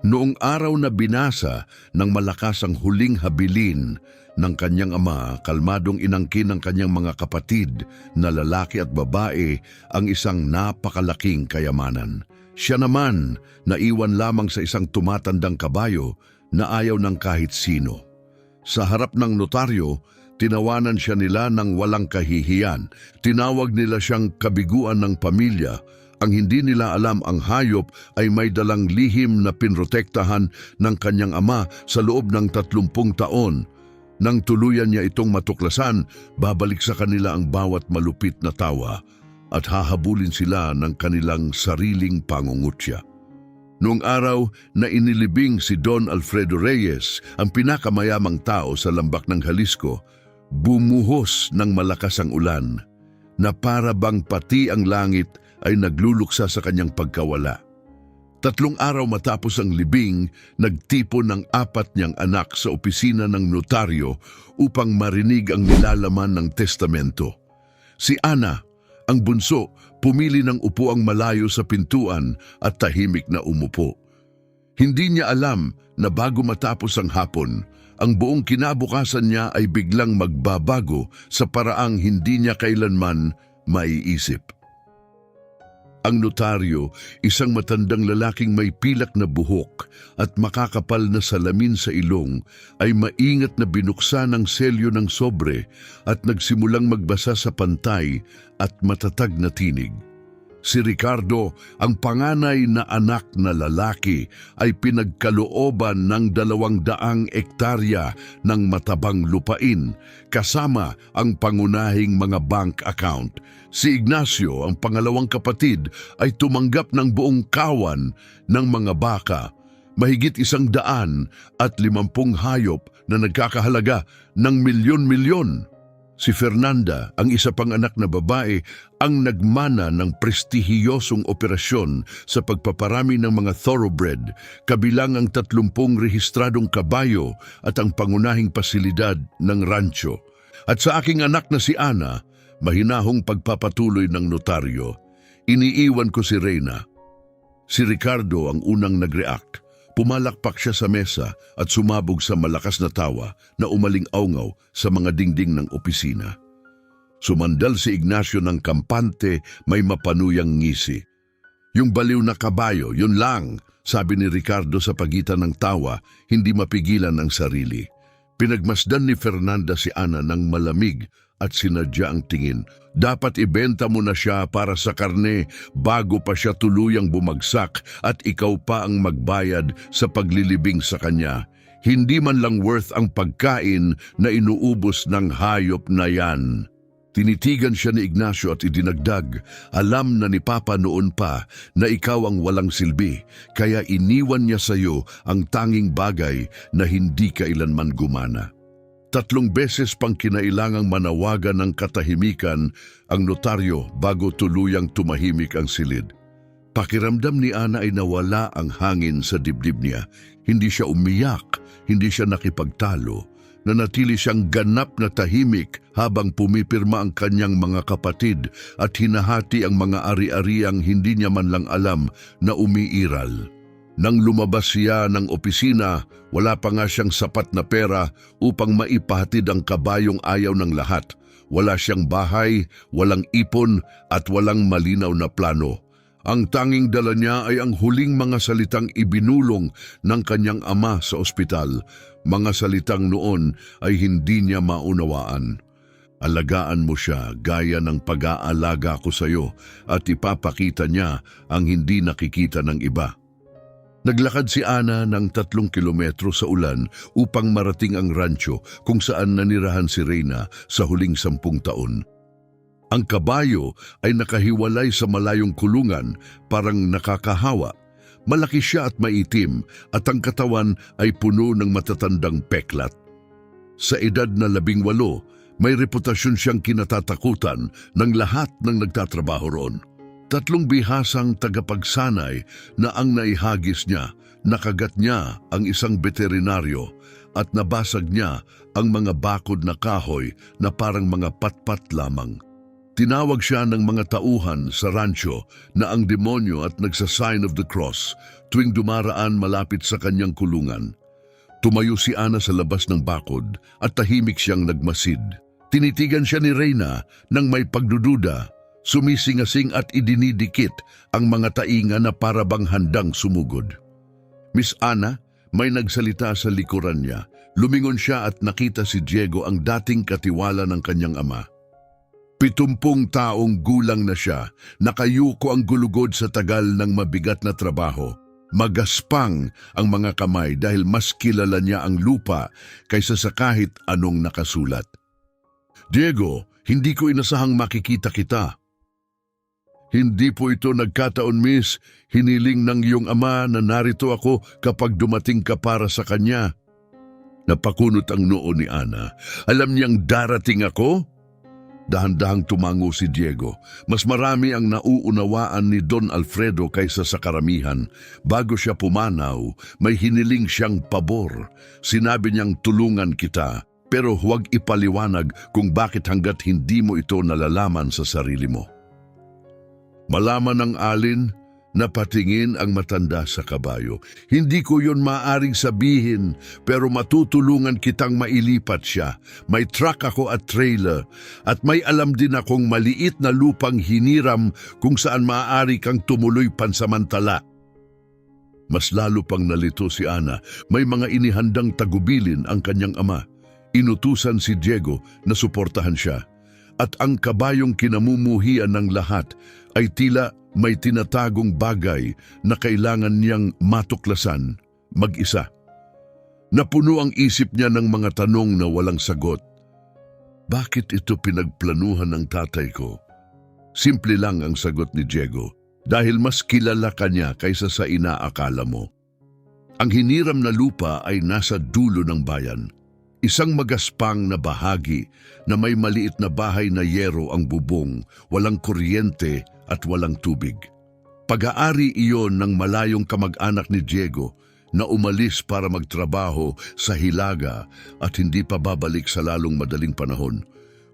Noong araw na binasa ng malakas ang huling habilin ng kanyang ama, kalmadong inangkin ng kanyang mga kapatid na lalaki at babae ang isang napakalaking kayamanan. Siya naman naiwan lamang sa isang tumatandang kabayo na ayaw ng kahit sino. Sa harap ng notaryo, tinawanan siya nila ng walang kahihiyan. Tinawag nila siyang kabiguan ng pamilya. Ang hindi nila alam, ang hayop ay may dalang lihim na pinrotektahan ng kanyang ama sa loob ng 30 taon. Nang tuluyan niya itong matuklasan, babalik sa kanila ang bawat malupit na tawa at hahabulin sila ng kanilang sariling pangungutya. Noong araw na inilibing si Don Alfredo Reyes, ang pinakamayamang tao sa lambak ng Jalisco, bumuhos ng malakas ang ulan na para bang pati ang langit ay nagluluksa sa kanyang pagkawala. 3 araw matapos ang libing, nagtipon ng 4 niyang anak sa opisina ng notaryo upang marinig ang nilalaman ng testamento. Si Ana, ang bunso, pumili ng upuang malayo sa pintuan at tahimik na umupo. Hindi niya alam na bago matapos ang hapon, ang buong kinabukasan niya ay biglang magbabago sa paraang hindi niya kailanman maiisip. Ang notaryo, isang matandang lalaking may pilak na buhok at makakapal na salamin sa ilong, ay maingat na binuksan ang selyo ng sobre at nagsimulang magbasa sa pantay at matatag na tinig. Si Ricardo, ang panganay na anak na lalaki, ay pinagkalooban ng 200 ektarya ng matabang lupain, kasama ang pangunahing mga bank account. Si Ignacio, ang pangalawang kapatid, ay tumanggap ng buong kawan ng mga baka, mahigit 150 hayop na nagkakahalaga ng milyon-milyon. Si Fernanda, ang isa pang anak na babae, ang nagmana ng prestihiyosong operasyon sa pagpaparami ng mga thoroughbred, kabilang ang 30 rehistradong kabayo at ang pangunahing pasilidad ng rancho. At sa aking anak na si Ana, mahinahong pagpapatuloy ng notaryo, iniiwan ko si Reyna. Si Ricardo ang unang nag-react. Pumalakpak siya sa mesa at sumabog sa malakas na tawa na umaling-awngaw sa mga dingding ng opisina. Sumandal si Ignacio ng kampante, may mapanuyang ngisi. Yung baliw na kabayo, yun lang, sabi ni Ricardo sa pagitan ng tawa, hindi mapigilan ang sarili. Pinagmasdan ni Fernanda si Ana ng malamig at sinadya ang tingin. Dapat ibenta mo na siya para sa karne bago pa siya tuluyang bumagsak at ikaw pa ang magbayad sa paglilibing sa kanya. Hindi man lang worth ang pagkain na inuubos ng hayop na yan. Tinitigan siya ni Ignacio at idinagdag, alam na ni Papa noon pa na ikaw ang walang silbi, kaya iniwan niya sa iyo ang tanging bagay na hindi kailanman gumana. 3 beses pang kinailangang manawagan ng katahimikan ang notaryo bago tuluyang tumahimik ang silid. Pakiramdam ni Ana ay nawala ang hangin sa dibdib niya. Hindi siya umiyak, hindi siya nakipagtalo. Nanatili siyang ganap na tahimik habang pumipirma ang kanyang mga kapatid at hinahati ang mga ari-ariang hindi niya man lang alam na umiiral. Nang lumabas siya ng opisina, wala pa nga siyang sapat na pera upang maipahatid ang kabayong ayaw ng lahat. Wala siyang bahay, walang ipon at walang malinaw na plano. Ang tanging dala niya ay ang huling mga salitang ibinulong ng kanyang ama sa ospital. Mga salitang noon ay hindi niya maunawaan. Alagaan mo siya gaya ng pag-aalaga ko sa iyo at ipapakita niya ang hindi nakikita ng iba. Naglakad si Ana ng 3 kilometro sa ulan upang marating ang rancho kung saan nanirahan si Reyna sa huling 10 taon. Ang kabayo ay nakahiwalay sa malayong kulungan, parang nakakahawa. Malaki siya at maitim at ang katawan ay puno ng matatandang peklat. Sa edad na 18, may reputasyon siyang kinatatakutan ng lahat ng nagtatrabaho roon. 3 bihasang tagapagsanay na ang naihagis niya, nakagat niya ang isang veterinaryo at nabasag niya ang mga bakod na kahoy na parang mga patpat lamang. Tinawag siya ng mga tauhan sa rancho na ang demonyo at nagsa-sign of the cross. tuwing dumaraan malapit sa kanyang kulungan. Tumayo si Ana sa labas ng bakod at tahimik siyang nagmasid. Tinitigan siya ni Reyna nang may pagdududa, sumisingasing at idinidikit ang mga tainga na parabang handang sumugod. Miss Ana, may nagsalita sa likuran niya. Lumingon siya at nakita si Diego, ang dating katiwala ng kanyang ama. 70 taong gulang na siya, nakayuko ang gulugod sa tagal ng mabigat na trabaho. Magaspang ang mga kamay dahil mas kilala niya ang lupa kaysa sa kahit anong nakasulat. Diego, hindi ko inasahang makikita kita. Hindi po ito nagkataon, miss. Hiniling ng iyong ama na narito ako kapag dumating ka para sa kanya. Napakunot ang noo ni Ana. Alam niyang darating ako? Dahan-dahang tumango si Diego. Mas marami ang nauunawaan ni Don Alfredo kaysa sa karamihan. Bago siya pumanaw, may hiniling siyang pabor. Sinabi niyang tulungan kita, pero huwag ipaliwanag kung bakit hanggat hindi mo ito nalalaman sa sarili mo. Malaman ng alin, napatingin ang matanda sa kabayo. Hindi ko yon maaring sabihin, pero matutulungan kitang mailipat siya. May truck ako at trailer, at may alam din akong maliit na lupang hiniram kung saan maaari kang tumuloy pansamantala. Mas lalo pang nalito si Ana. May mga inihandang tagubilin ang kanyang ama. Inutusan si Diego na suportahan siya. At ang kabayong kinamumuhian ng lahat ay tila may tinatagong bagay na kailangan niyang matuklasan mag-isa. Napuno ang isip niya ng mga tanong na walang sagot. Bakit ito pinagplanuhan ng tatay ko? Simple lang ang sagot ni Diego, dahil mas kilala ka niya kaysa sa inaakala mo. Ang hiniram na lupa ay nasa dulo ng bayan. Isang magaspang na bahagi na may maliit na bahay na yero ang bubong, walang kuryente at walang tubig. Pag-aari iyon ng malayong kamag-anak ni Diego na umalis para magtrabaho sa Hilaga at hindi pa babalik sa lalong madaling panahon.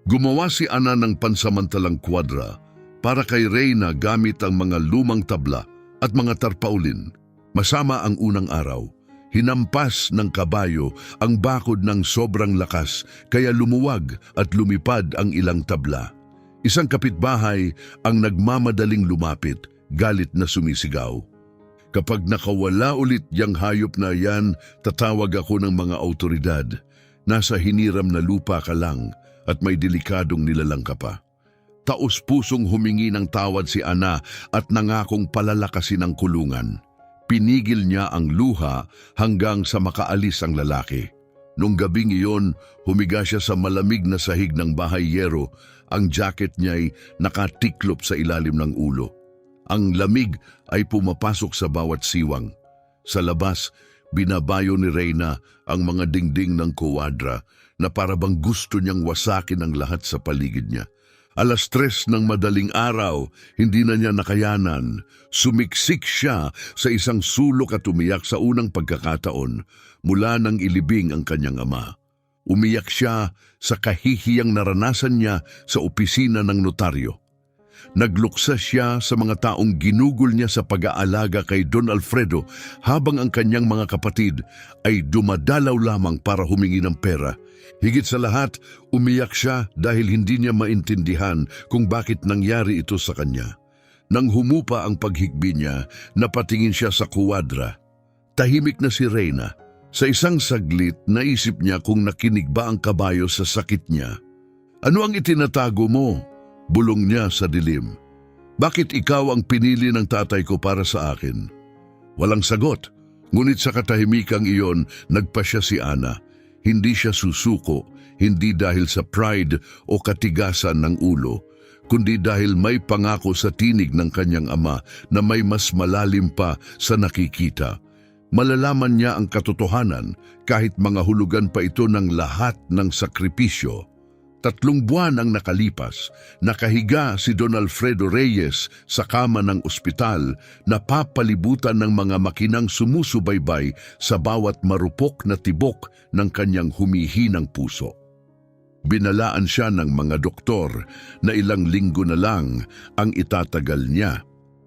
Gumawa si Ana ng pansamantalang kwadra para kay Reyna gamit ang mga lumang tabla at mga tarpaulin. Masama ang unang araw. Hinampas ng kabayo ang bakod ng sobrang lakas kaya lumuwag at lumipad ang ilang tabla. Isang kapitbahay ang nagmamadaling lumapit, galit na sumisigaw. Kapag nakawala ulit yang hayop na yan, tatawag ako ng mga autoridad. Nasa hiniram na lupa ka lang at may delikadong nilalang ka pa. Taos-pusong humingi ng tawad si Ana at nangakong palalakasin ang kulungan. Pinigil niya ang luha hanggang sa makaalis ang lalaki. Nung gabing iyon, humiga siya sa malamig na sahig ng bahay yero. Ang jacket niya'y nakatiklop sa ilalim ng ulo. Ang lamig ay pumapasok sa bawat siwang. Sa labas, binabayo ni Reyna ang mga dingding ng kuwadra na parabang gusto niyang wasakin ang lahat sa paligid niya. 3:00 ng madaling araw, hindi na niya nakayanan. Sumiksik siya sa isang sulok at umiyak sa unang pagkakataon mula nang ilibing ang kanyang ama. Umiyak siya sa kahihiyang naranasan niya sa opisina ng notaryo. Nagluksa siya sa mga taong ginugol niya sa pag-aalaga kay Don Alfredo habang ang kanyang mga kapatid ay dumadalaw lamang para humingi ng pera. Higit sa lahat, umiyak siya dahil hindi niya maintindihan kung bakit nangyari ito sa kanya. Nang humupa ang paghigbi niya, napatingin siya sa kuwadra. Tahimik na si Reyna. Sa isang saglit, naisip niya kung nakinig ba ang kabayo sa sakit niya. Ano ang itinatago mo? Bulong niya sa dilim. Bakit ikaw ang pinili ng tatay ko para sa akin? Walang sagot. Ngunit sa katahimikang iyon, nagpasya si Ana. Hindi siya susuko, hindi dahil sa pride o katigasan ng ulo, kundi dahil may pangako sa tinig ng kanyang ama na may mas malalim pa sa nakikita. Malalaman niya ang katotohanan kahit mga hulugan pa ito ng lahat ng sakripisyo. 3 buwan ang nakalipas, nakahiga si Don Alfredo Reyes sa kama ng ospital, napapalibutan ng mga makinang sumusubaybay sa bawat marupok na tibok ng kanyang humihinang puso. Binalaan siya ng mga doktor na ilang linggo na lang ang itatagal niya.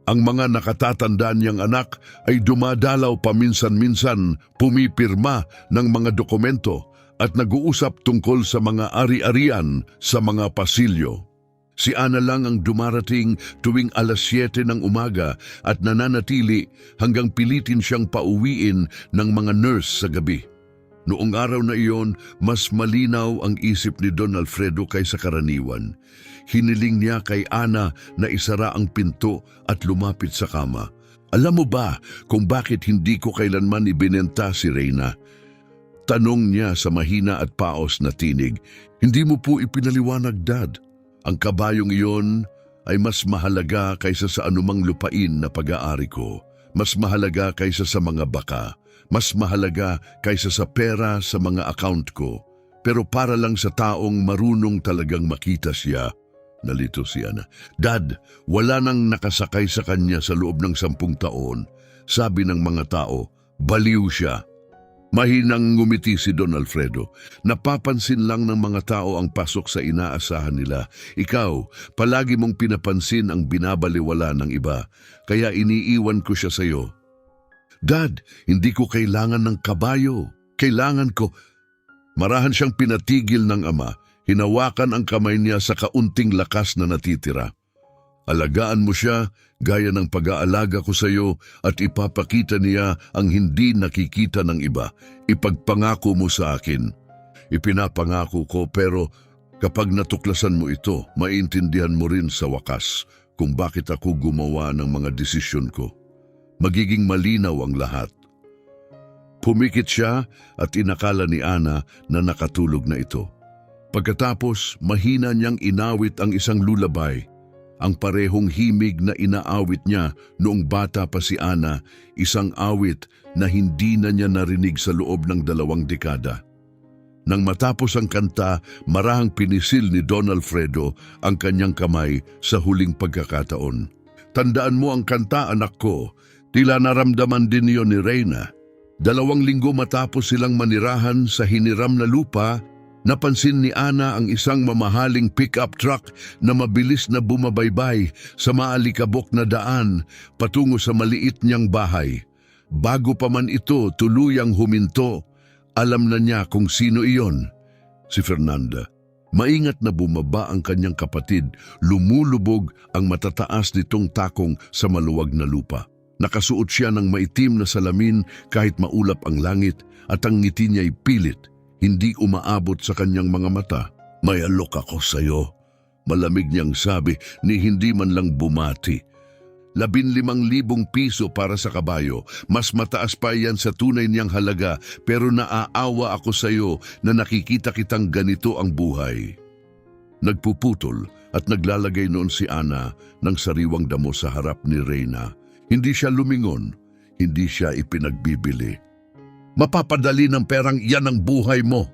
Ang mga nakatatanda niyang anak ay dumadalaw paminsan-minsan, pumipirma ng mga dokumento at nag-uusap tungkol sa mga ari-arian sa mga pasilyo. Si Ana lang ang dumarating tuwing 7:00 ng umaga at nananatili hanggang pilitin siyang pauwiin ng mga nurse sa gabi. Noong araw na iyon, mas malinaw ang isip ni Don Alfredo kaysa karaniwan. Hiniling niya kay Ana na isara ang pinto at lumapit sa kama. Alam mo ba kung bakit hindi ko kailanman ibinenta si Reyna? Tanong niya sa mahina at paos na tinig. Hindi mo po ipinaliwanag, Dad. Ang kabayong iyon ay mas mahalaga kaysa sa anumang lupain na pag-aari ko. Mas mahalaga kaysa sa mga baka. Mas mahalaga kaysa sa pera sa mga account ko. Pero para lang sa taong marunong talagang makita siya. Nalito si Ana. Dad, wala nang nakasakay sa kanya sa loob ng 10 taon. Sabi ng mga tao, baliw siya. Mahinang ngumiti si Don Alfredo. Napapansin lang ng mga tao ang pasok sa inaasahan nila. Ikaw, palagi mong pinapansin ang binabaliwala ng iba. Kaya iniiwan ko siya sa iyo. Dad, hindi ko kailangan ng kabayo. Kailangan ko... Marahan siyang pinatigil ng ama. Hinawakan ang kamay niya sa kaunting lakas na natitira. Alagaan mo siya gaya ng pag-aalaga ko sa iyo at ipapakita niya ang hindi nakikita ng iba. Ipagpangako mo sa akin. Ipinapangako ko pero kapag natuklasan mo ito, maintindihan mo rin sa wakas kung bakit ako gumawa ng mga desisyon ko. Magiging malinaw ang lahat. Pumikit siya at inakala ni Ana na nakatulog na ito. Pagkatapos, mahina niyang inawit ang isang lullaby, ang parehong himig na inaawit niya noong bata pa si Ana, isang awit na hindi na niya narinig sa loob ng 2 dekada. Nang matapos ang kanta, marahang pinisil ni Don Alfredo ang kanyang kamay sa huling pagkakataon. Tandaan mo ang kanta, anak ko. Tila naramdaman din niyo ni Reyna. 2 linggo matapos silang manirahan sa hiniram na lupa, napansin ni Ana ang isang mamahaling pick-up truck na mabilis na bumabaybay sa maalikabok na daan patungo sa maliit niyang bahay. Bago pa man ito tuluyang huminto, alam na niya kung sino iyon. Si Fernanda. Maingat na bumaba ang kanyang kapatid, lumulubog ang matataas nitong takong sa maluwag na lupa. Nakasuot siya ng maitim na salamin kahit maulap ang langit at ang ngiti niya'y pilit. Hindi umaabot sa kanyang mga mata. May alok ako sa'yo. Malamig niyang sabi ni hindi man lang bumati. 15,000 piso para sa kabayo. Mas mataas pa yan sa tunay niyang halaga pero naaawa ako sa'yo na nakikita kitang ganito ang buhay. Nagpuputol at naglalagay noon si Ana ng sariwang damo sa harap ni Reyna. Hindi siya lumingon. Hindi siya ipinagbibili. Mapapadali ng perang yan ang buhay mo.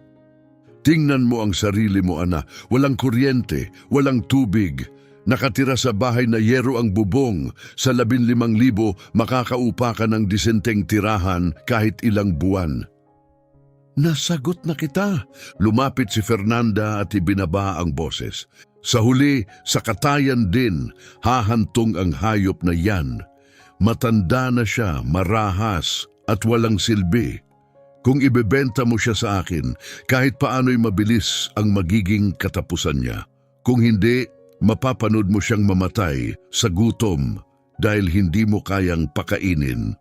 Tingnan mo ang sarili mo, Ana. Walang kuryente, walang tubig. Nakatira sa bahay na yero ang bubong. Sa 15,000 makakaupa ka ng disenteng tirahan kahit ilang buwan. Nasagot na kita. Lumapit si Fernanda at ibinaba ang boses. Sa huli, sa katayan din, hahantong ang hayop na yan. Matanda na siya, marahas at walang silbi. Kung ibebenta mo siya sa akin, kahit paano'y mabilis ang magiging katapusan niya. Kung hindi, mapapanood mo siyang mamatay sa gutom dahil hindi mo kayang pakainin.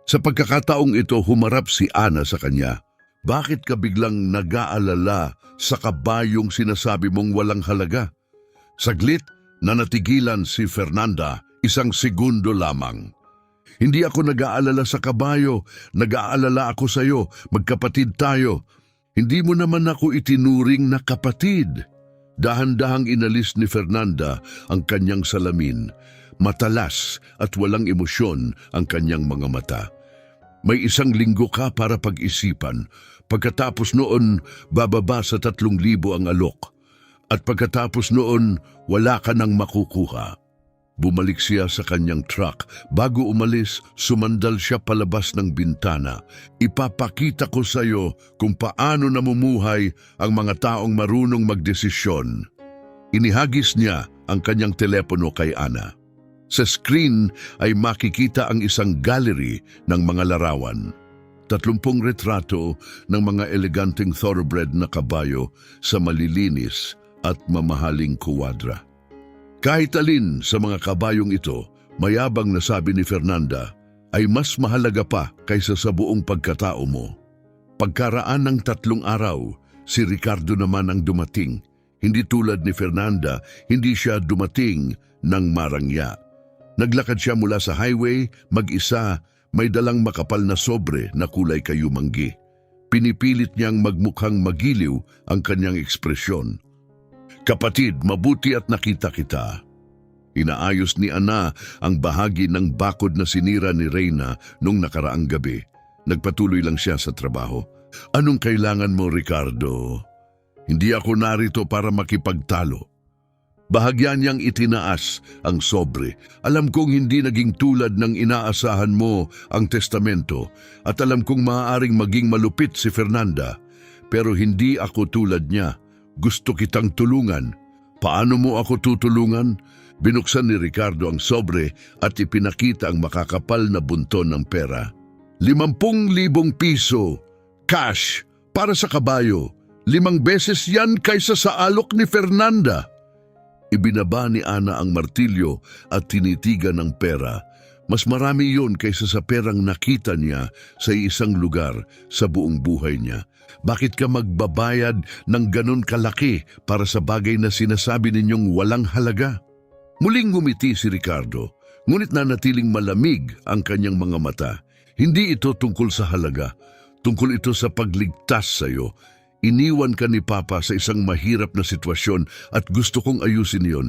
Sa pagkakataong ito, humarap si Ana sa kanya. Bakit ka biglang nag-aalala sa kabayong sinasabi mong walang halaga? Saglit, nanatigilan si Fernanda, 1 segundo lamang. Hindi ako nag-aalala sa kabayo, nag-aalala ako sa iyo, magkapatid tayo. Hindi mo naman ako itinuring na kapatid. Dahan-dahang inalis ni Fernanda ang kanyang salamin. Matalas at walang emosyon ang kanyang mga mata. May 1 linggo ka para pag-isipan. Pagkatapos noon, bababa sa 3,000 ang alok. At pagkatapos noon, wala ka nang makukuha. Bumalik siya sa kanyang truck. Bago umalis, sumandal siya palabas ng bintana. Ipapakita ko sa iyo kung paano namumuhay ang mga taong marunong magdesisyon. Inihagis niya ang kanyang telepono kay Ana. Sa screen ay makikita ang isang gallery ng mga larawan. 30 retrato ng mga eleganteng thoroughbred na kabayo sa malilinis at mamahaling kuwadra. Kahit alin sa mga kabayong ito, mayabang na sabi ni Fernanda, ay mas mahalaga pa kaysa sa buong pagkatao mo. Pagkaraan ng 3 araw, si Ricardo naman ang dumating. Hindi tulad ni Fernanda, hindi siya dumating ng marangya. Naglakad siya mula sa highway, mag-isa, may dalang makapal na sobre na kulay kayumanggi. Pinipilit niyang magmukhang magiliw ang kanyang ekspresyon. Kapatid, mabuti at nakita kita. Inaayos ni Ana ang bahagi ng bakod na sinira ni Reyna nung nakaraang gabi. Nagpatuloy lang siya sa trabaho. Anong kailangan mo, Ricardo? Hindi ako narito para makipagtalo. Bahagyan niyang itinaas ang sobre. Alam kong hindi naging tulad ng inaasahan mo ang testamento at alam kong maaaring maging malupit si Fernanda. Pero hindi ako tulad niya. Gusto kitang tulungan. Paano mo ako tutulungan? Binuksan ni Ricardo ang sobre at ipinakita ang makakapal na bunton ng pera. 50,000 piso. Cash. Para sa kabayo. 5 beses yan kaysa sa alok ni Fernanda. Ibinaba ni Ana ang martilyo at tinitigan ng pera. Mas marami yun kaysa sa perang nakita niya sa isang lugar sa buong buhay niya. Bakit ka magbabayad ng ganon kalaki para sa bagay na sinasabi ninyong walang halaga? Muling ngumiti si Ricardo, ngunit nanatiling malamig ang kanyang mga mata. Hindi ito tungkol sa halaga, tungkol ito sa pagligtas sa iyo. Iniwan ka ni Papa sa isang mahirap na sitwasyon at gusto kong ayusin yon.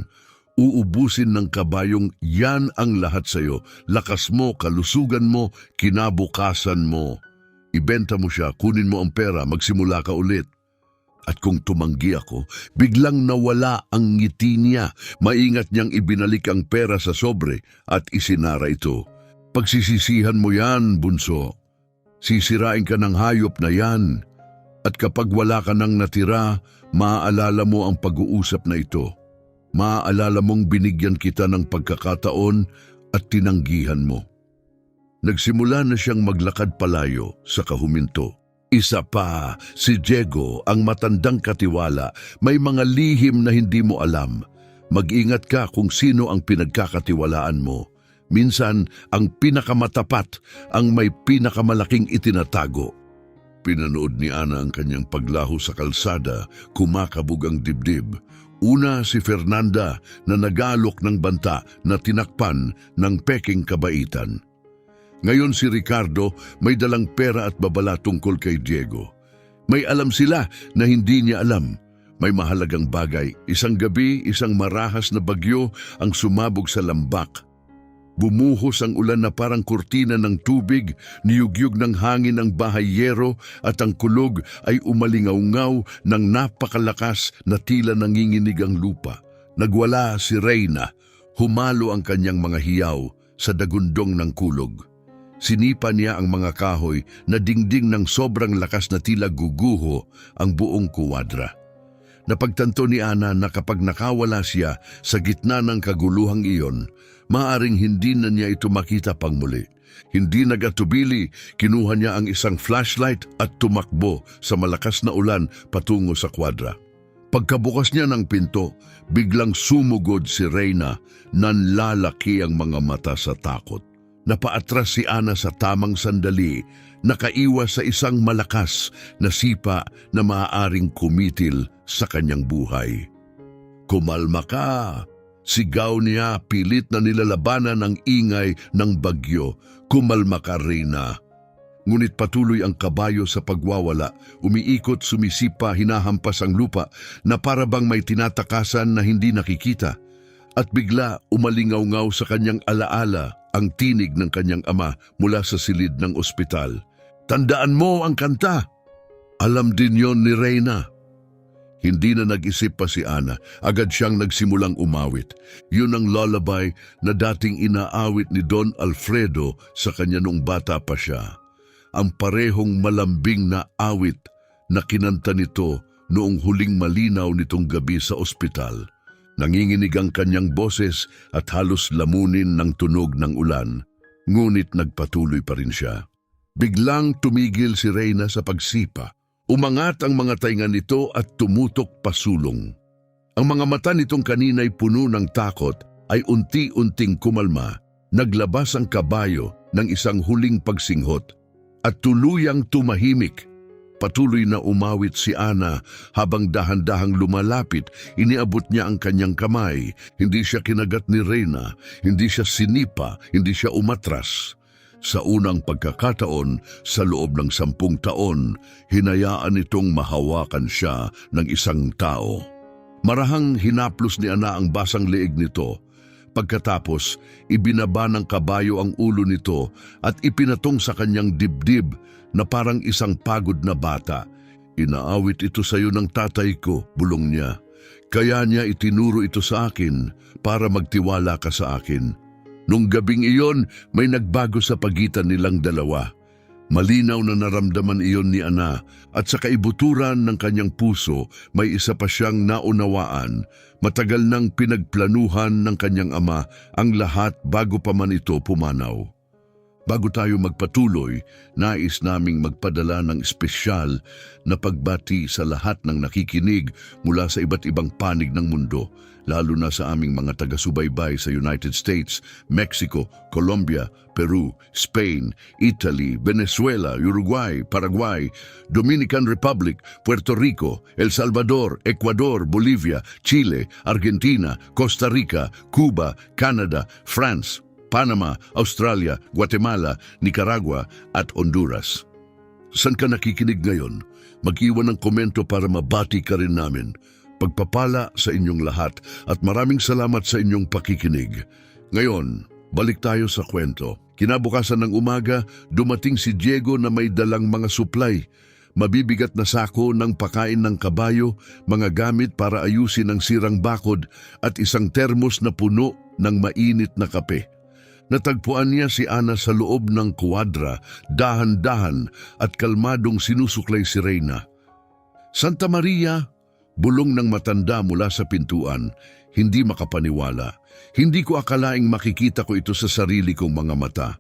Uubusin ng kabayong yan ang lahat sa iyo. Lakas mo, kalusugan mo, kinabukasan mo. Ibenta mo siya, kunin mo ang pera, magsimula ka ulit. At kung tumanggi ako, biglang nawala ang ngiti niya. Maingat niyang ibinalik ang pera sa sobre at isinara ito. Pagsisisihan mo yan, bunso. Sisirain ka ng hayop na yan. At kapag wala ka nang natira, maaalala mo ang pag-uusap na ito. Maaalala mong binigyan kita ng pagkakataon at tinanggihan mo. Nagsimula na siyang maglakad palayo sa kahuminto. Isa pa, si Diego, ang matandang katiwala, may mga lihim na hindi mo alam. Mag-ingat ka kung sino ang pinagkakatiwalaan mo. Minsan, ang pinakamatapat ang may pinakamalaking itinatago. Pinanood ni Ana ang kanyang paglaho sa kalsada, kumakabog ang dibdib. Una si Fernanda na nagalok ng banta na tinakpan ng peking kabaitan. Ngayon si Ricardo may dalang pera at babala tungkol kay Diego. May alam sila na hindi niya alam. May mahalagang bagay. Isang gabi, isang marahas na bagyo ang sumabog sa Lambak. Bumuhos ang ulan na parang kurtina ng tubig, niyugyug ng hangin ang bahayero at ang kulog ay umalingaw-ngaw ng napakalakas na tila nanginginig ang lupa. Nagwala si Reyna, humalo ang kanyang mga hiyaw sa dagundong ng kulog. Sinipa niya ang mga kahoy na dingding ng sobrang lakas na tila guguho ang buong kuwadra. Napagtanto ni Ana na kapag nakawala siya sa gitna ng kaguluhang iyon, maaring hindi na niya ito makita pang muli. Hindi nagatubili, kinuha niya ang isang flashlight at tumakbo sa malakas na ulan patungo sa kwadra. Pagkabukas niya ng pinto, biglang sumugod si Reyna, nanlalaki ang mga mata sa takot. Napaatras si Ana sa tamang sandali, nakaiwas sa isang malakas na sipa na maaaring kumitil sa kanyang buhay. Kumalma ka! Sigaw niya, pilit na nilalabanan ang ingay ng bagyo. Kumalma ka, Reyna. Ngunit patuloy ang kabayo sa pagwawala, umiikot, sumisipa, hinahampas ang lupa na para bang may tinatakasan na hindi nakikita. At bigla umalingaw-ngaw sa kanyang alaala ang tinig ng kanyang ama mula sa silid ng ospital. Tandaan mo ang kanta! Alam din yon ni Reyna. Hindi na nag-isip pa si Ana, agad siyang nagsimulang umawit. Yun ang lullaby na dating inaawit ni Don Alfredo sa kanya nung bata pa siya. Ang parehong malambing na awit na kinanta nito noong huling malinaw nitong gabi sa ospital. Nanginginig ang kanyang boses at halos lamunin ng tunog ng ulan, ngunit nagpatuloy pa rin siya. Biglang tumigil si Reyna sa pagsipa. Umangat ang mga tainga nito at tumutok pasulong. Ang mga mata nitong kanina'y puno ng takot ay unti-unting kumalma. Naglabas ang kabayo ng isang huling pagsinghot at tuluyang tumahimik. Patuloy na umawit si Ana habang dahan-dahang lumalapit. Iniabot niya ang kanyang kamay. Hindi siya kinagat ni Reyna, hindi siya sinipa, hindi siya umatras. Sa unang pagkakataon, sa loob ng 10 taon, hinayaan itong mahawakan siya ng isang tao. Marahang hinaplos ni Ana ang basang leeg nito. Pagkatapos, ibinaba ng kabayo ang ulo nito at ipinatong sa kanyang dibdib na parang isang pagod na bata. Inaawit ito sa iyo ng tatay ko, bulong niya. Kaya niya itinuro ito sa akin para magtiwala ka sa akin. Nung gabing iyon, may nagbago sa pagitan nilang dalawa. Malinaw na naramdaman iyon ni Ana at sa kaibuturan ng kanyang puso may isa pa siyang naunawaan. Matagal nang pinagplanuhan ng kanyang ama ang lahat bago pa man ito pumanaw. Bago tayo magpatuloy, nais naming magpadala ng espesyal na pagbati sa lahat ng nakikinig mula sa iba't ibang panig ng mundo, lalo na sa aming mga taga-subaybay sa United States, Mexico, Colombia, Peru, Spain, Italy, Venezuela, Uruguay, Paraguay, Dominican Republic, Puerto Rico, El Salvador, Ecuador, Bolivia, Chile, Argentina, Costa Rica, Cuba, Canada, France, Panama, Australia, Guatemala, Nicaragua at Honduras. San ka nakikinig ngayon? Mag-iwan ng komento para mabati ka rin namin. Pagpapala sa inyong lahat at maraming salamat sa inyong pakikinig. Ngayon, balik tayo sa kwento. Kinabukasan ng umaga, dumating si Diego na may dalang mga suplay. Mabibigat na sako ng pakain ng kabayo, mga gamit para ayusin ang sirang bakod at isang termos na puno ng mainit na kape. Natagpuan niya si Ana sa loob ng kuwadra, dahan-dahan at kalmadong sinusuklay si Reyna. Santa Maria, bulong ng matanda mula sa pintuan, hindi makapaniwala. Hindi ko akalaing makikita ko ito sa sarili kong mga mata.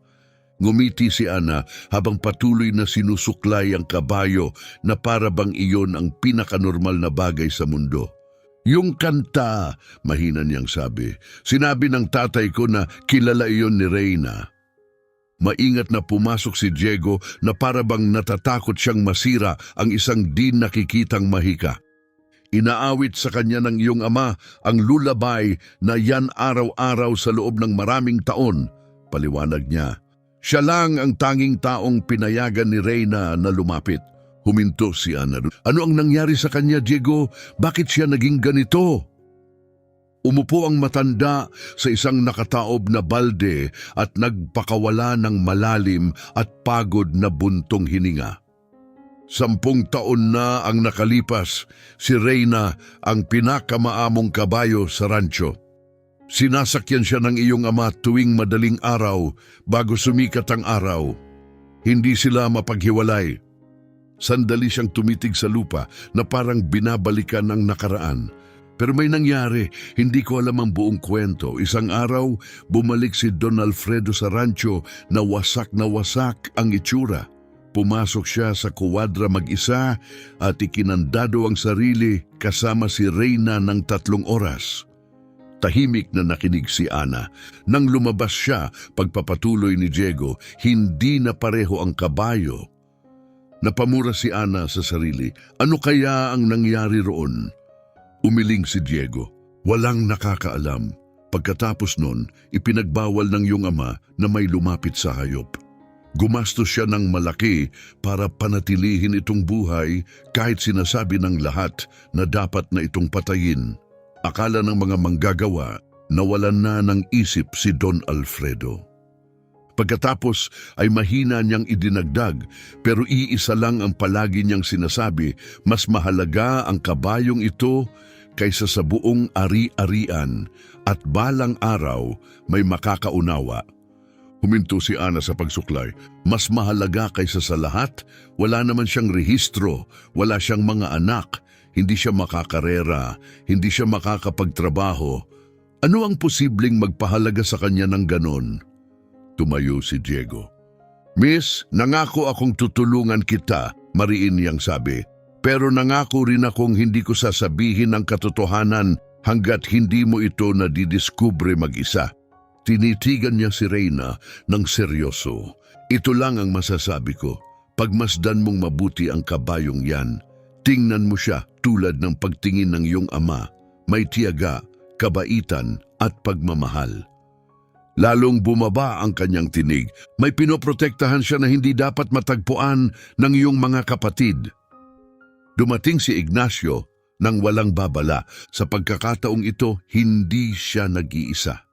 Ngumiti si Ana habang patuloy na sinusuklay ang kabayo na para bang iyon ang pinakanormal na bagay sa mundo. Yung kanta, mahina niyang sabi. Sinabi ng tatay ko na kilala iyon ni Reyna. Maingat na pumasok si Diego na para bang natatakot siyang masira ang isang di nakikitang mahika. Inaawit sa kanya ng iyong ama ang lullaby na yan araw-araw sa loob ng maraming taon, paliwanag niya. Siya lang ang tanging taong pinayagan ni Reyna na lumapit. Huminto si Ana. Ano ang nangyari sa kanya, Diego? Bakit siya naging ganito? Umupo ang matanda sa isang nakataob na balde at nagpakawala ng malalim at pagod na buntong hininga. 10 taon na ang nakalipas, si Reyna ang pinakamaamong kabayo sa rancho. Sinasakyan siya ng iyong ama tuwing madaling araw bago sumikat ang araw. Hindi sila mapaghiwalay. Sandali siyang tumitig sa lupa na parang binabalikan ang nakaraan. Pero may nangyari, hindi ko alam ang buong kwento. Isang araw, bumalik si Don Alfredo sa rancho na wasak ang itsura. Pumasok siya sa kuwadra mag-isa at ikinandado ang sarili kasama si Reyna ng 3 oras. Tahimik na nakinig si Ana. Nang lumabas siya, pagpapatuloy ni Diego, hindi na pareho ang kabayo. Napamura si Ana sa sarili. Ano kaya ang nangyari roon? Umiling si Diego. Walang nakakaalam. Pagkatapos nun, ipinagbawal ng iyong ama na may lumapit sa hayop. Gumastos siya ng malaki para panatilihin itong buhay kahit sinasabi ng lahat na dapat na itong patayin. Akala ng mga manggagawa, nawalan na ng isip si Don Alfredo. Pagkatapos ay mahina niyang idinagdag, pero iisa lang ang palagi niyang sinasabi, mas mahalaga ang kabayong ito kaysa sa buong ari-arian at balang araw may makakaunawa. Huminto si Ana sa pagsuklay. Mas mahalaga kaysa sa lahat, wala naman siyang rehistro, wala siyang mga anak, Hindi siya makakarera, hindi siya makakapagtrabaho. Ano ang posibleng magpahalaga sa kanya ng ganon? Tumayo si Diego. Miss, nangako akong tutulungan kita, mariin niyang sabi. Pero nangako rin akong hindi ko sasabihin ang katotohanan hanggat hindi mo ito nadidiskubre mag-isa. Tinitigan niya si Reyna ng seryoso. Ito lang ang masasabi ko. Pagmasdan mong mabuti ang kabayong yan. Tingnan mo siya tulad ng pagtingin ng iyong ama. May tiyaga, kabaitan at pagmamahal. Lalong bumaba ang kanyang tinig. May pinoprotektahan siya na hindi dapat matagpuan ng iyong mga kapatid. Dumating si Ignacio nang walang babala. Sa pagkakataong ito, hindi siya nag-iisa.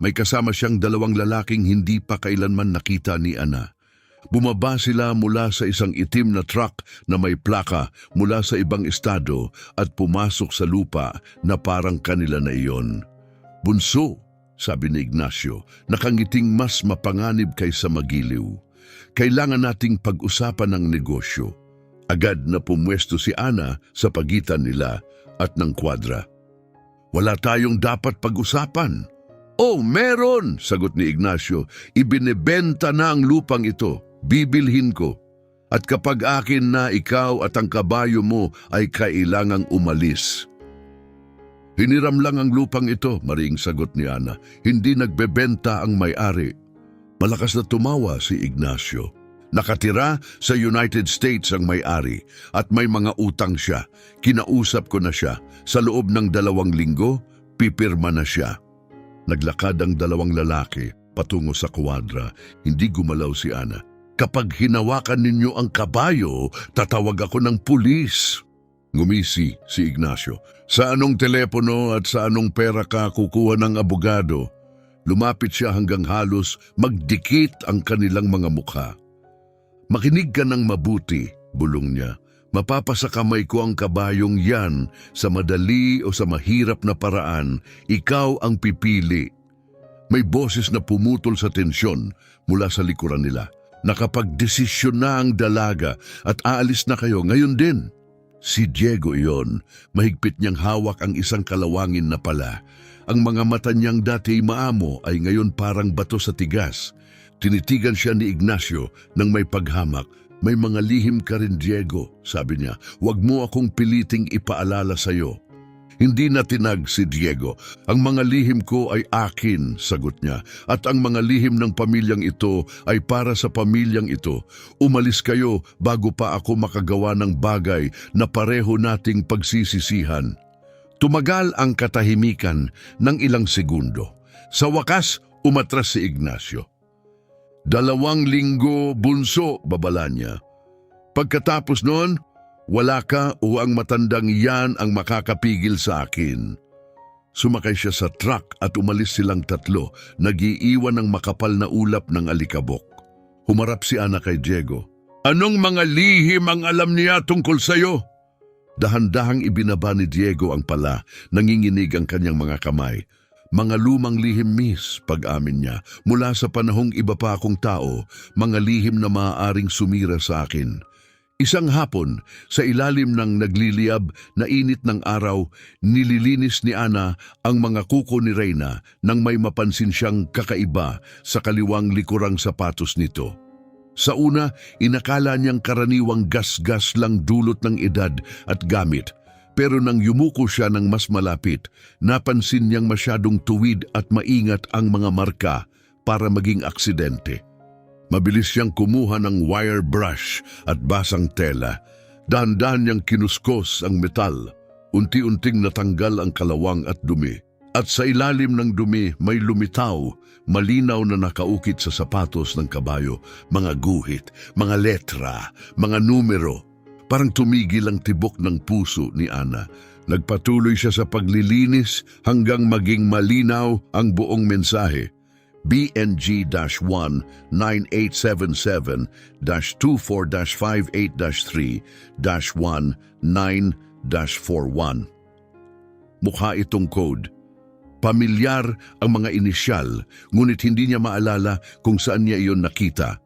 May kasama siyang dalawang lalaking hindi pa kailanman nakita ni Ana. Bumaba sila mula sa isang itim na truck na may plaka mula sa ibang estado at pumasok sa lupa na parang kanila na iyon. Bunso, sabi ni Ignacio, nakangiting mas mapanganib kaysa magiliw. Kailangan nating pag-usapan ng negosyo. Agad na pumwesto si Ana sa pagitan nila at ng kwadra. Wala tayong dapat pag-usapan. Oh, meron, sagot ni Ignacio. Ibinebenta na ang lupang ito. Bibilhin ko. At kapag akin na, ikaw at ang kabayo mo ay kailangang umalis. Hiniram lang ang lupang ito, maring sagot ni Ana. Hindi nagbebenta ang may-ari. Malakas na tumawa si Ignacio. Nakatira sa United States ang may-ari at may mga utang siya. Kinausap ko na siya. Sa loob ng 2 linggo, pipirma na siya. Naglakad ang dalawang lalaki patungo sa kwadra. Hindi gumalaw si Ana. Kapag hinawakan ninyo ang kabayo, tatawag ako ng pulis. Ngumisi si Ignacio. Sa anong telepono at sa anong pera ka kukuha ng abogado? Lumapit siya hanggang halos magdikit ang kanilang mga mukha. Makinig ka ng mabuti, bulong niya. Mapapasakamay ko ang kabayong yan sa madali o sa mahirap na paraan. Ikaw ang pipili. May boses na pumutol sa tensyon mula sa likuran nila. Nakapagdesisyon na ang dalaga at aalis na kayo ngayon din. Si Diego iyon, mahigpit niyang hawak ang isang kalawangin na pala. Ang mga mata niyang dati maamo ay ngayon parang bato sa tigas. Tinitigan siya ni Ignacio nang may paghamak. May mga lihim ka rin, Diego, sabi niya. Huwag mo akong piliting ipaalala sa'yo. Hindi na tinag si Diego. Ang mga lihim ko ay akin, sagot niya. At ang mga lihim ng pamilyang ito ay para sa pamilyang ito. Umalis kayo bago pa ako makagawa ng bagay na pareho nating pagsisisihan. Tumagal ang katahimikan ng ilang segundo. Sa wakas, umatras si Ignacio. 2 linggo, bunso, babala niya. Pagkatapos noon, wala ka o ang matandang yan ang makakapigil sa akin. Sumakay siya sa truck at umalis silang tatlo, nag-iiwan ng makapal na ulap ng alikabok. Humarap si Ana kay Diego. Anong mga lihim ang alam niya tungkol sa'yo? Dahan-dahang ibinaba ni Diego ang pala, nanginginig ang kanyang mga kamay. Mga lumang lihim, miss, pag-amin niya. Mula sa panahong iba pa akong tao, mga lihim na maaaring sumira sa akin. Isang hapon, sa ilalim ng nagliliyab na init ng araw, nililinis ni Ana ang mga kuko ni Reyna nang may mapansin siyang kakaiba sa kaliwang likurang sapatos nito. Sa una, inakala niyang karaniwang gas-gas lang dulot ng edad at gamit. Pero nang yumuko siya ng mas malapit, napansin niyang masyadong tuwid at maingat ang mga marka para maging aksidente. Mabilis siyang kumuha ng wire brush at basang tela. Dahan-dahan niyang kinuskos ang metal. Unti-unting natanggal ang kalawang at dumi. At sa ilalim ng dumi may lumitaw, malinaw na nakaukit sa sapatos ng kabayo, mga guhit, mga letra, mga numero. Parang tumigil ang tibok ng puso ni Ana. Nagpatuloy siya sa paglilinis hanggang maging malinaw ang buong mensahe. BNG-19877-24-58-3-19-41. Mukha itong code. Pamilyar ang mga inisyal, ngunit hindi niya maalala kung saan niya iyon nakita.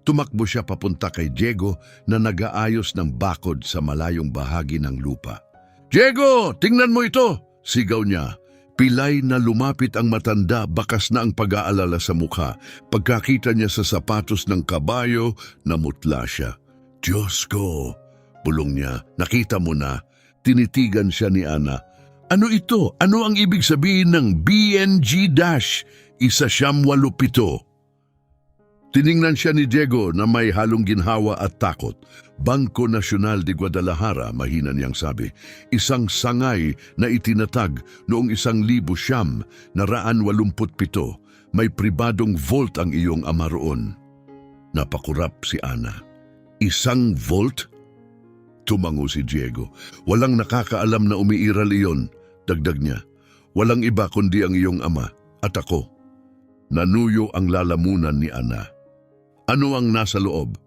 Tumakbo siya papunta kay Diego na nag-aayos ng bakod sa malayong bahagi ng lupa. "Diego, tingnan mo ito!" sigaw niya. Pilay na lumapit ang matanda, bakas na ang pag-aalala sa mukha. Pagkakita niya sa sapatos ng kabayo, namutla siya. "Diyos ko!" bulong niya. "Nakita mo na?" Tinitigan siya ni Ana. "Ano ito? Ano ang ibig sabihin ng BNG-1-187? Tiningnan siya ni Diego na may halong ginhawa at takot. "Bangko Nasyonal de Guadalajara," mahina niyang sabi. "Isang sangay na itinatag noong 1987. May pribadong vault ang iyong ama roon." Napakurap si Ana. "Isang vault?" Tumango si Diego. "Walang nakakaalam na umiiral iyon," dagdag niya. "Walang iba kundi ang iyong ama at ako." Nanuyo ang lalamunan ni Ana. "Ano ang nasa loob?"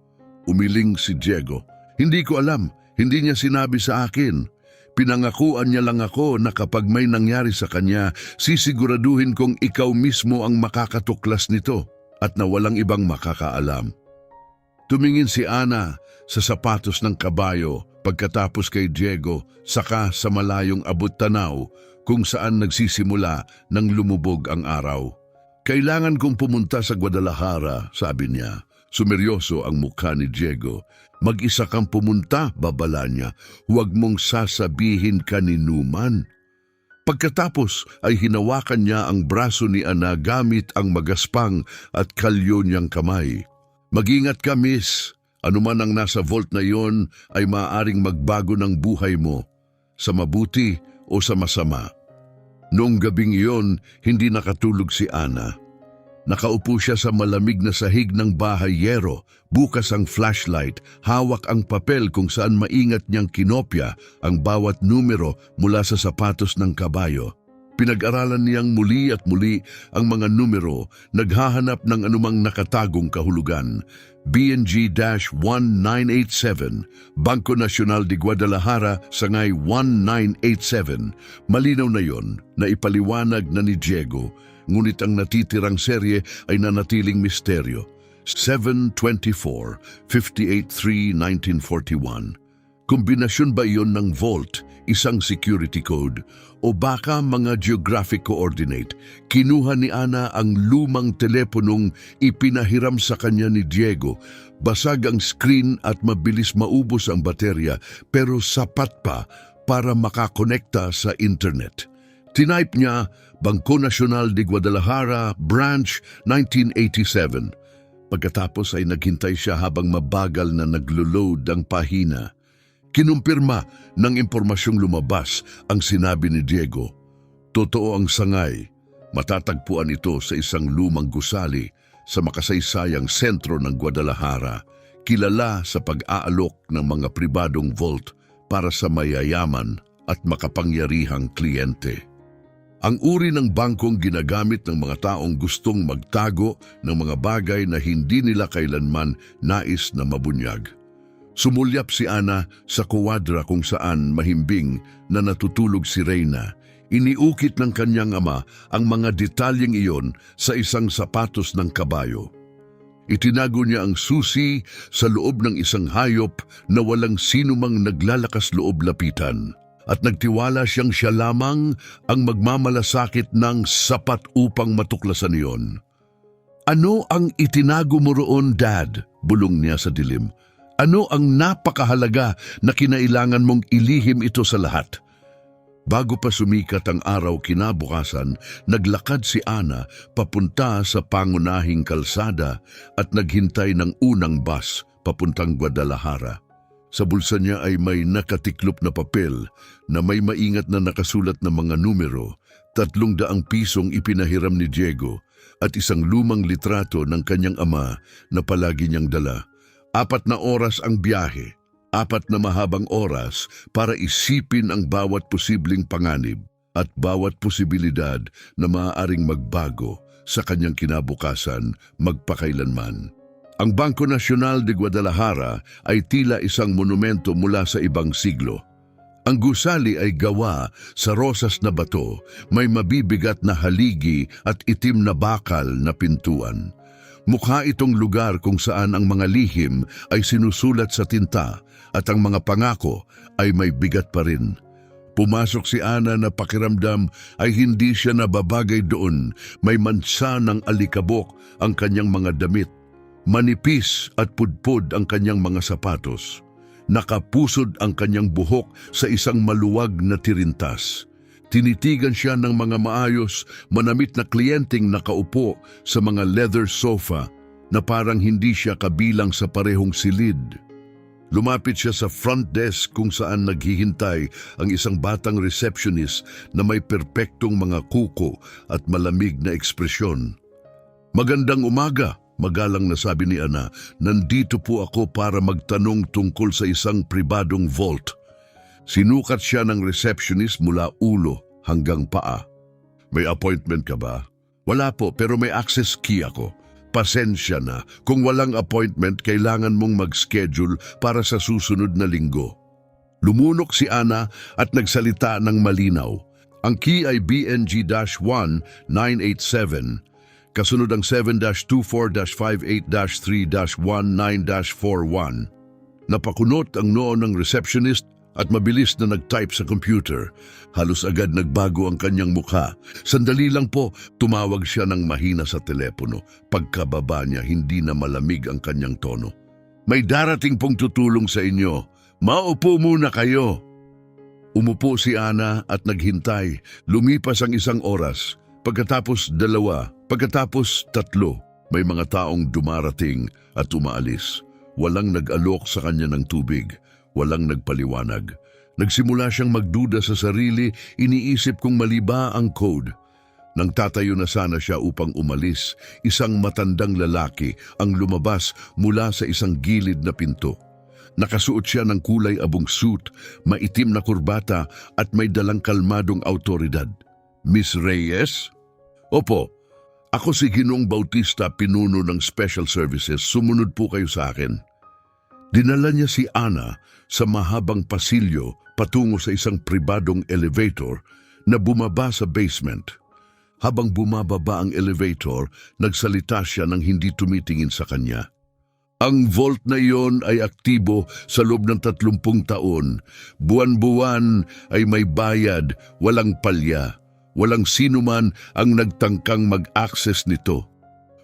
Umiling si Diego. "Hindi ko alam. Hindi niya sinabi sa akin. Pinangakuan niya lang ako na kapag may nangyari sa kanya, sisiguraduhin kong ikaw mismo ang makakatuklas nito at na walang ibang makakaalam." Tumingin si Ana sa sapatos ng kabayo, pagkatapos kay Diego, saka sa malayong abot tanaw kung saan nagsisimula nang lumubog ang araw. "Kailangan kong pumunta sa Guadalajara," sabi niya. Sumeryoso ang mukha ni Diego. "Mag-isa kang pumunta," babala niya. "Huwag mong sasabihin kaninuman." Pagkatapos ay hinawakan niya ang braso ni Ana gamit ang magaspang at kalyo niyang kamay. "Mag-ingat ka, miss. Ano man ang nasa vault na iyon ay maaaring magbago ng buhay mo, sa mabuti o sa masama." Noong gabing iyon, hindi nakatulog si Ana. Nakaupo siya sa malamig na sahig ng bahayero, bukas ang flashlight, hawak ang papel kung saan maingat niyang kinopya ang bawat numero mula sa sapatos ng kabayo. Pinag-aralan niyang muli at muli ang mga numero, naghahanap ng anumang nakatagong kahulugan. BNG-1987, Bangko Nasyonal de Guadalajara, sangay 1987. Malinaw na yon na ipaliwanag na ni Diego, ngunit ang natitirang serye ay nanatiling misteryo. 7-24-58-3-1941. Kombinasyon ba iyon ng vault, isang security code, o baka mga geographic coordinate? Kinuha ni Ana ang lumang teleponong ipinahiram sa kanya ni Diego. Basag ang screen at mabilis maubos ang baterya, pero sapat pa para makakonekta sa internet. Tinype niya, Bangko Nasyonal de Guadalajara, Branch 1987. Pagkatapos ay naghintay siya habang mabagal na naglo-load ang pahina. Kinumpirma ng impormasyong lumabas ang sinabi ni Diego. Totoo ang sangay. Matatagpuan ito sa isang lumang gusali sa makasaysayang sentro ng Guadalajara, kilala sa pag-aalok ng mga pribadong vault para sa mayayaman at makapangyarihang kliyente. Ang uri ng bangkong ginagamit ng mga taong gustong magtago ng mga bagay na hindi nila kailanman nais na mabunyag. Sumulyap si Ana sa kuwadra kung saan mahimbing na natutulog si Reyna. Iniukit ng kanyang ama ang mga detalyeng iyon sa isang sapatos ng kabayo. Itinago niya ang susi sa loob ng isang hayop na walang sinumang naglalakas loob lapitan. At nagtiwala siyang siya lamang ang magmamalasakit ng sapat upang matuklasan iyon. "Ano ang itinago mo roon, Dad?" bulong niya sa dilim. "Ano ang napakahalaga na kinailangan mong ilihim ito sa lahat?" Bago pa sumikat ang araw kinabukasan, naglakad si Ana papunta sa pangunahing kalsada at naghintay ng unang bus papuntang Guadalajara. Sa bulsa niya ay may nakatiklop na papel na may maingat na nakasulat na mga numero, 300 pisong ipinahiram ni Diego at isang lumang litrato ng kanyang ama na palagi niyang dala. 4 na oras ang biyahe, 4 na mahabang oras para isipin ang bawat posibleng panganib at bawat posibilidad na maaaring magbago sa kanyang kinabukasan magpakailanman. Ang Bangko Nasyonal de Guadalajara ay tila isang monumento mula sa ibang siglo. Ang gusali ay gawa sa rosas na bato, may mabibigat na haligi at itim na bakal na pintuan. Mukha itong lugar kung saan ang mga lihim ay sinusulat sa tinta at ang mga pangako ay may bigat pa rin. Pumasok si Ana na pakiramdam ay hindi siya nababagay doon. May mansa ng alikabok ang kanyang mga damit. Manipis at pudpud ang kanyang mga sapatos. Nakapusod ang kanyang buhok sa isang maluwag na tirintas. Tinitigan siya ng mga maayos, manamit na kliyenteng nakaupo sa mga leather sofa na parang hindi siya kabilang sa parehong silid. Lumapit siya sa front desk kung saan naghihintay ang isang batang receptionist na may perpektong mga kuko at malamig na ekspresyon. "Magandang umaga," magalang na sabi ni Ana. "Nandito po ako para magtanong tungkol sa isang pribadong vault." Sinukat siya ng receptionist mula ulo hanggang paa. "May appointment ka ba?" "Wala po, pero may access key ako." "Pasensya na. Kung walang appointment, kailangan mong mag-schedule para sa susunod na linggo." Lumunok si Ana at nagsalita ng malinaw. Ang key ay BNG-1987, kasunod ang 7-24-58-3-19-41. Napakunot ang noo ng receptionist at mabilis na nag-type sa computer. Halos agad nagbago ang kanyang mukha. "Sandali lang po," tumawag siya ng mahina sa telepono. Pagkababa niya, hindi na malamig ang kanyang tono. "May darating pong tutulong sa inyo. Maupo muna kayo." Umupo si Ana at naghintay. Lumipas ang 1 oras. Pagkatapos 2, pagkatapos 3. May mga taong dumarating at umaalis. Walang nag-alok sa kanya ng tubig. Walang nagpaliwanag. Nagsimula siyang magduda sa sarili, iniisip kung mali ba ang code. Nang tatayo na sana siya upang umalis, isang matandang lalaki ang lumabas mula sa isang gilid na pinto. Nakasuot siya ng kulay abong suit, maitim na kurbata at may dalang kalmadong autoridad. "Miss Reyes?" "Opo, ako si Ginoong Bautista, pinuno ng Special Services. Sumunod po kayo sa akin." Dinala niya si Ana sa mahabang pasilyo patungo sa isang pribadong elevator na bumaba sa basement. Habang bumababa ang elevator, nagsalita siya nang hindi tumitingin sa kanya. "Ang vault na iyon ay aktibo sa loob ng 30 taon. Buwan-buwan ay may bayad, walang palya. Walang sinuman ang nagtangkang mag-access nito."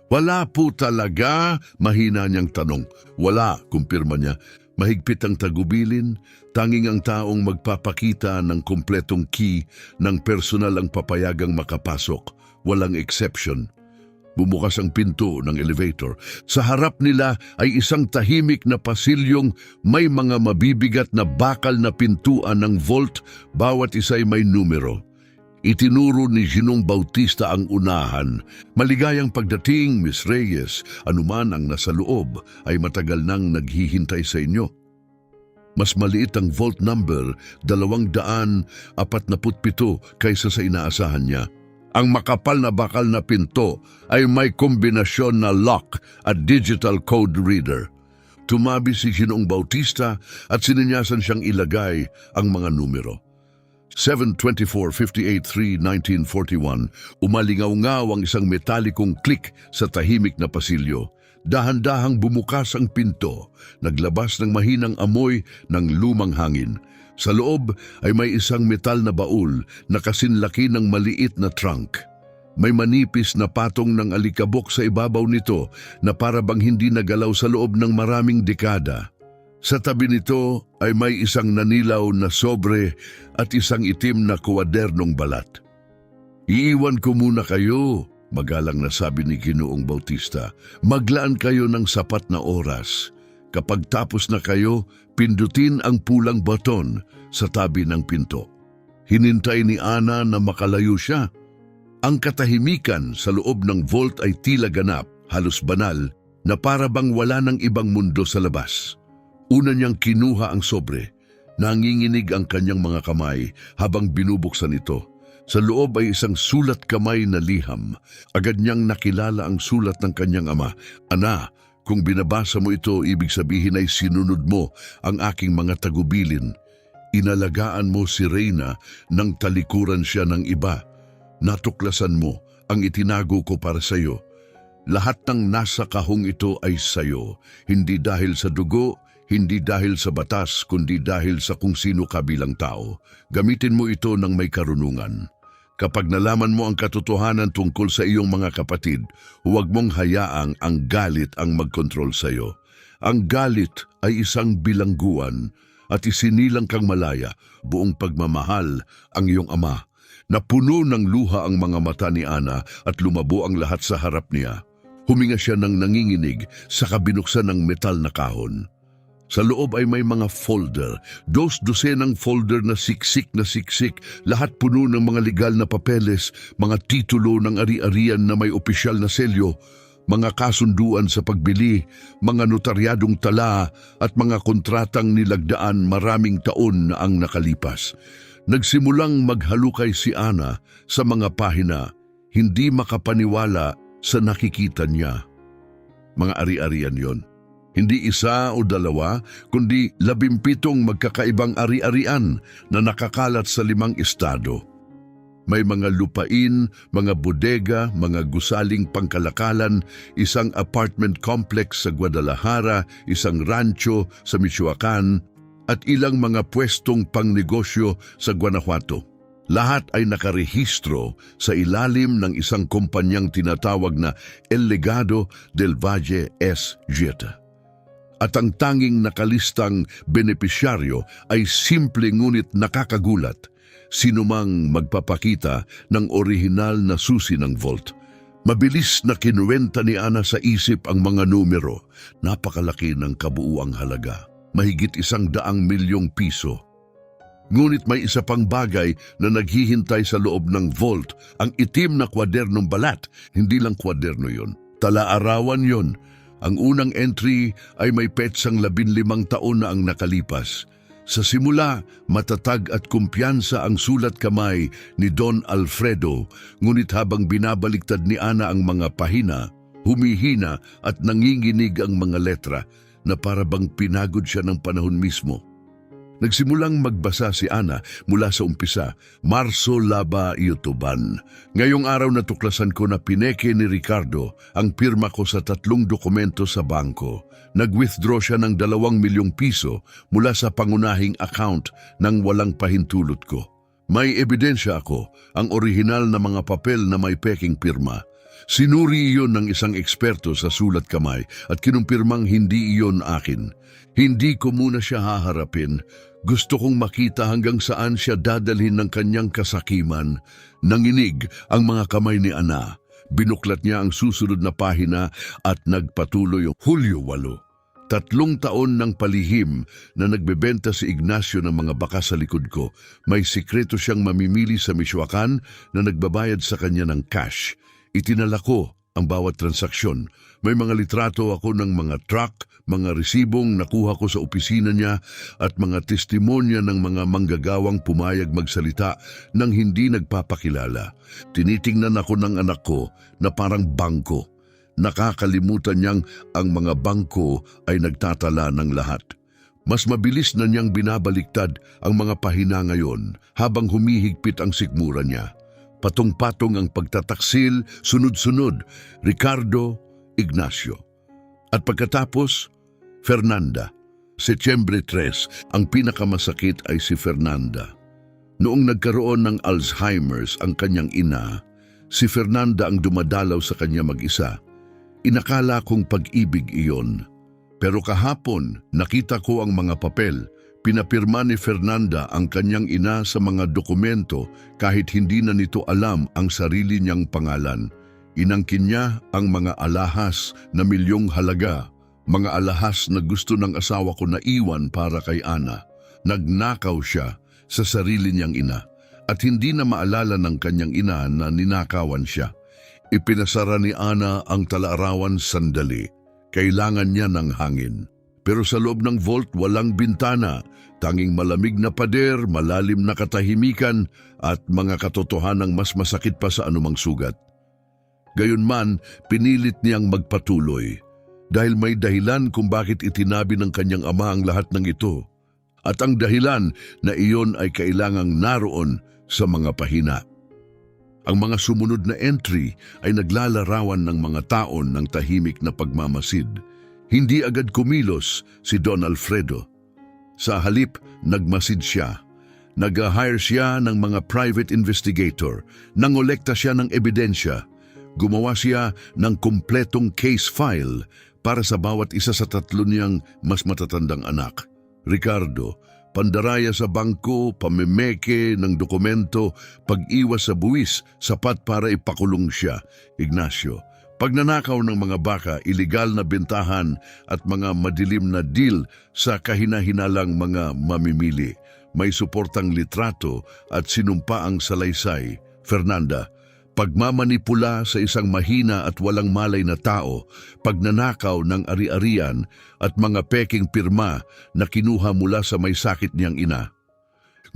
"Wala po talaga?" mahina niyang tanong. "Wala," kumpirma niya. Mahigpit ang tagubilin, tanging ang taong magpapakita ng kumpletong key ng personal ang papayagang makapasok. Walang exception. Bumukas ang pinto ng elevator. Sa harap nila ay isang tahimik na pasilyong may mga mabibigat na bakal na pintuan ng vault, bawat isa'y may numero. Itinuro ni Ginoong Bautista ang unahan. "Maligayang pagdating, Miss Reyes. Anuman ang nasa loob ay matagal nang naghihintay sa inyo." Mas maliit ang vault number, 247 kaysa sa inaasahan niya. Ang makapal na bakal na pinto ay may kombinasyon na lock at digital code reader. Tumabi si Ginoong Bautista at sininyasan siyang ilagay ang mga numero. 7-24-58-3-1941. Umalingaw-ngaw ang isang metalikong click sa tahimik na pasilyo. Dahan-dahang bumukas ang pinto. Naglabas ng mahinang amoy ng lumang hangin. Sa loob ay may isang metal na baul na kasinlaki ng maliit na trunk. May manipis na patong ng alikabok sa ibabaw nito na para bang hindi nagalaw sa loob ng maraming dekada. Sa tabi nito ay may isang nanilaw na sobre at isang itim na kuwadernong balat. "Iiwan ko muna kayo," magalang na sabi ni Ginoong Bautista. "Maglaan kayo ng sapat na oras. Kapag tapos na kayo, pindutin ang pulang baton sa tabi ng pinto." Hinintay ni Ana na makalayo siya. Ang katahimikan sa loob ng vault ay tila ganap, halos banal, na para bang wala ng ibang mundo sa labas. Una niyang kinuha ang sobre. Nanginginig ang kanyang mga kamay habang binubuksan ito. Sa loob ay isang sulat kamay na liham. Agad niyang nakilala ang sulat ng kanyang ama. "Ana, kung binabasa mo ito, ibig sabihin ay sinunod mo ang aking mga tagubilin. Inalagaan mo si Reyna nang talikuran siya ng iba. Natuklasan mo ang itinago ko para sa iyo. Lahat ng nasa kahong ito ay sa iyo, hindi dahil sa dugo, Hindi dahil sa batas, kundi dahil sa kung sino ka bilang tao. Gamitin mo ito ng may karunungan. Kapag nalaman mo ang katotohanan tungkol sa iyong mga kapatid, huwag mong hayaang ang galit ang magkontrol sa iyo. Ang galit ay isang bilangguan at isinilang kang malaya, buong pagmamahal ang iyong ama. Napuno ng luha ang mga mata ni Ana at lumabo ang lahat sa harap niya. Huminga siya ng nanginginig sa kabinuksan ng metal na kahon. Sa loob ay may mga folder, dosenang folder na siksik, lahat puno ng mga legal na papeles, mga titulo ng ari-arian na may opisyal na selyo, mga kasunduan sa pagbili, mga notaryadong tala at mga kontratang nilagdaan maraming taon na ang nakalipas. Nagsimulang maghalukay si Ana sa mga pahina, hindi makapaniwala sa nakikita niya. Mga ari-arian yon. Hindi isa o dalawa, kundi 17 magkakaibang ari-arian na nakakalat sa 5 estado. May mga lupain, mga bodega, mga gusaling pangkalakalan, isang apartment complex sa Guadalajara, isang rancho sa Michoacan, at ilang mga pwestong pangnegosyo sa Guanajuato. Lahat ay nakarehistro sa ilalim ng isang kumpanyang tinatawag na El Legado del Valle S. Jeta. At ang tanging nakalistang benepisyaryo ay simple ngunit nakakagulat. Sinumang magpapakita ng orihinal na susi ng vault. Mabilis na kinuwenta ni Ana sa isip ang mga numero. Napakalaki ng kabuuang halaga. Mahigit 100 milyong piso. Ngunit may isa pang bagay na naghihintay sa loob ng vault, ang itim na kwadernong balat. Hindi lang kwaderno yon, tala-arawan yon. Ang unang entry ay may petsang 15 taon na ang nakalipas. Sa simula, matatag at kumpiyansa ang sulat kamay ni Don Alfredo, ngunit habang binabaliktad ni Ana ang mga pahina, humihina at nanginginig ang mga letra na para bang pinagod siya ng panahon mismo. Nagsimulang magbasa si Ana mula sa umpisa, Marso Laba Yutuban. Ngayong araw natuklasan ko na pineke ni Ricardo ang pirma ko sa 3 dokumento sa bangko. Nag-withdraw siya ng 2 milyong piso mula sa pangunahing account ng walang pahintulot ko. May ebidensya ako, ang orihinal na mga papel na may peking pirma. Sinuri iyon ng isang eksperto sa sulat kamay at kinumpirmang hindi iyon akin. Hindi ko muna siya haharapin. Gusto kong makita hanggang saan siya dadalhin ng kanyang kasakiman. Nanginig ang mga kamay ni Ana. Binuklat niya ang susunod na pahina at nagpatuloy Hulyo 8. 3 taon ng palihim na nagbebenta si Ignacio ng mga baka sa likod ko. May sikreto siyang mamimili sa Michoacan na nagbabayad sa kanya ng cash. Itinala ko ang bawat transaksyon. May mga litrato ako ng mga truck, mga resibong nakuha ko sa opisina niya at mga testimonya ng mga manggagawang pumayag magsalita nang hindi nagpapakilala. Tinitingnan ako ng anak ko na parang bangko. Nakakalimutan niyang ang mga bangko ay nagtatala ng lahat. Mas mabilis na niyang binabaliktad ang mga pahina ngayon habang humihigpit ang sikmura niya. Patong-patong ang pagtataksil, sunod-sunod, Ricardo, Ignacio. At pagkatapos, Fernanda. Setyembre 3, ang pinakamasakit ay si Fernanda. Noong nagkaroon ng Alzheimer's ang kanyang ina, si Fernanda ang dumadalaw sa kanya mag-isa. Inakala kong pag-ibig iyon. Pero kahapon, nakita ko ang mga papel. Pinapirma ni Fernanda ang kanyang ina sa mga dokumento kahit hindi na nito alam ang sarili niyang pangalan. Inangkin niya ang mga alahas na milyong halaga, mga alahas na gusto ng asawa ko na iwan para kay Ana. Nagnakaw siya sa sarili niyang ina at hindi na maalala ng kanyang ina na ninakawan siya. Ipinasara ni Ana ang talaarawan sandali. Kailangan niya ng hangin. Pero sa loob ng vault walang bintana, tanging malamig na pader, malalim na katahimikan at mga katotohanang mas masakit pa sa anumang sugat. Gayunman, pinilit niyang magpatuloy dahil may dahilan kung bakit itinabi ng kanyang ama ang lahat ng ito. At ang dahilan na iyon ay kailangang naroon sa mga pahina. Ang mga sumunod na entry ay naglalarawan ng mga taon ng tahimik na pagmamasid. Hindi agad kumilos si Don Alfredo. Sa halip, nagmasid siya. Nag-hire siya ng mga private investigator. Nangolekta siya ng ebidensya. Gumawa siya ng kumpletong case file para sa bawat isa sa tatlo niyang mas matatandang anak. Ricardo, pandaraya sa bangko, pamemeke ng dokumento, pag-iwas sa buwis, sapat para ipakulong siya. Ignacio, pagnanakaw ng mga baka, iligal na bentahan at mga madilim na deal sa kahina-hinalang mga mamimili. May suportang litrato at sinumpaang salaysay. Fernanda, pagmamanipula sa isang mahina at walang malay na tao, pagnanakaw ng ari-arian at mga peking pirma na kinuha mula sa may sakit niyang ina.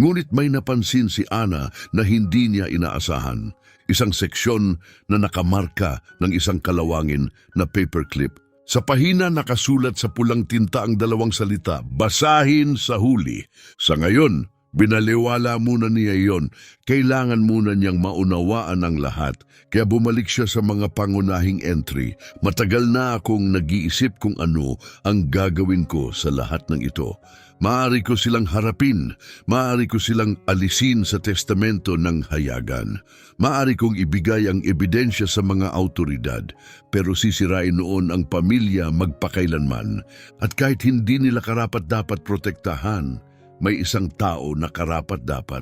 Ngunit may napansin si Ana na hindi niya inaasahan. Isang seksyon na nakamarka ng isang kalawangin na paperclip. Sa pahina nakasulat sa pulang tinta ang dalawang salita, basahin sa huli. Sa ngayon, binaliwala muna niya iyon. Kailangan muna niyang maunawaan ang lahat. Kaya bumalik siya sa mga pangunahing entry. Matagal na akong nag-iisip kung ano ang gagawin ko sa lahat ng ito. Maaari ko silang harapin, maaari ko silang alisin sa testamento ng hayagan. Maaari kong ibigay ang ebidensya sa mga autoridad, pero sisirain noon ang pamilya magpakailanman. At kahit hindi nila karapat-dapat protektahan, may isang tao na karapat-dapat.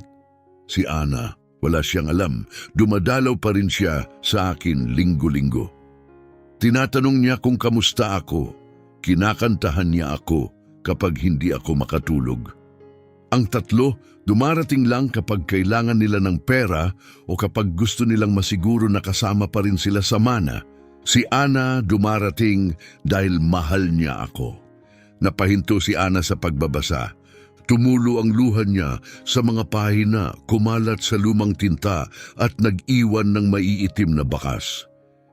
Si Ana, wala siyang alam, dumadalaw pa rin siya sa akin linggo-linggo. Tinatanong niya kung kamusta ako, kinakantahan niya ako, kapag hindi ako makatulog. Ang tatlo, dumarating lang kapag kailangan nila ng pera o kapag gusto nilang masiguro na kasama pa rin sila sa mana. Si Ana dumarating dahil mahal niya ako. Napahinto si Ana sa pagbabasa. Tumulo ang luha niya sa mga pahina, kumalat sa lumang tinta at nag-iwan ng maiitim na bakas.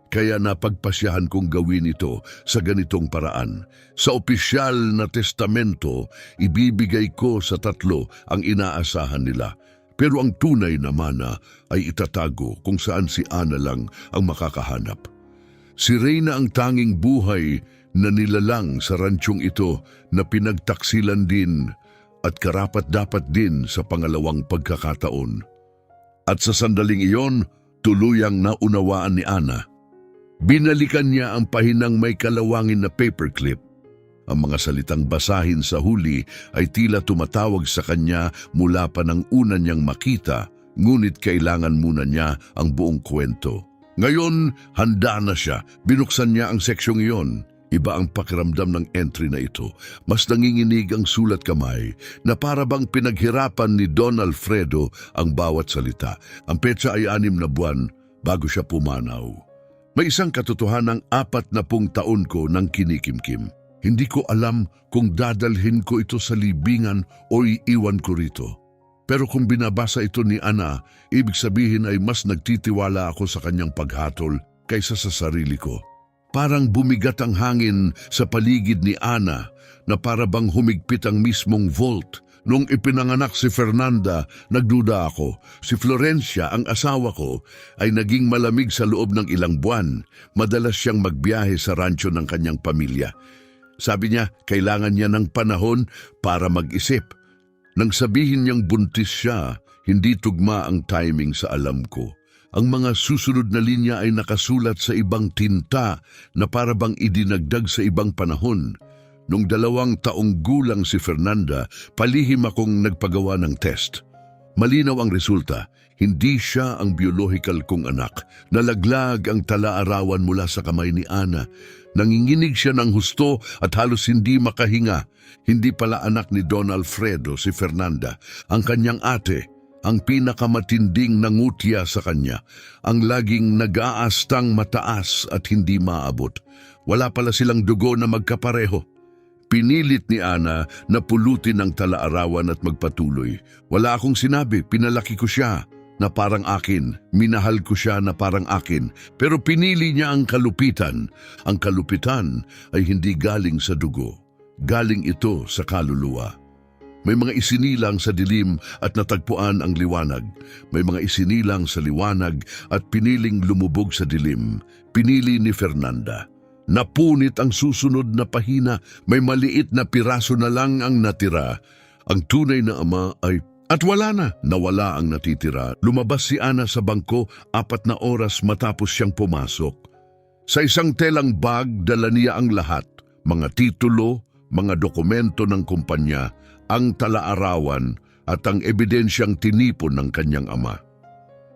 Kaya napagpasyahan kong gawin ito sa ganitong paraan. Sa opisyal na testamento, ibibigay ko sa tatlo ang inaasahan nila. Pero ang tunay na mana ay itatago kung saan si Ana lang ang makakahanap. Si Reyna ang tanging buhay na nilalang sa ransyong ito na pinagtaksilan din at karapat-dapat din sa pangalawang pagkakataon. At sa sandaling iyon, tuluyang naunawaan ni Ana. Binalikan niya ang pahinang may kalawangin na paperclip. Ang mga salitang basahin sa huli ay tila tumatawag sa kanya mula pa ng una niyang makita, ngunit kailangan muna niya ang buong kwento. Ngayon, handa na siya. Binuksan niya ang seksyong iyon. Iba ang pakiramdam ng entry na ito. Mas nanginginig ang sulat kamay na para bang pinaghirapan ni Don Alfredo ang bawat salita. Ang petsa ay 6 na buwan bago siya pumanaw. May isang katotohanang 40 taon ko nang kinikimkim. Hindi ko alam kung dadalhin ko ito sa libingan o iiwan ko rito. Pero kung binabasa ito ni Ana, ibig sabihin ay mas nagtitiwala ako sa kanyang paghatol kaysa sa sarili ko. Parang bumigat ang hangin sa paligid ni Ana na para bang humigpit ang mismong vault. Nung ipinanganak si Fernanda, nagduda ako. Si Florencia, ang asawa ko, ay naging malamig sa loob ng ilang buwan. Madalas siyang magbiyahe sa rancho ng kanyang pamilya. Sabi niya, kailangan niya ng panahon para mag-isip. Nang sabihin niyang buntis siya, hindi tugma ang timing sa alam ko. Ang mga susunod na linya ay nakasulat sa ibang tinta na para bang idinagdag sa ibang panahon. Nung 2 taong gulang si Fernanda, palihim akong nagpagawa ng test. Malinaw ang resulta, hindi siya ang biological kong anak. Nalaglag ang tala-arawan mula sa kamay ni Ana. Nanginginig siya ng husto at halos hindi makahinga. Hindi pala anak ni Don Alfredo si Fernanda, ang kanyang ate, ang pinakamatinding nangutya sa kanya, ang laging nag-aastang mataas at hindi maabot. Wala pala silang dugo na magkapareho. Pinilit ni Ana na pulutin ang tala-arawan at magpatuloy. Wala akong sinabi, pinalaki ko siya na parang akin, minahal ko siya na parang akin, pero pinili niya ang kalupitan. Ang kalupitan ay hindi galing sa dugo, galing ito sa kaluluwa. May mga isinilang sa dilim at natagpuan ang liwanag. May mga isinilang sa liwanag at piniling lumubog sa dilim. Pinili ni Fernanda. Napunit ang susunod na pahina, may maliit na piraso na lang ang natira. Ang tunay na ama ay... At wala na, nawala ang natitira. Lumabas si Ana sa bangko 4 na oras matapos siyang pumasok. Sa isang telang bag, dala niya ang lahat. Mga titulo, mga dokumento ng kumpanya, ang talaarawan at ang ebidensyang tinipon ng kanyang ama.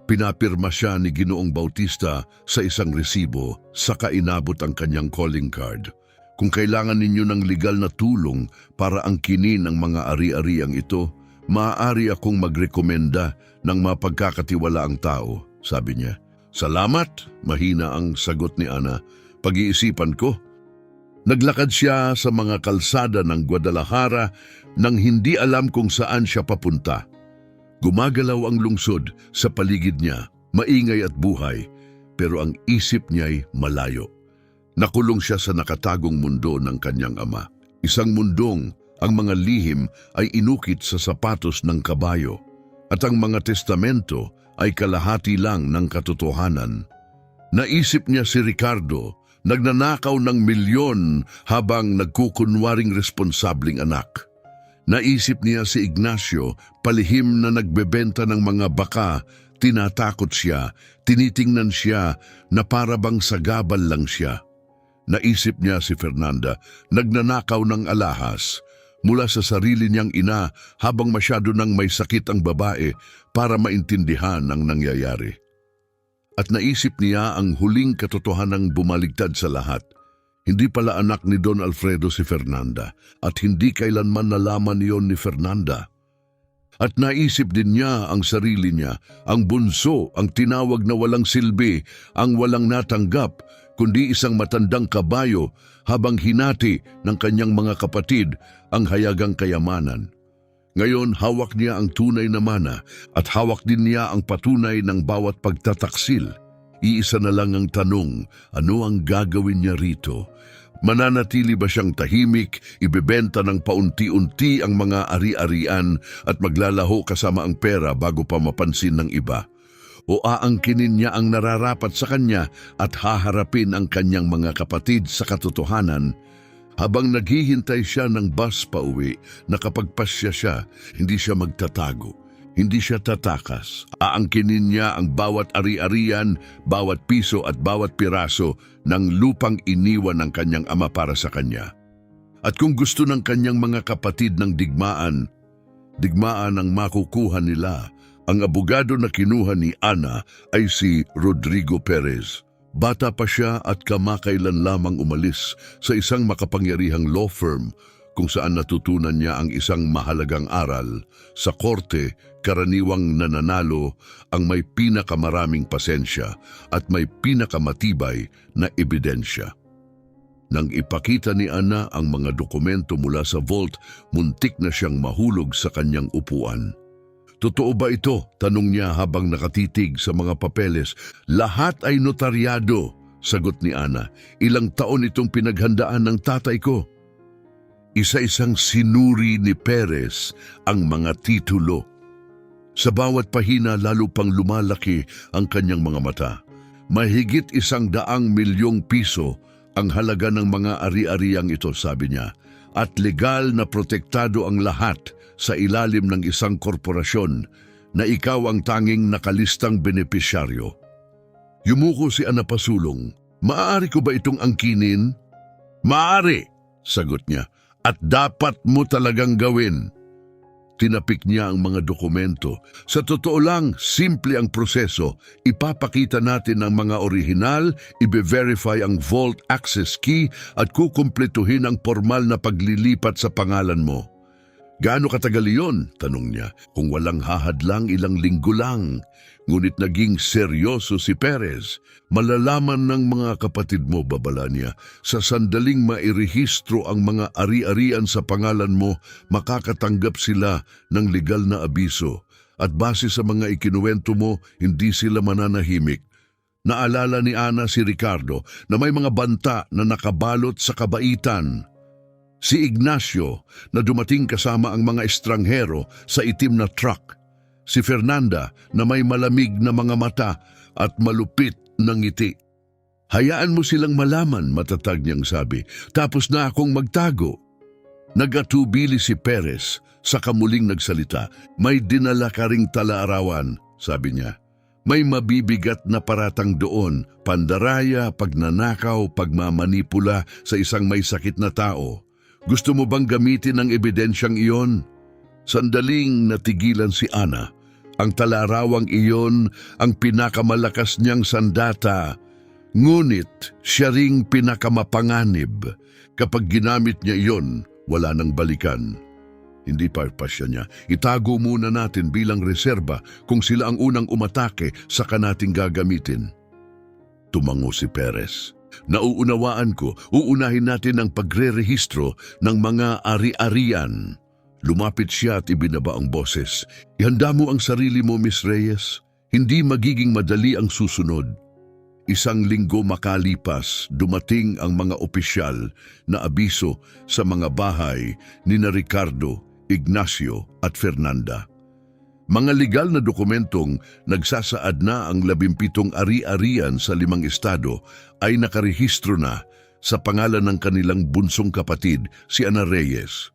Pinapirma siya ni Ginoong Bautista sa isang resibo, saka inabot ang kanyang calling card. Kung kailangan ninyo ng legal na tulong para angkinin ang mga ari-ariang ito, maaari akong magrekomenda ng mapagkakatiwalaang tao, sabi niya. Salamat, mahina ang sagot ni Ana. Pag-iisipan ko. Naglakad siya sa mga kalsada ng Guadalajara nang hindi alam kung saan siya papunta. Gumagalaw ang lungsod sa paligid niya, maingay at buhay, pero ang isip niya'y malayo. Nakulong siya sa nakatagong mundo ng kanyang ama. Isang mundong ang mga lihim ay inukit sa sapatos ng kabayo at ang mga testamento ay kalahati lang ng katotohanan. Naisip niya si Ricardo, nagnanakaw ng milyon habang nagkukunwaring responsabling anak. Naisip niya si Ignacio, palihim na nagbebenta ng mga baka, tinatakot siya, tinitingnan siya na para bang sagabal lang siya. Naisip niya si Fernanda, nagnanakaw ng alahas, mula sa sarili niyang ina habang masyado nang may sakit ang babae para maintindihan ang nangyayari. At naisip niya ang huling katotohanang bumaligtad sa lahat. Hindi pala anak ni Don Alfredo si Fernanda at hindi kailanman nalaman iyon ni Fernanda. At naisip din niya ang sarili niya, ang bunso, ang tinawag na walang silbi, ang walang natanggap, kundi isang matandang kabayo habang hinati ng kanyang mga kapatid ang hayagang kayamanan. Ngayon, hawak niya ang tunay na mana at hawak din niya ang patunay ng bawat pagtataksil. Iisa na lang ang tanong, ano ang gagawin niya rito? Mananatili ba siyang tahimik, ibebenta ng paunti-unti ang mga ari-arian at maglalaho kasama ang pera bago pa mapansin ng iba? O aangkinin niya ang nararapat sa kanya at haharapin ang kanyang mga kapatid sa katotohanan? Habang naghihintay siya ng bus pauwi, nakapagpasya siya, hindi siya magtatago, hindi siya tatakas. Aangkinin niya ang bawat ari-arian, bawat piso at bawat piraso ng lupang iniwan ng kanyang ama para sa kanya. At kung gusto ng kanyang mga kapatid ng digmaan ang makukuha nila. Ang abogado na kinuha ni Ana ay si Rodrigo Perez. Bata pa siya at kamakailan lamang umalis sa isang makapangyarihang law firm kung saan natutunan niya ang isang mahalagang aral. Sa korte, karaniwang nananalo ang may pinakamaraming pasensya at may pinakamatibay na ebidensya. Nang ipakita ni Ana ang mga dokumento mula sa vault, muntik na siyang mahulog sa kanyang upuan. Totoo ba ito? Tanong niya habang nakatitig sa mga papeles. Lahat ay notaryado, sagot ni Ana. Ilang taon itong pinaghandaan ng tatay ko. Isa-isang sinuri ni Perez ang mga titulo. Sa bawat pahina lalo pang lumalaki ang kanyang mga mata. Mahigit 100 milyong piso ang halaga ng mga ari-ariang ito, sabi niya. At legal na protektado ang lahat sa ilalim ng isang korporasyon na ikaw ang tanging nakalistang benepisyaryo. Yumuko si Ana pasulong. Maaari ko ba itong angkinin? Maaari, sagot niya, at dapat mo talagang gawin. Tinapik niya ang mga dokumento. Sa totoo lang, simple ang proseso. Ipapakita natin ang mga orihinal, ibe-verify ang vault access key at kukumpletuhin ang formal na paglilipat sa pangalan mo. Gaano katagal iyon? Tanong niya. Kung walang hahadlang, ilang linggo lang. Ngunit naging seryoso si Perez. Malalaman ng mga kapatid mo, babala niya, sa sandaling mairehistro ang mga ari-arian sa pangalan mo, makakatanggap sila ng legal na abiso. At base sa mga ikinuwento mo, hindi sila mananahimik. Naalala ni Ana si Ricardo na may mga banta na nakabalot sa kabaitan. Si Ignacio na dumating kasama ang mga estranghero sa itim na truck. Si Fernanda na may malamig na mga mata at malupit na ngiti. Hayaan mo silang malaman, matatag niyang sabi. Tapos na akong magtago. Nagatubili si Perez, saka muling nagsalita. May dinala ka ring talaarawan, sabi niya. May mabibigat na paratang doon, pandaraya, pagnanakaw, pagmamanipula sa isang may sakit na tao. Gusto mo bang gamitin ang ebidensyang iyon? Sandaling natigilan si Ana. Ang talarawang iyon ang pinakamalakas niyang sandata. Ngunit siya ring pinakamapanganib. Kapag ginamit niya iyon, wala nang balikan. Hindi parpasya niya. Itago muna natin bilang reserba kung sila ang unang umatake saka nating gagamitin. Tumango si Perez. Nauunawaan ko, uunahin natin ang pagre-rehistro ng mga ari-arian. Lumapit siya at ibinaba ang boses. Ihanda mo ang sarili mo, Miss Reyes. Hindi magiging madali ang susunod. Isang linggo makalipas, dumating ang mga opisyal na abiso sa mga bahay ni Ricardo, Ignacio at Fernanda. Mga legal na dokumentong nagsasaad na ang 17 ari-arian sa 5 estado ay nakarehistro na sa pangalan ng kanilang bunsong kapatid, si Ana Reyes.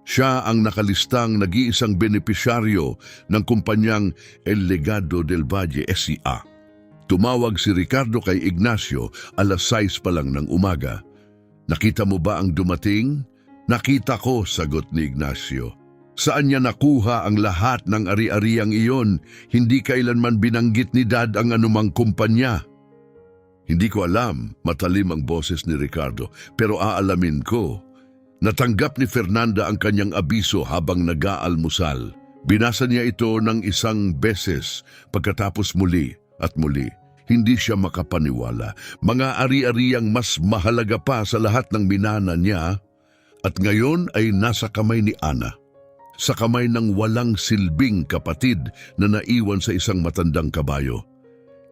Siya ang nakalistang nag-iisang benepisyaryo ng kumpanyang El Legado del Valle S.A. Tumawag si Ricardo kay Ignacio 6:00 pa lang ng umaga. Nakita mo ba ang dumating? Nakita ko, sagot ni Ignacio. Saan niya nakuha ang lahat ng ari-ariang iyon? Hindi kailanman binanggit ni Dad ang anumang kumpanya. Hindi ko alam, matalim ang boses ni Ricardo, pero aalamin ko. Natanggap ni Fernanda ang kanyang abiso habang nag-aalmusal. Binasa niya ito ng 1 beses, pagkatapos muli at muli. Hindi siya makapaniwala. Mga ari-ariang mas mahalaga pa sa lahat ng minana niya at ngayon ay nasa kamay ni Ana. Sa kamay ng walang silbing kapatid na naiwan sa isang matandang kabayo.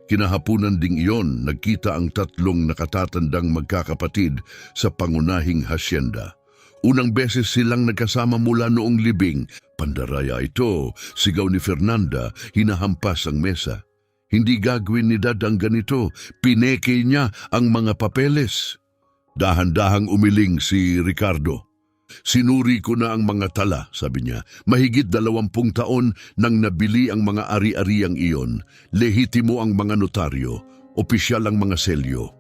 Kinahapunan ding iyon, nagkita ang 3 nakatatandang magkakapatid sa pangunahing hasyenda. Unang beses silang nagkasama mula noong libing. Pandaraya ito, sigaw ni Fernanda, hinahampas ang mesa. Hindi gagawin ni Dad ang ganito, pineke niya ang mga papeles. Dahan-dahang umiling si Ricardo. Sinuri ko na ang mga tala, sabi niya. Mahigit 20 taon nang nabili ang mga ari-ariang iyon. Lehitimo ang mga notaryo, opisyal ang mga selyo.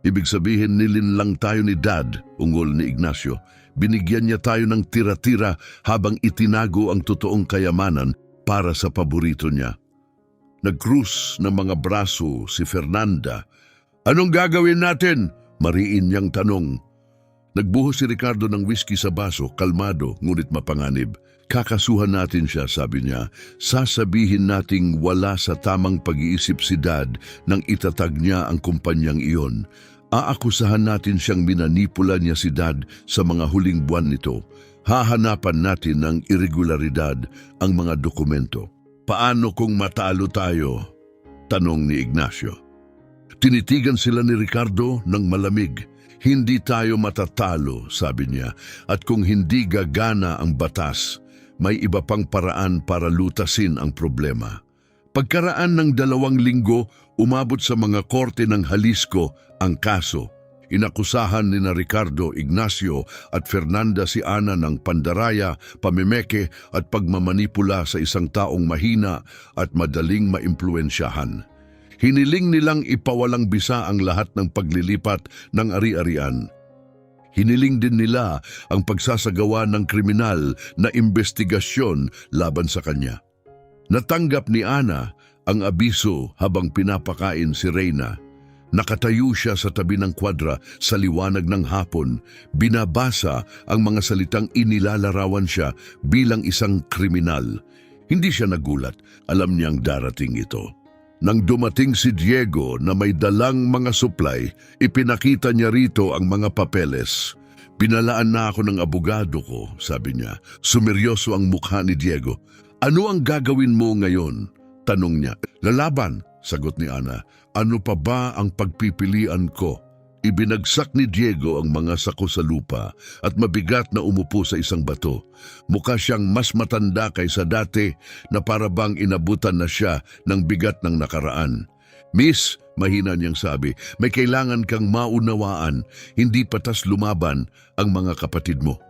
Ibig sabihin nilinlang tayo ni Dad, ungol ni Ignacio. Binigyan niya tayo ng tira-tira habang itinago ang totoong kayamanan para sa paborito niya. Nag-cruise ng mga braso si Fernanda. Anong gagawin natin? Mariin niyang tanong. Nagbuhos si Ricardo ng whisky sa baso, kalmado ngunit mapanganib. Kakasuhan natin siya, sabi niya. Sasabihin nating wala sa tamang pag-iisip si Dad nang itatag niya ang kumpanyang iyon. Aakusahan natin siyang minanipula niya si Dad sa mga huling buwan nito. Hahanapan natin ng irregularidad ang mga dokumento. Paano kung matalo tayo? Tanong ni Ignacio. Tinitigan sila ni Ricardo ng malamig. Hindi tayo matatalo, sabi niya, at kung hindi gagana ang batas, may iba pang paraan para lutasin ang problema. Pagkaraan ng 2 linggo, umabot sa mga korte ng Jalisco ang kaso. Inakusahan ni Ricardo, Ignacio at Fernanda si Ana ng pandaraya, pamimeke at pagmamanipula sa isang taong mahina at madaling maimpluwensyahan. Hiniling nilang ipawalang bisa ang lahat ng paglilipat ng ari-arian. Hiniling din nila ang pagsasagawa ng kriminal na investigasyon laban sa kanya. Natanggap ni Ana ang abiso habang pinapakain si Reyna. Nakatayo siya sa tabi ng kwadra sa liwanag ng hapon. Binabasa ang mga salitang inilalarawan siya bilang isang kriminal. Hindi siya nagulat. Alam niyang darating ito. Nang dumating si Diego na may dalang mga supply, ipinakita niya rito ang mga papeles. Pinalaan na ako ng abogado ko, sabi niya. Sumeryoso ang mukha ni Diego. Ano ang gagawin mo ngayon? Tanong niya. Lalaban, sagot ni Ana. Ano pa ba ang pagpipilian ko? Ibinagsak ni Diego ang mga sako sa lupa at mabigat na umupo sa isang bato. Mukha siyang mas matanda kaysa dati na para bang inabutan na siya ng bigat ng nakaraan. Miss, mahina niyang sabi. May kailangan kang maunawaan, hindi patas lumaban ang mga kapatid mo.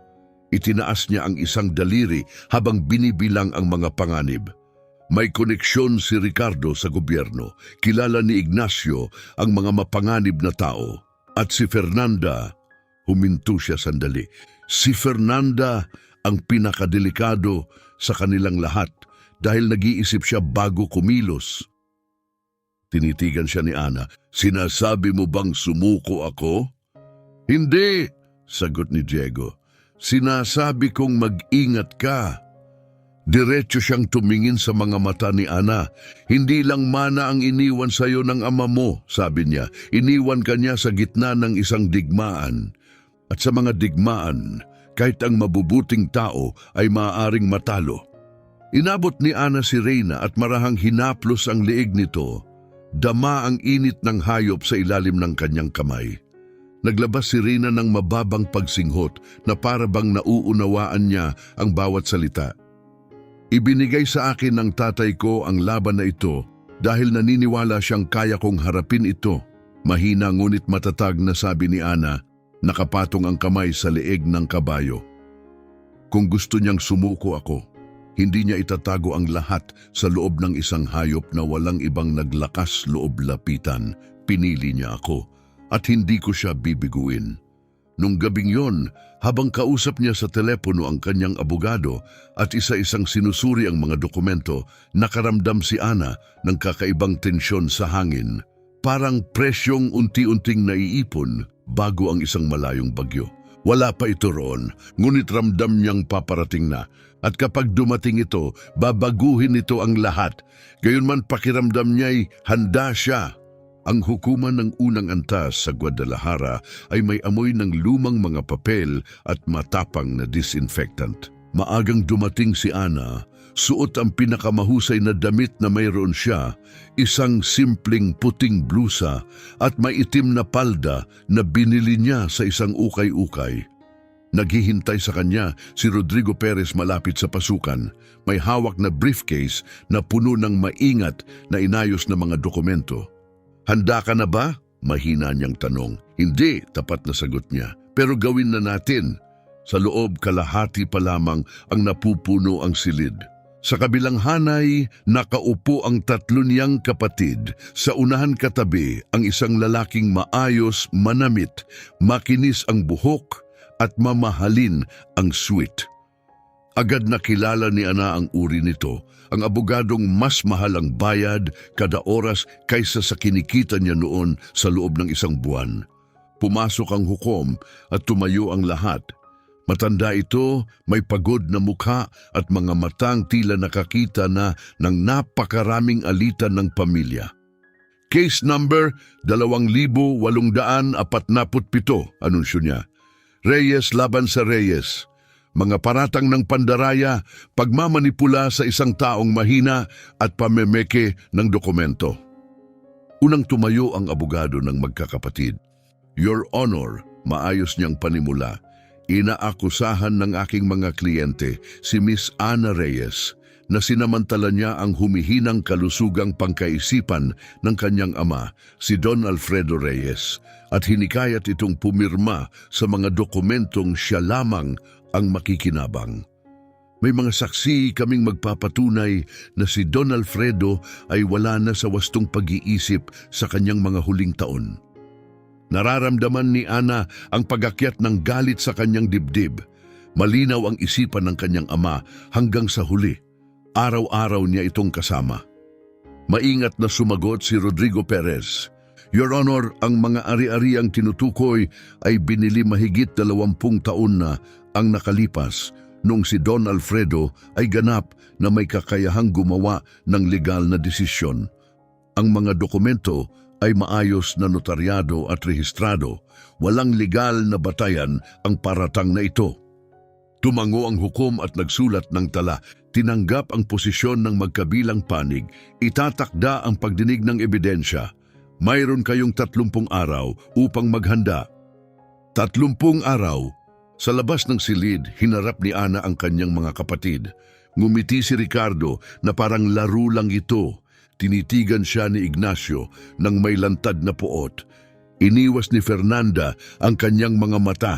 Itinaas niya ang isang daliri habang binibilang ang mga panganib. May koneksyon si Ricardo sa gobyerno. Kilala ni Ignacio ang mga mapanganib na tao. At si Fernanda, huminto siya sandali. Si Fernanda ang pinakadelikado sa kanilang lahat dahil nag-iisip siya bago kumilos. Tinitigan siya ni Ana. Sinasabi mo bang sumuko ako? Hindi, sagot ni Diego. Sinasabi kong mag-ingat ka. Diretso siyang tumingin sa mga mata ni Ana. Hindi lang mana ang iniwan sa iyo ng ama mo, sabi niya. Iniwan ka niya sa gitna ng isang digmaan. At sa mga digmaan, kahit ang mabubuting tao ay maaaring matalo. Inabot ni Ana si Reyna at marahang hinaplos ang leeg nito. Dama ang init ng hayop sa ilalim ng kanyang kamay. Naglabas si Reyna ng mababang pagsinghot na para bang nauunawaan niya ang bawat salita. Ibinigay sa akin ng tatay ko ang laban na ito dahil naniniwala siyang kaya kong harapin ito. Mahina ngunit matatag na sabi ni Ana, nakapatong ang kamay sa leeg ng kabayo. Kung gusto niyang sumuko ako, hindi niya itatago ang lahat sa loob ng isang hayop na walang ibang naglakas loob lapitan. Pinili niya ako at hindi ko siya bibiguin. Nung gabing yon, habang kausap niya sa telepono ang kanyang abogado at isa-isang sinusuri ang mga dokumento, nakaramdam si Ana ng kakaibang tensyon sa hangin. Parang presyong unti-unting naiipon bago ang isang malayong bagyo. Wala pa ito roon, ngunit ramdam niyang paparating na. At kapag dumating ito, babaguhin ito ang lahat. Gayunman pakiramdam niya'y handa siya. Ang hukuman ng unang antas sa Guadalajara ay may amoy ng lumang mga papel at matapang na disinfectant. Maagang dumating si Ana, suot ang pinakamahusay na damit na mayroon siya, isang simpleng puting blusa at may itim na palda na binili niya sa isang ukay-ukay. Naghihintay sa kanya si Rodrigo Perez malapit sa pasukan. May hawak na briefcase na puno ng maingat na inayos na mga dokumento. Handa ka na ba? Mahina niyang tanong. Hindi, tapat na sagot niya. Pero gawin na natin. Sa loob, kalahati pa lamang ang napupuno ang silid. Sa kabilang hanay, nakaupo ang tatlo niyang kapatid. Sa unahan katabi, ang isang lalaking maayos, manamit, makinis ang buhok at mamahalin ang sweet. Agad nakilala ni Ana ang uri nito. Ang abogadong mas mahal ang bayad kada oras kaysa sa kinikita niya noon sa loob ng isang buwan. Pumasok ang hukom at tumayo ang lahat. Matanda ito, may pagod na mukha at mga matang tila nakakita na ng napakaraming alitan ng pamilya. Case number 2,847, anunsyo niya. Reyes laban sa Reyes. Mga paratang ng pandaraya, pagmamanipula sa isang taong mahina at pamemeke ng dokumento. Unang tumayo ang abogado ng magkakapatid. Your Honor, maayos niyang panimula. Inaakusahan ng aking mga kliyente, si Miss Ana Reyes, na sinamantala niya ang humihinang kalusugang pangkaisipan ng kanyang ama, si Don Alfredo Reyes, at hinikayat itong pumirma sa mga dokumentong siya lamang ang makikinabang. May mga saksi kaming magpapatunay na si Don Alfredo ay wala na sa wastong pag-iisip sa kanyang mga huling taon. Nararamdaman ni Ana ang pag-akyat ng galit sa kanyang dibdib. Malinaw ang isipan ng kanyang ama hanggang sa huli. Araw-araw niya itong kasama. Maingat na sumagot si Rodrigo Perez. Your Honor, ang mga ari-ariang tinutukoy ay binili mahigit 20 taon na ang nakalipas nung si Don Alfredo ay ganap na may kakayahang gumawa ng legal na desisyon. Ang mga dokumento ay maayos na notaryado at rehistrado. Walang legal na batayan ang paratang na ito. Tumango ang hukom at nagsulat ng tala. Tinanggap ang posisyon ng magkabilang panig. Itatakda ang pagdinig ng ebidensya. Mayroon kayong 30 araw upang maghanda. 30 araw. Sa labas ng silid, hinarap ni Ana ang kanyang mga kapatid. Ngumiti si Ricardo na parang laro lang ito. Tinitigan siya ni Ignacio ng may lantad na puot. Iniwas ni Fernanda ang kanyang mga mata.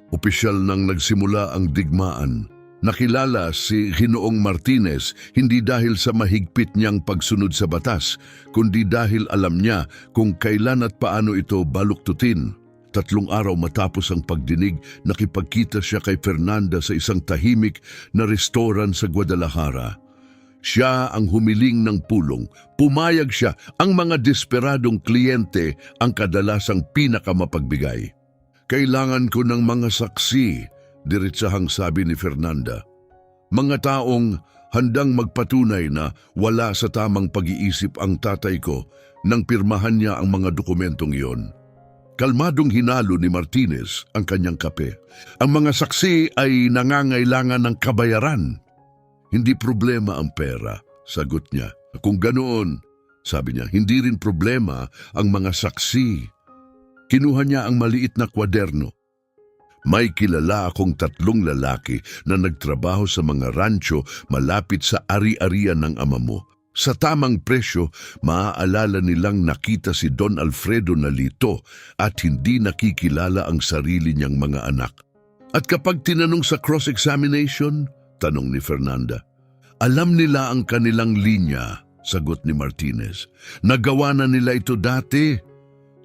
Opisyal nang nagsimula ang digmaan. Nakilala si Ginoong Martinez hindi dahil sa mahigpit niyang pagsunod sa batas, kundi dahil alam niya kung kailan at paano ito baluktutin. 3 araw matapos ang pagdinig, nakipagkita siya kay Fernanda sa isang tahimik na restoran sa Guadalajara. Siya ang humiling ng pulong. Pumayag siya. Ang mga desperadong kliyente ang kadalasang pinakamapagbigay. Kailangan ko ng mga saksi, diretsahang sabi ni Fernanda. Mga taong handang magpatunay na wala sa tamang pag-iisip ang tatay ko nang pirmahan niya ang mga dokumentong iyon. Kalmadong hinalo ni Martinez ang kanyang kape. Ang mga saksi ay nangangailangan ng kabayaran. Hindi problema ang pera, sagot niya. Kung ganoon, sabi niya, hindi rin problema ang mga saksi. Kinuha niya ang maliit na kwaderno. May kilala akong 3 lalaki na nagtrabaho sa mga rancho malapit sa ari-arian ng ama mo. Sa tamang presyo, maaalala nilang nakita si Don Alfredo na lito at hindi nakikilala ang sarili niyang mga anak. At kapag tinanong sa cross-examination, tanong ni Fernanda, alam nila ang kanilang linya, sagot ni Martinez. Nagawa na nila ito dati.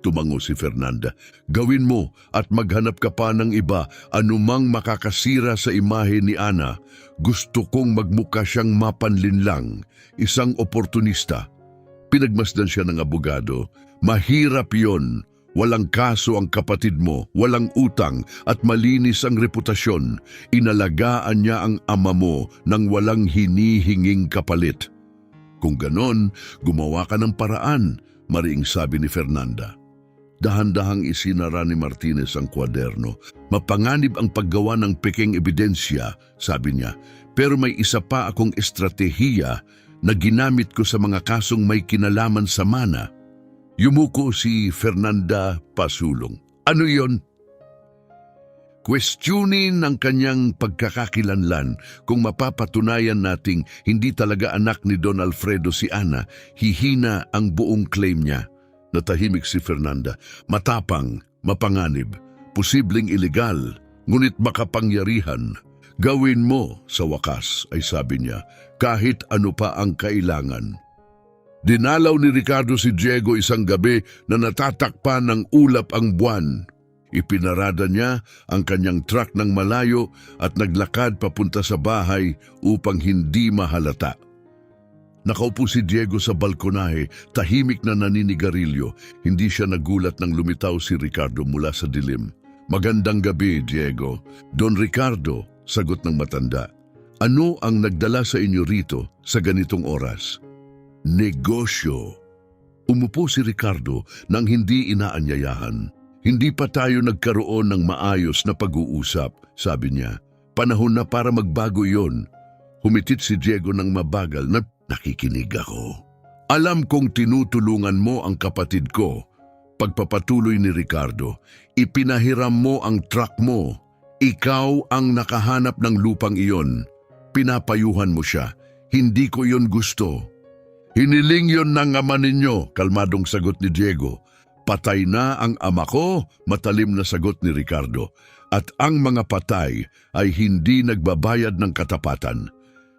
Tumango si Fernanda. Gawin mo at maghanap ka pa ng iba, anumang makakasira sa imahe ni Ana. Gusto kong magmukha siyang mapanlinlang, isang oportunista. Pinagmasdan siya ng abogado. Mahirap yon. Walang kaso ang kapatid mo, walang utang at malinis ang reputasyon. Inalagaan niya ang ama mo nang walang hinihinging kapalit. Kung ganon, gumawa ka ng paraan, mariing sabi ni Fernanda. Dahan-dahang isinara ni Martinez ang kwaderno. Mapanganib ang paggawa ng peking ebidensya, sabi niya, pero may isa pa akong estratehiya na ginamit ko sa mga kasong may kinalaman sa mana. Yumuko si Fernanda pasulong. Ano yon? Questionin ang kanyang pagkakakilanlan. Kung mapapatunayan nating hindi talaga anak ni Don Alfredo si Ana, hihina ang buong claim niya. Natahimik si Fernanda. Matapang, mapanganib, posibleng ilegal, ngunit makapangyarihan. Gawin mo, sa wakas, ay sabi niya, kahit ano pa ang kailangan. Dinalaw ni Ricardo si Diego isang gabi na natatakpan ng ulap ang buwan. Ipinarada niya ang kanyang truck ng malayo at naglakad papunta sa bahay upang hindi mahalata. Nakaupo si Diego sa balkonahe, tahimik na naninigarilyo. Hindi siya nagulat nang lumitaw si Ricardo mula sa dilim. Magandang gabi, Diego. Don Ricardo, sagot ng matanda. Ano ang nagdala sa inyo rito sa ganitong oras? Negosyo. Umupo si Ricardo nang hindi inaanyayahan. Hindi pa tayo nagkaroon ng maayos na pag-uusap, sabi niya. Panahon na para magbago yon. Humitit si Diego ng mabagal na nakikinig ako. Alam kong tinutulungan mo ang kapatid ko. Pagpapatuloy ni Ricardo, ipinahiram mo ang truck mo. Ikaw ang nakahanap ng lupang iyon. Pinapayuhan mo siya. Hindi ko yon gusto. Hiniling yon ng ama ninyo, kalmadong sagot ni Diego. Patay na ang ama ko, matalim na sagot ni Ricardo. At ang mga patay ay hindi nagbabayad ng katapatan.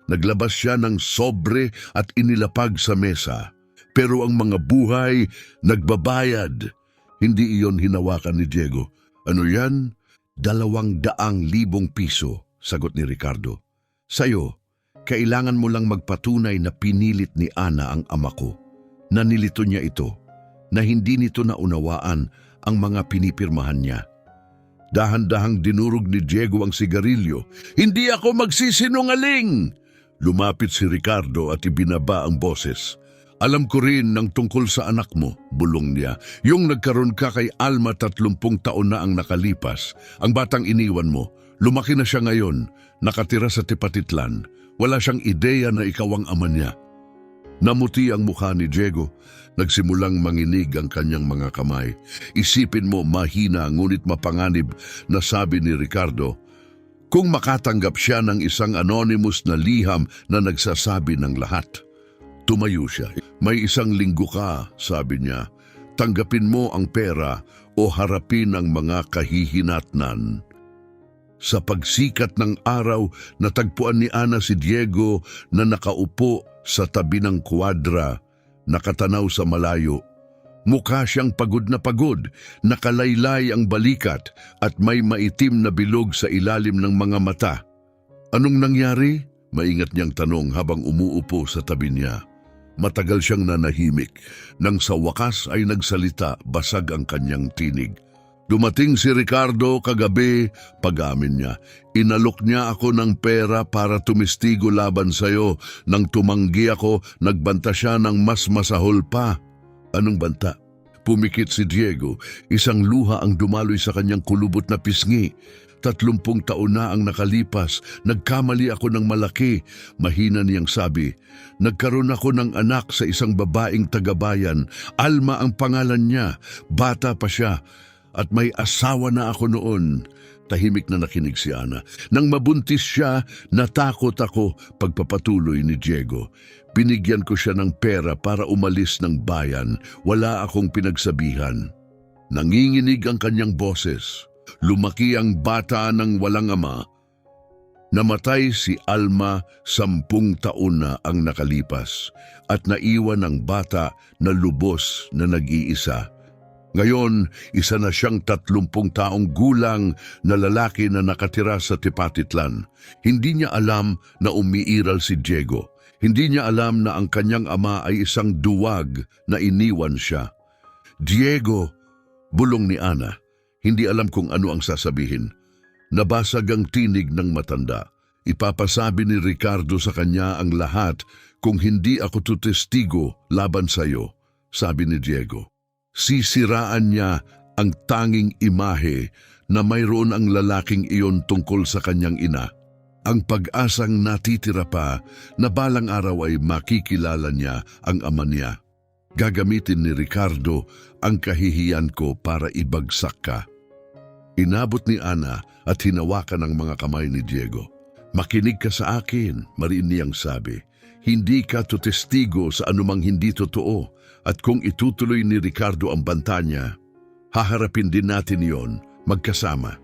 Naglabas siya ng sobre at inilapag sa mesa. Pero ang mga buhay, nagbabayad. Hindi iyon hinawakan ni Diego. Ano yan? 200,000 piso, sagot ni Ricardo. Sa'yo, kailangan mo lang magpatunay na pinilit ni Ana ang ama ko. Nanilito niya ito, na hindi nito naunawaan ang mga pinipirmahan niya. Dahan-dahang dinurog ni Diego ang sigarilyo. Hindi ako magsisinungaling! Lumapit si Ricardo at ibinaba ang boses. Alam ko rin ng tungkol sa anak mo, bulong niya. Yung nagkaroon ka kay Alma 30 taon na ang nakalipas. Ang batang iniwan mo, lumaki na siya ngayon, nakatira sa Tepatitlan. Wala siyang ideya na ikaw ang ama niya. Namuti ang mukha ni Diego. Nagsimulang manginig ang kanyang mga kamay. Isipin mo mahina ngunit mapanganib na sabi ni Ricardo, kung makatanggap siya ng isang anonymous na liham na nagsasabi ng lahat. Tumayo siya. May 1 linggo ka, sabi niya. Tanggapin mo ang pera o harapin ang mga kahihinatnan. Sa pagsikat ng araw, natagpuan ni Ana si Diego na nakaupo sa tabi ng kwadra, nakatanaw sa malayo. Mukha siyang pagod, nakalaylay ang balikat at may maitim na bilog sa ilalim ng mga mata. Anong nangyari? Maingat niyang tanong habang umuupo sa tabi niya. Matagal siyang nanahimik. Nang sa wakas ay nagsalita, basag ang kanyang tinig. Dumating si Ricardo kagabi, pag-amin niya. Inalok niya ako ng pera para tumistigo laban sa'yo. Nang tumanggi ako, nagbanta siya ng mas masahol pa. Anong banta? Pumikit si Diego. 1 luha ang dumaloy sa kanyang kulubot na pisngi. 30 taon na ang nakalipas. Nagkamali ako ng malaki. Mahina niyang sabi. Nagkaroon ako ng anak sa isang babaeng tagabayan. Alma ang pangalan niya. Bata pa siya. At may asawa na ako noon. Tahimik na nakinig si Ana. Nang mabuntis siya, natakot ako. Pagpapatuloy ni Diego. Binigyan ko siya ng pera para umalis ng bayan. Wala akong pinagsabihan. Nanginginig ang kanyang boses. Lumaki ang bata ng walang ama. Namatay si Alma, 10 taon na ang nakalipas at naiwan ang bata na lubos na nag-iisa. Ngayon, isa na siyang 30 taong gulang na lalaki na nakatira sa Tepatitlan. Hindi niya alam na umiiral si Diego. Hindi niya alam na ang kanyang ama ay isang duwag na iniwan siya. Diego, bulong ni Ana. Hindi alam kung ano ang sasabihin. Nabasag ang tinig ng matanda. Ipapasabi ni Ricardo sa kanya ang lahat kung hindi ako tutestigo laban sa iyo, sabi ni Diego. Sisiraan niya ang tanging imahe na mayroon ang lalaking iyon tungkol sa kanyang ina. Ang pag-asang natitira pa na balang araw ay makikilala niya ang ama niya. Gagamitin ni Ricardo ang kahihiyan ko para ibagsak ka. Inabot ni Ana at hinawakan ang mga kamay ni Diego. Makinig ka sa akin, mariin niyang sabi. Hindi ka tutestigo sa anumang hindi totoo at kung itutuloy ni Ricardo ang banta niya, haharapin din natin yon magkasama.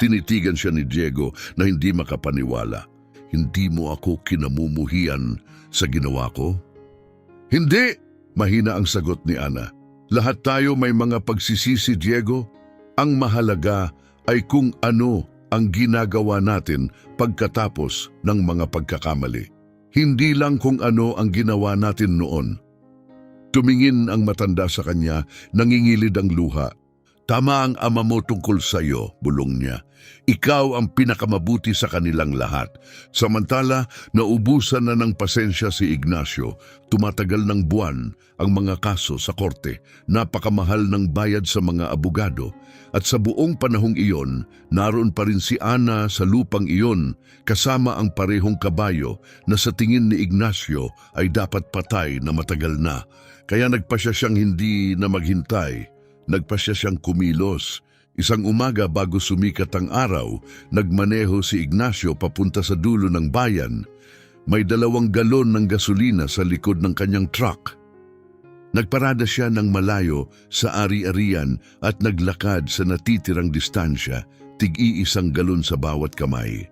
Tinitigan siya ni Diego na hindi makapaniwala. Hindi mo ako kinamumuhian sa ginawa ko? Hindi! Mahina ang sagot ni Ana. Lahat tayo may mga pagsisisi, Diego. Ang mahalaga ay kung ano ang ginagawa natin pagkatapos ng mga pagkakamali. Hindi lang kung ano ang ginawa natin noon. Tumingin ang matanda sa kanya, nangingilid ang luha. Tama ang ama mo tungkol sa iyo, bulong niya. Ikaw ang pinakamabuti sa kanilang lahat. Samantala, naubusan na ng pasensya si Ignacio. Tumatagal ng buwan ang mga kaso sa korte. Napakamahal ng bayad sa mga abogado. At sa buong panahong iyon, naroon pa rin si Ana sa lupang iyon kasama ang parehong kabayo na sa tingin ni Ignacio ay dapat patay na matagal na. Kaya nagpasya siyang hindi na maghintay. Nagpasya siyang kumilos. Isang umaga bago sumikat ang araw, nagmaneho si Ignacio papunta sa dulo ng bayan. May 2 galon ng gasolina sa likod ng kanyang truck. Nagparada siya ng malayo sa ari-arian at naglakad sa natitirang distansya, tig-1 galon sa bawat kamay.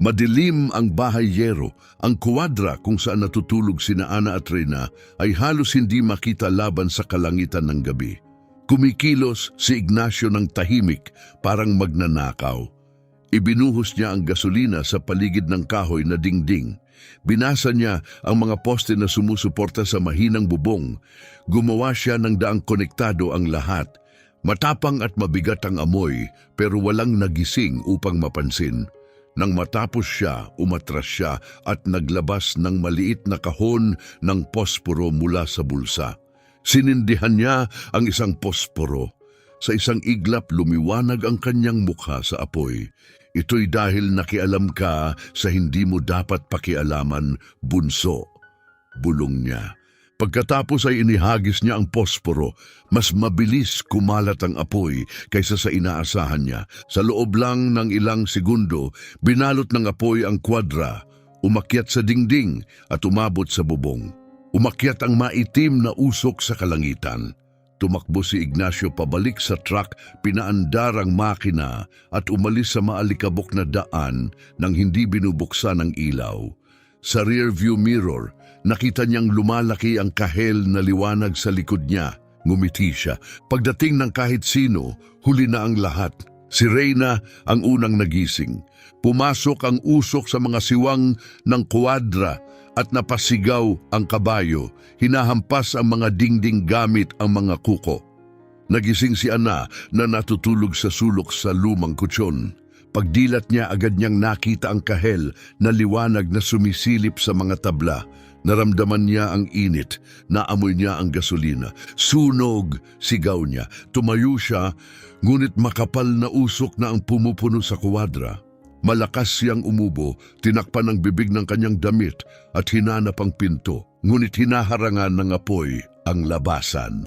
Madilim ang bahayero, ang kuwadra kung saan natutulog sina Ana at Reyna ay halos hindi makita laban sa kalangitan ng gabi. Kumikilos si Ignacio ng tahimik, parang magnanakaw. Ibinuhos niya ang gasolina sa paligid ng kahoy na dingding. Binasa niya ang mga poste na sumusuporta sa mahinang bubong. Gumawa siya ng daang konektado ang lahat. Matapang at mabigat ang amoy, pero walang nagising upang mapansin. Nang matapos siya, umatras siya at naglabas ng maliit na kahon ng posporo mula sa bulsa. Sinindihan niya ang isang posporo. Sa isang iglap lumiwanag ang kanyang mukha sa apoy. Ito'y dahil nakialam ka sa hindi mo dapat pakialaman, bunso. Bulong niya. Pagkatapos ay inihagis niya ang posporo. Mas mabilis kumalat ang apoy kaysa sa inaasahan niya. Sa loob lang ng ilang segundo, binalot ng apoy ang kwadra, umakyat sa dingding at umabot sa bubong. Umakyat ang maitim na usok sa kalangitan. Tumakbo si Ignacio pabalik sa truck, pinaandar ang makina at umalis sa maalikabok na daan nang hindi binubuksan ng ilaw. Sa rearview mirror, nakita niyang lumalaki ang kahel na liwanag sa likod niya. Ngumiti siya. Pagdating ng kahit sino, huli na ang lahat. Si Reyna ang unang nagising. Pumasok ang usok sa mga siwang ng kuwadra at napasigaw ang kabayo. Hinahampas ang mga dingding gamit ang mga kuko. Nagising si Ana na natutulog sa sulok sa lumang kutsyon. Pagdilat niya, agad niyang nakita ang kahel na liwanag na sumisilip sa mga tabla. Naramdaman niya ang init, naamoy niya ang gasolina. Sunog, sigaw niya. Tumayo siya, ngunit makapal na usok na ang pumupuno sa kuwadra. Malakas siyang umubo, tinakpan ang bibig ng kanyang damit at hinanap ang pinto. Ngunit hinaharangan ng apoy ang labasan.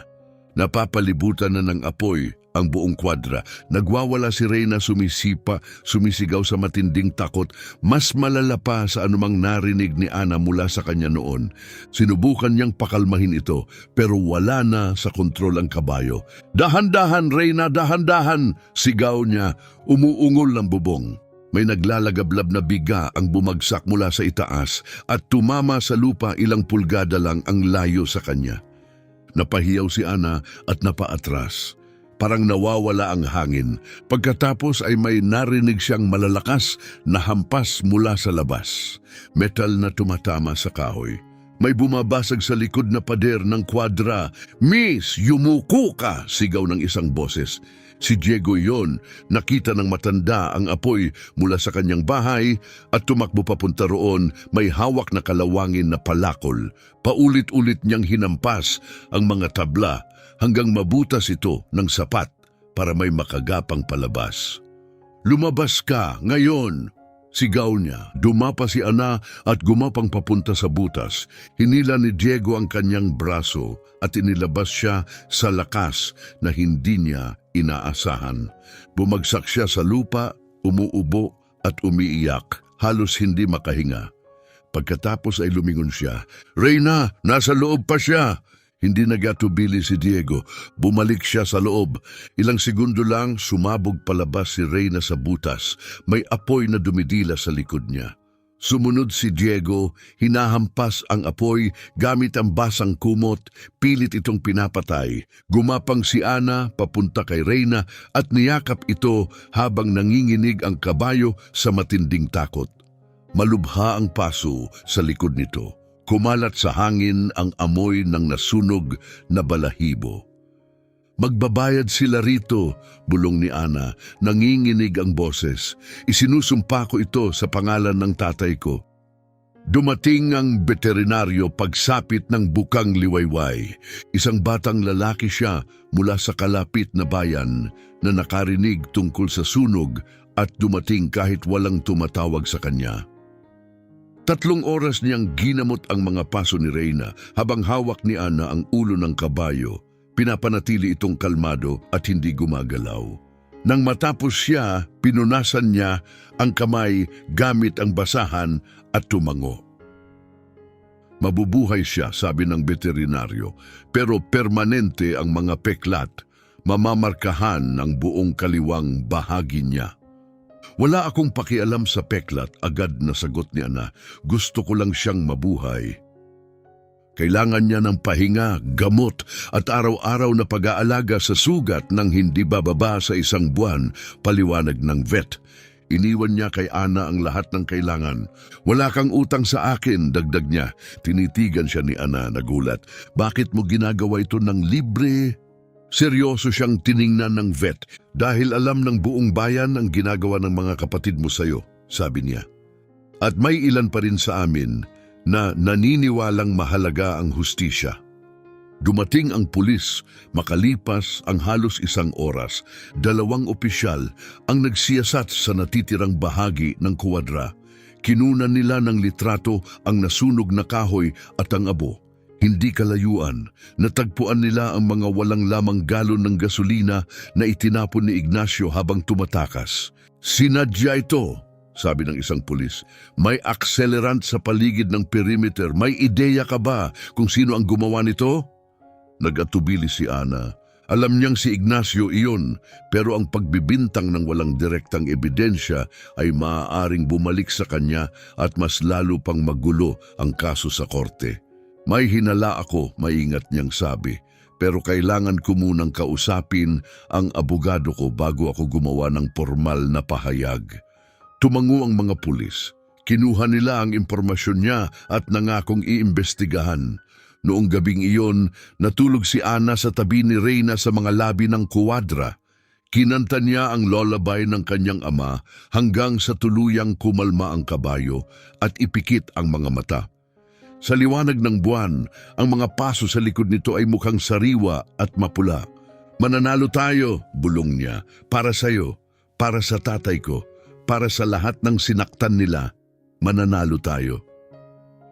Napapalibutan na ng apoy ang buong kwadra. Nagwawala si Reyna, sumisigaw sa matinding takot. Mas malala pa sa anumang narinig ni Ana mula sa kanya noon. Sinubukan niyang pakalmahin ito, pero wala na sa kontrol ang kabayo. "Dahan-dahan, Reyna, dahan-dahan!" sigaw niya, umuungol ng bubong. May naglalagablab na biga ang bumagsak mula sa itaas at tumama sa lupa, ilang pulgada lang ang layo sa kanya. Napahiyaw si Ana at napaatras. Parang nawawala ang hangin. Pagkatapos ay may narinig siyang malalakas na hampas mula sa labas. Metal na tumatama sa kahoy. May bumabasag sa likod na pader ng kwadra. "Miss, yumuko ka!" sigaw ng isang boses. Si Diego yon. Nakita ng matanda ang apoy mula sa kanyang bahay at tumakbo papunta roon. May hawak na kalawangin na palakol. Paulit-ulit niyang hinampas ang mga tabla hanggang mabutas ito ng sapat para may makagapang palabas. "Lumabas ka ngayon!" sigaw niya. Dumapa si Ana at gumapang papunta sa butas. Hinila ni Diego ang kanyang braso at inilabas siya sa lakas na hindi niya inaasahan. Bumagsak siya sa lupa, umuubo at umiiyak, halos hindi makahinga. Pagkatapos ay lumingon siya. "Reyna, nasa loob pa siya!" Hindi nagatubili si Diego. Bumalik siya sa loob. Ilang segundo lang, sumabog palabas si Reyna sa butas. May apoy na dumidila sa likod niya. Sumunod si Diego, hinahampas ang apoy gamit ang basang kumot, pilit itong pinapatay. Gumapang si Ana papunta kay Reyna at niyakap ito habang nanginginig ang kabayo sa matinding takot. Malubha ang paso sa likod nito. Kumalat sa hangin ang amoy ng nasunog na balahibo. "Magbabayad sila rito," bulong ni Ana. Nanginginig ang boses. "Isinusumpa ko ito sa pangalan ng tatay ko." Dumating ang veterinaryo pagsapit ng bukang liwayway. Isang batang lalaki siya mula sa kalapit na bayan na nakarinig tungkol sa sunog at dumating kahit walang tumatawag sa kanya. 3 oras niyang ginamot ang mga paso ni Reyna habang hawak ni Ana ang ulo ng kabayo. Pinapanatili itong kalmado at hindi gumagalaw. Nang matapos siya, pinunasan niya ang kamay gamit ang basahan at tumango. "Mabubuhay siya," sabi ng veterinaryo, "pero permanente ang mga peklat. Mamamarkahan ng buong kaliwang bahagi niya." "Wala akong pakialam sa peklat," agad na sagot ni Ana. "Gusto ko lang siyang mabuhay." Kailangan niya ng pahinga, gamot at araw-araw na pag-aalaga sa sugat nang hindi bababa sa 1 buwan, paliwanag ng vet. Iniwan niya kay Ana ang lahat ng kailangan. "Wala kang utang sa akin," dagdag niya. Tinitigan siya ni Ana, nagulat. "Bakit mo ginagawa ito ng libre?" Seryoso siyang tiningnan ng vet. "Dahil alam ng buong bayan ang ginagawa ng mga kapatid mo sa'yo," sabi niya. "At may ilan pa rin sa amin na naniniwalang mahalaga ang hustisya." Dumating ang pulis. Makalipas ang halos 1 oras, 2 opisyal ang nagsiyasat sa natitirang bahagi ng kuwadra. Kinunan nila ng litrato ang nasunog na kahoy at ang abo. Hindi kalayuan, natagpuan nila ang mga walang lamang galon ng gasolina na itinapon ni Ignacio habang tumatakas. "Sinadya ito," sabi ng isang pulis. May accelerant sa paligid ng perimeter. May ideya ka ba kung sino ang gumawa nito? Nag-atubili si Ana. Alam niyang si Ignacio iyon, pero ang pagbibintang ng walang direktang ebidensya ay maaaring bumalik sa kanya at mas lalo pang magulo ang kaso sa korte. May hinala ako, maingat niyang sabi, pero kailangan ko munang kausapin ang abogado ko bago ako gumawa ng formal na pahayag. Tumango ang mga pulis. Kinuha nila ang impormasyon niya at nangakong iimbestigahan. Noong gabing iyon, natulog si Ana sa tabi ni Reyna sa mga labi ng kuwadra. Kinanta niya ang lullaby ng kanyang ama hanggang sa tuluyang kumalma ang kabayo at ipikit ang mga mata. Sa liwanag ng buwan, ang mga paso sa likod nito ay mukhang sariwa at mapula. Mananalo tayo, bulong niya, para sa'yo, para sa tatay ko, para sa lahat ng sinaktan nila, mananalo tayo.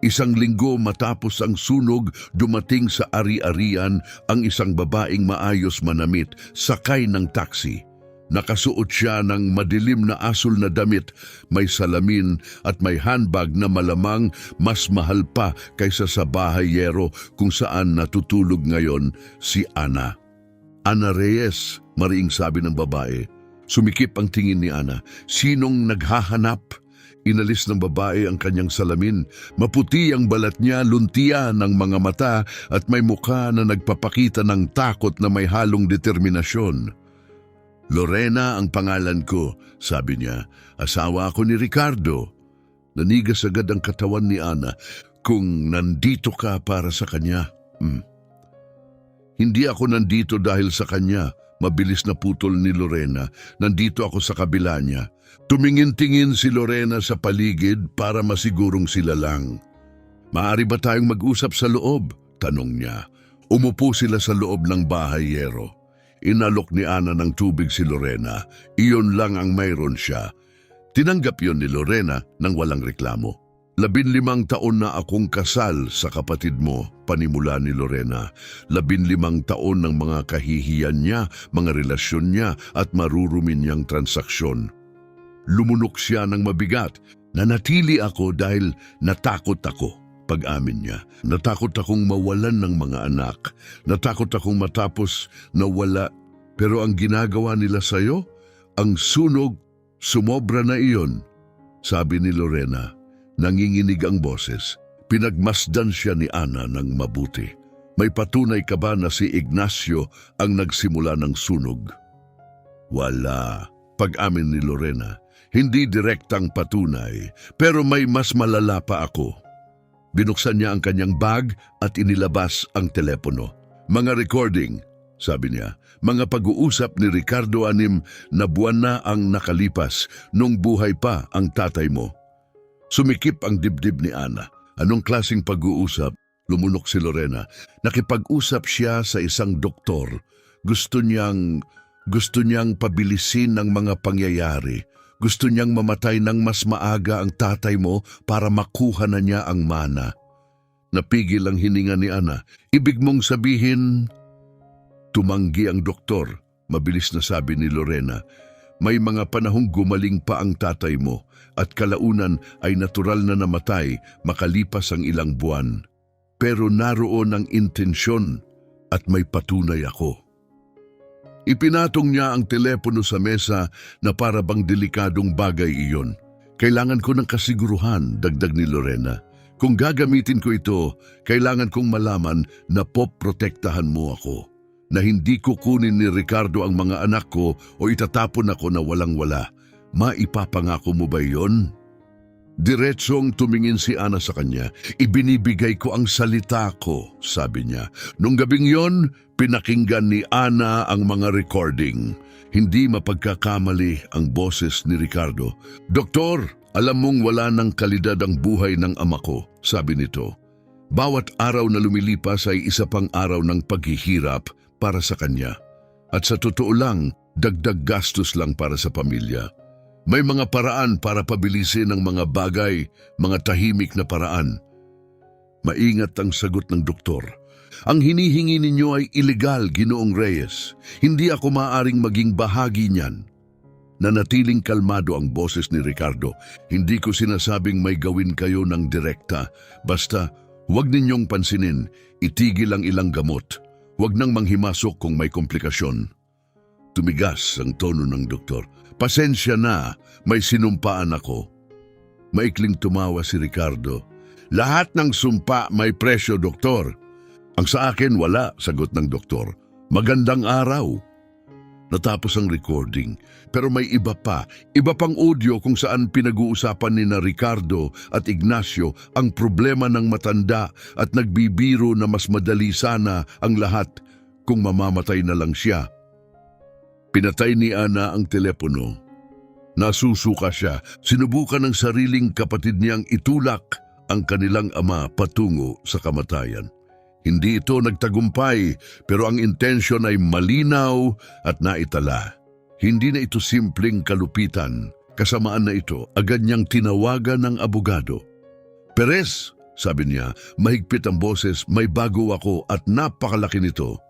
Isang linggo matapos ang sunog, dumating sa ari-arian ang isang babaeng maayos manamit, sakay ng taxi. Nakasuot siya ng madilim na asul na damit, may salamin at may handbag na malamang mas mahal pa kaysa sa bahayero kung saan natutulog ngayon si Ana. Ana Reyes, mariing sabi ng babae. Sumikip ang tingin ni Ana. Sinong naghahanap? Inalis ng babae ang kanyang salamin. Maputi ang balat niya, luntian ng mga mata at may mukha na nagpapakita ng takot na may halong determinasyon. Lorena ang pangalan ko, sabi niya. Asawa ako ni Ricardo. Nanigas agad ang katawan ni Ana. Kung nandito ka para sa kanya. Hindi ako nandito dahil sa kanya. Mabilis na putol ni Lorena. Nandito ako sa kabila niya. Tumingin-tingin si Lorena sa paligid para masigurong sila lang. Maaari ba tayong mag-usap sa loob? Tanong niya. Umupo sila sa loob ng bahayero. Inalok ni Ana ng tubig si Lorena. Iyon lang ang mayroon siya. Tinanggap yon ni Lorena nang walang reklamo. 15 taon na akong kasal sa kapatid mo, panimula ni Lorena. 15 taon ng mga kahihiyan niya, mga relasyon niya at marurumi niyang transaksyon. Lumunok siya ng mabigat. Nanatili ako dahil natakot ako. Pag-amin niya, natakot akong mawalan ng mga anak. Natakot akong matapos nawala. Pero ang ginagawa nila sa'yo, ang sunog, sumobra na iyon. Sabi ni Lorena. Nanginginig ang boses. Pinagmasdan siya ni Ana ng mabuti. May patunay ka ba na si Ignacio ang nagsimula ng sunog? Wala. Pag-amin ni Lorena. Hindi direktang patunay, pero may mas malala pa ako. Binuksan niya ang kanyang bag at inilabas ang telepono. Mga recording, sabi niya. Mga pag-uusap ni Ricardo Anim na buwan na ang nakalipas nung buhay pa ang tatay mo. Sumikip ang dibdib ni Ana. Anong klaseng pag-uusap? Lumunok si Lorena. Nakipag-usap siya sa isang doktor. Gusto niyang pabilisin ng mga pangyayari. Gusto niyang mamatay ng mas maaga ang tatay mo para makuha na niya ang mana. Napigil ang hininga ni Ana. Ibig mong sabihin, tumanggi ang doktor. Mabilis na sabi ni Lorena. May mga panahong gumaling pa ang tatay mo at kalaunan ay natural na namatay makalipas ang ilang buwan. Pero naroon ang intensyon at may patunay ako. Ipinatong niya ang telepono sa mesa na para bang delikadong bagay iyon. Kailangan ko ng kasiguruhan, dagdag ni Lorena. Kung gagamitin ko ito, kailangan kong malaman na poprotektahan mo ako. Na hindi kukunin ni Ricardo ang mga anak ko o itatapon ako na walang-wala. Maipapangako mo ba yon? Diretsong tumingin si Ana sa kanya. Ibinibigay ko ang salita ko, sabi niya. Nung gabing yon, pinakinggan ni Ana ang mga recording. Hindi mapagkakamali ang boses ni Ricardo. Doktor, alam mong wala ng kalidad ang buhay ng ama ko, sabi nito. Bawat araw na lumilipas ay isa pang araw ng paghihirap para sa kanya. At sa totoo lang, dagdag gastos lang para sa pamilya. May mga paraan para pabilisin ang mga bagay, mga tahimik na paraan. Maingat ang sagot ng doktor. Ang hinihingi ninyo ay ilegal, Ginoong Reyes. Hindi ako maaaring maging bahagi niyan. Nanatiling kalmado ang boses ni Ricardo. Hindi ko sinasabing may gawin kayo ng direkta. Basta, huwag ninyong pansinin. Itigil ang ilang gamot. Huwag nang manghimasok kung may komplikasyon. Tumigas ang tono ng doktor. Pasensya na, may sinumpaan ako. Maikling tumawa si Ricardo. Lahat ng sumpa may presyo, doktor. Ang sa akin wala, sagot ng doktor. Magandang araw. Natapos ang recording, pero may iba pang audio kung saan pinag-uusapan ni Ricardo at Ignacio ang problema ng matanda at nagbibiro na mas madali sana ang lahat kung mamamatay na lang siya. Pinatay ni Ana ang telepono. Nasusuka siya, sinubukan ng sariling kapatid niyang itulak ang kanilang ama patungo sa kamatayan. Hindi ito nagtagumpay, pero ang intensyon ay malinaw at naitala. Hindi na ito simpleng kalupitan. Kasamaan na ito, agad niyang tinawagan ng abogado. Perez, sabi niya, mahigpit ang boses, may bago ako at napakalaki nito.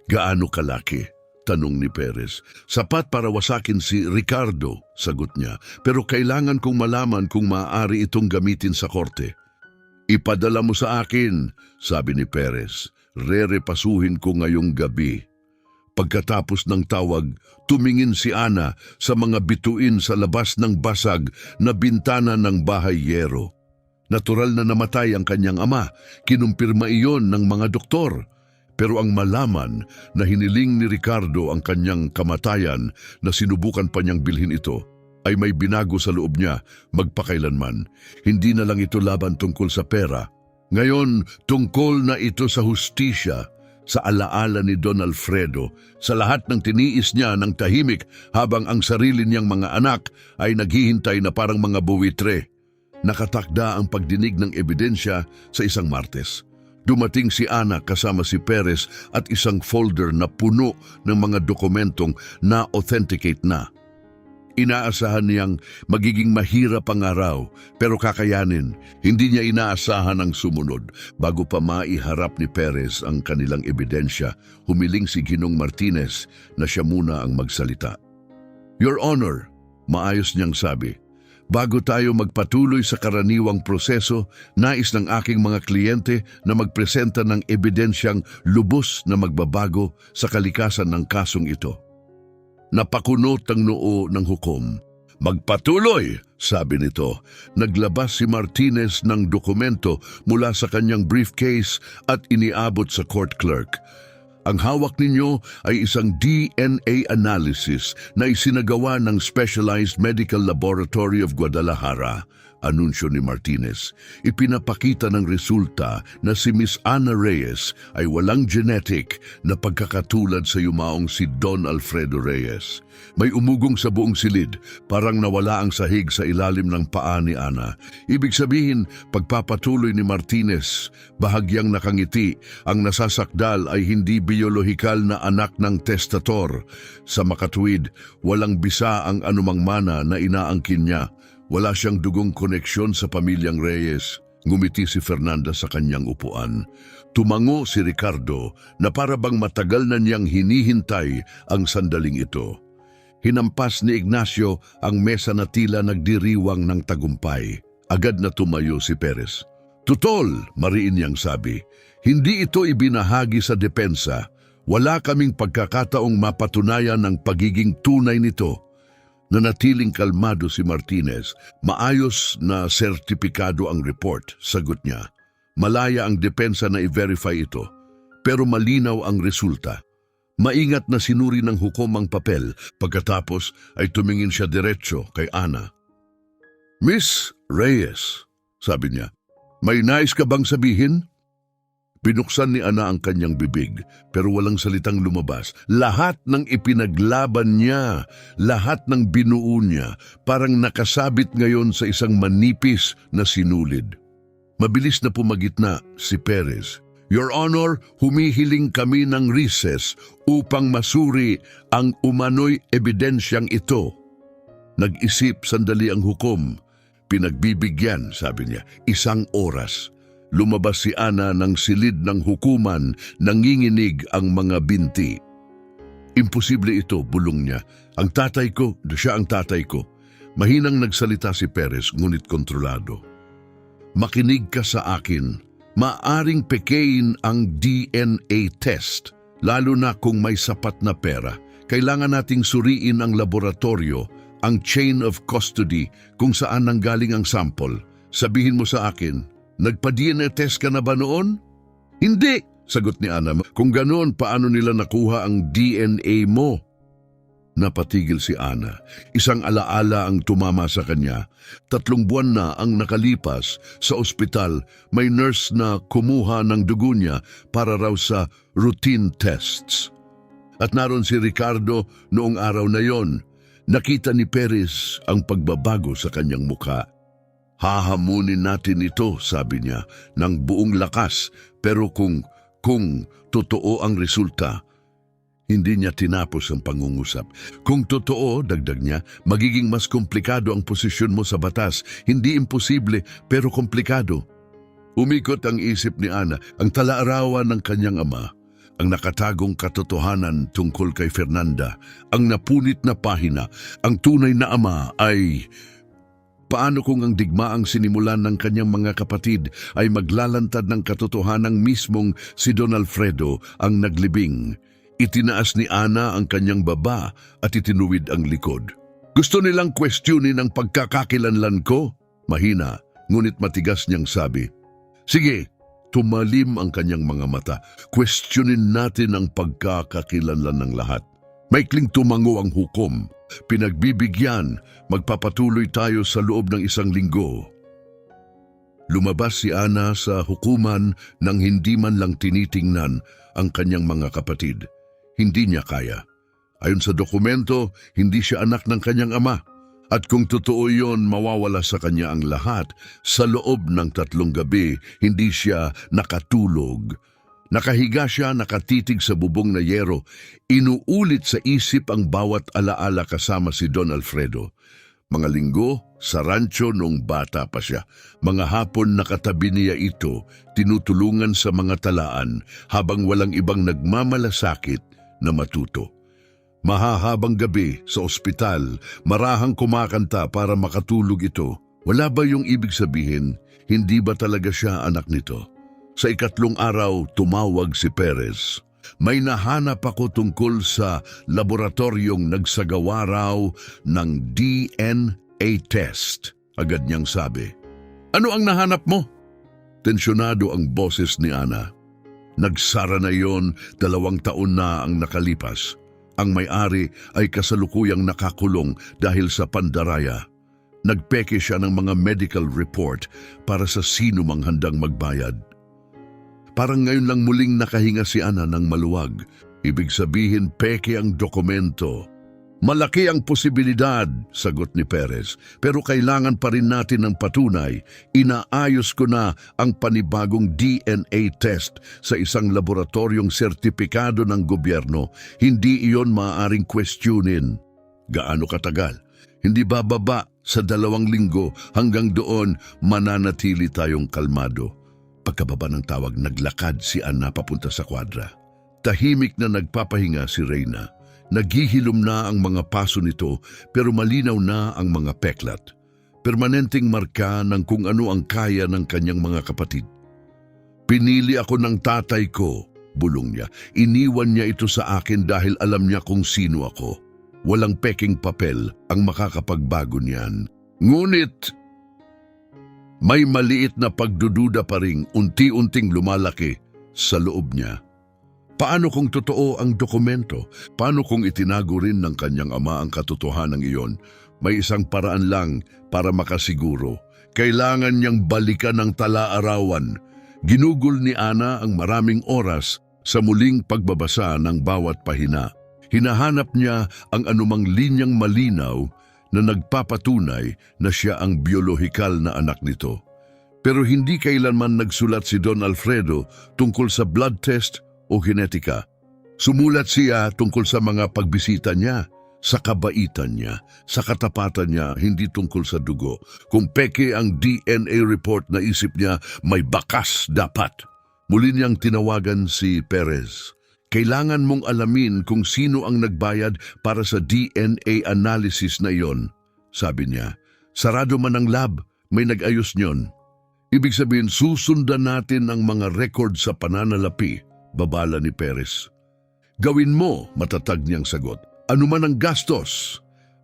Gaano kalaki? Tanong ni Perez. Sapat para wasakin si Ricardo, sagot niya, pero kailangan kong malaman kung maaari itong gamitin sa korte. Ipadala mo sa akin, sabi ni Perez. Rerepasuhin ko ngayong gabi. Pagkatapos ng tawag, tumingin si Ana sa mga bituin sa labas ng basag na bintana ng bahay yero. Natural na namatay ang kanyang ama, kinumpirma iyon ng mga doktor. Pero ang malaman na hiniling ni Ricardo ang kanyang kamatayan na sinubukan pa niyang bilhin ito, ay may binago sa loob niya magpakailanman. Hindi na lang ito laban tungkol sa pera. Ngayon, tungkol na ito sa hustisya, sa alaala ni Don Alfredo, sa lahat ng tiniis niya ng tahimik habang ang sarili niyang mga anak ay naghihintay na parang mga buwitre. Nakatakda ang pagdinig ng ebidensya sa isang Martes. Dumating si Ana kasama si Perez at isang folder na puno ng mga dokumentong na-authenticate na. Inaasahan niyang magiging mahirap ang araw, pero kakayanin. Hindi niya inaasahan ang sumunod. Bago pa maiharap ni Perez ang kanilang ebidensya, humiling si Ginong Martinez na siya muna ang magsalita. Your Honor, maayos niyang sabi, bago tayo magpatuloy sa karaniwang proseso, nais ng aking mga kliyente na magpresenta ng ebidensyang lubos na magbabago sa kalikasan ng kasong ito. Napakunot ang noo ng hukom. Magpatuloy, sabi nito. Naglabas si Martinez ng dokumento mula sa kanyang briefcase at iniabot sa court clerk. Ang hawak ninyo ay isang DNA analysis na isinagawa ng Specialized Medical Laboratory of Guadalajara, anunsyo ni Martinez. Ipinapakita ng resulta na si Miss Ana Reyes ay walang genetic na pagkakatulad sa yumaong si Don Alfredo Reyes. May umugong sa buong silid, parang nawala ang sahig sa ilalim ng paa ni Ana. Ibig sabihin, pagpapatuloy ni Martinez, bahagyang nakangiti, ang nasasakdal ay hindi biolohikal na anak ng testator. Sa makatuwid, walang bisa ang anumang mana na inaangkin niya. Wala siyang dugong koneksyon sa pamilyang Reyes. Ngumiti si Fernanda sa kanyang upuan. Tumango si Ricardo na para bang matagal na niyang hinihintay ang sandaling ito. Hinampas ni Ignacio ang mesa na tila nagdiriwang ng tagumpay. Agad na tumayo si Perez. Tutol, mariin niyang sabi, hindi ito ibinahagi sa depensa. Wala kaming pagkakataong mapatunayan ng pagiging tunay nito. Nanatiling kalmado si Martinez. Maayos na sertipikado ang report, sagot niya. Malaya ang depensa na i-verify ito, pero malinaw ang resulta. Maingat na sinuri ng hukom ang papel, pagkatapos ay tumingin siya diretso kay Ana. Miss Reyes, sabi niya, may nais ka bang sabihin? Binuksan ni Ana ang kanyang bibig, pero walang salitang lumabas. Lahat ng ipinaglaban niya, lahat ng binuo niya, parang nakasabit ngayon sa isang manipis na sinulid. Mabilis na pumagitna si Perez. Your Honor, humihiling kami ng recess upang masuri ang umano'y ebidensyang ito. Nag-isip sandali ang hukom. Pinagbibigyan, sabi niya, 1 oras. Lumabas si Ana ng silid ng hukuman, nanginginig ang mga binti. Imposible ito, bulong niya. Siya ang tatay ko. Mahinang nagsalita si Perez, ngunit kontrolado. Makinig ka sa akin. Maaring pekein ang DNA test, lalo na kung may sapat na pera. Kailangan nating suriin ang laboratorio, ang chain of custody, kung saan nanggaling ang sample. Sabihin mo sa akin, nagpa-DNA test ka na ba noon? Hindi, sagot ni Ana. Kung ganoon, paano nila nakuha ang DNA mo? Napatigil si Ana. Isang alaala ang tumama sa kanya. 3 buwan na ang nakalipas sa ospital. May nurse na kumuha ng dugo niya para raw sa routine tests. At naroon si Ricardo noong araw na yon. Nakita ni Perez ang pagbabago sa kanyang mukha. Hahamunin natin ito, sabi niya, ng buong lakas. Pero kung totoo ang resulta, hindi niya tinapos ang pangungusap. Kung totoo, dagdag niya, magiging mas komplikado ang posisyon mo sa batas. Hindi imposible, pero komplikado. Umikot ang isip ni Ana, ang talaarawan ng kanyang ama, ang nakatagong katotohanan tungkol kay Fernanda, ang napunit na pahina, ang tunay na ama ay... Paano kung ang digmaang sinimulan ng kanyang mga kapatid ay maglalantad ng katotohanang mismong si Don Alfredo ang naglibing? Itinaas ni Ana ang kanyang baba at itinuwid ang likod. Gusto nilang questionin ang pagkakakilanlan ko? Mahina, ngunit matigas niyang sabi. Sige, tumalim ang kanyang mga mata. Questionin natin ang pagkakakilanlan ng lahat. Maikling tumango ang hukom. Pinagbibigyan, magpapatuloy tayo sa loob ng 1 linggo. Lumabas si Ana sa hukuman nang hindi man lang tinitingnan ang kanyang mga kapatid. Hindi niya kaya. Ayon sa dokumento, hindi siya anak ng kanyang ama. At kung totoo yon, mawawala sa kanya ang lahat. Sa loob ng 3 gabi, hindi siya nakatulog. Nakahiga siya, nakatitig sa bubong na yero. Inuulit sa isip ang bawat alaala kasama si Don Alfredo. Mga linggo, sa rancho nung bata pa siya. Mga hapon nakatabi niya ito, tinutulungan sa mga talaan habang walang ibang nagmamalasakit na matuto. Mahahabang gabi sa ospital, marahang kumakanta para makatulog ito. Wala ba yung ibig sabihin, hindi ba talaga siya anak nito? Sa 3 araw, tumawag si Perez. May nahanap ako tungkol sa laboratoryong nagsagawa raw ng DNA test. Agad niyang sabi. Ano ang nahanap mo? Tensyonado ang boses ni Ana. Nagsara na yon, 2 taon na ang nakalipas. Ang may-ari ay kasalukuyang nakakulong dahil sa pandaraya. Nagpeke siya ng mga medical report para sa sino mang handang magbayad. Parang ngayon lang muling nakahinga si Ana ng maluwag. Ibig sabihin, peke ang dokumento. Malaki ang posibilidad, sagot ni Perez. Pero kailangan pa rin natin ng patunay. Inaayos ko na ang panibagong DNA test sa isang laboratoryong sertipikado ng gobyerno. Hindi iyon maaaring questionin. Gaano katagal? Hindi bababa sa 2 linggo. Hanggang doon, mananatili tayong kalmado. Pagkababa ng tawag, naglakad si Ana papunta sa kwadra. Tahimik na nagpapahinga si Reyna. Naghihilom na ang mga paso nito pero malinaw na ang mga peklat. Permanenteng marka ng kung ano ang kaya ng kanyang mga kapatid. Pinili ako ng tatay ko, bulong niya. Iniwan niya ito sa akin dahil alam niya kung sino ako. Walang peking papel ang makakapagbago niyan. Ngunit may maliit na pagdududa pa ring unti-unting lumalaki sa loob niya. Paano kung totoo ang dokumento? Paano kung itinago rin ng kanyang ama ang katotohanan iyon? May isang paraan lang para makasiguro. Kailangan niyang balikan ang tala-arawan. Ginugol ni Ana ang maraming oras sa muling pagbabasa ng bawat pahina. Hinahanap niya ang anumang linyang malinaw na nagpapatunay na siya ang biolohikal na anak nito. Pero hindi kailanman nagsulat si Don Alfredo tungkol sa blood test o genetika. Sumulat siya tungkol sa mga pagbisita niya, sa kabaitan niya, sa katapatan niya, hindi tungkol sa dugo. Kung peke ang DNA report na isip niya, may bakas dapat. Muli niyang tinawagan si Perez. Kailangan mong alamin kung sino ang nagbayad para sa DNA analysis na iyon, sabi niya. Sarado man ang lab, may nag-ayos niyon. Ibig sabihin, susundan natin ang mga record sa pananalapi, babala ni Perez. Gawin mo, matatag niyang sagot. Ano man ang gastos.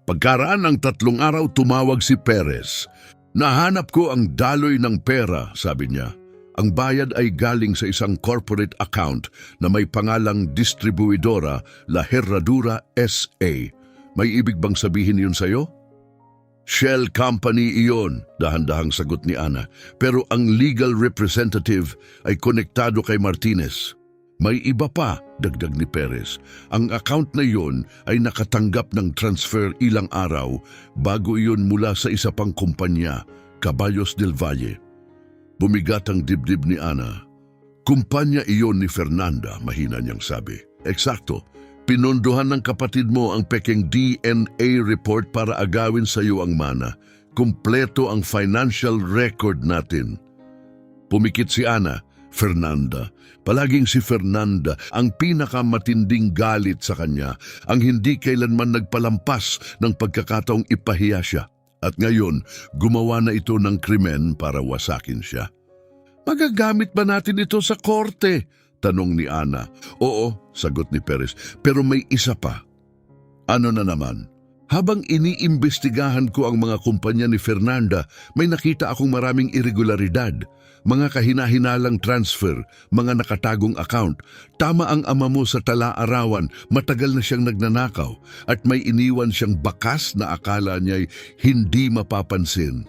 Pagkaraan ng 3 araw, tumawag si Perez. Nahanap ko ang daloy ng pera, sabi niya. Ang bayad ay galing sa isang corporate account na may pangalang Distribuidora La Herradura S.A. May ibig bang sabihin yun sa'yo? Shell Company iyon, dahan-dahang sagot ni Ana. Pero ang legal representative ay konektado kay Martinez. May iba pa, dagdag ni Perez. Ang account na iyon ay nakatanggap ng transfer ilang araw bago iyon mula sa isa pang kumpanya, Caballos del Valle. Bumigat ang dibdib ni Ana. Kumpanya iyon ni Fernanda, mahina niyang sabi. Eksakto, pinondohan ng kapatid mo ang peking DNA report para agawin sa iyo ang mana. Kumpleto ang financial record natin. Pumikit si Ana. Fernanda. Palaging si Fernanda ang pinakamatinding galit sa kanya, ang hindi kailanman nagpalampas ng pagkakataong ipahiya siya. At ngayon, gumawa na ito ng krimen para wasakin siya. Magagamit ba natin ito sa korte? Tanong ni Ana. Oo, sagot ni Perez, pero may isa pa. Ano na naman? Habang iniimbestigahan ko ang mga kumpanya ni Fernanda, may nakita akong maraming irregularidad. Mga kahina-hinalang transfer, mga nakatagong account. Tama ang ama mo sa tala-arawan, matagal na siyang nagnanakaw at may iniwan siyang bakas na akala niya'y hindi mapapansin.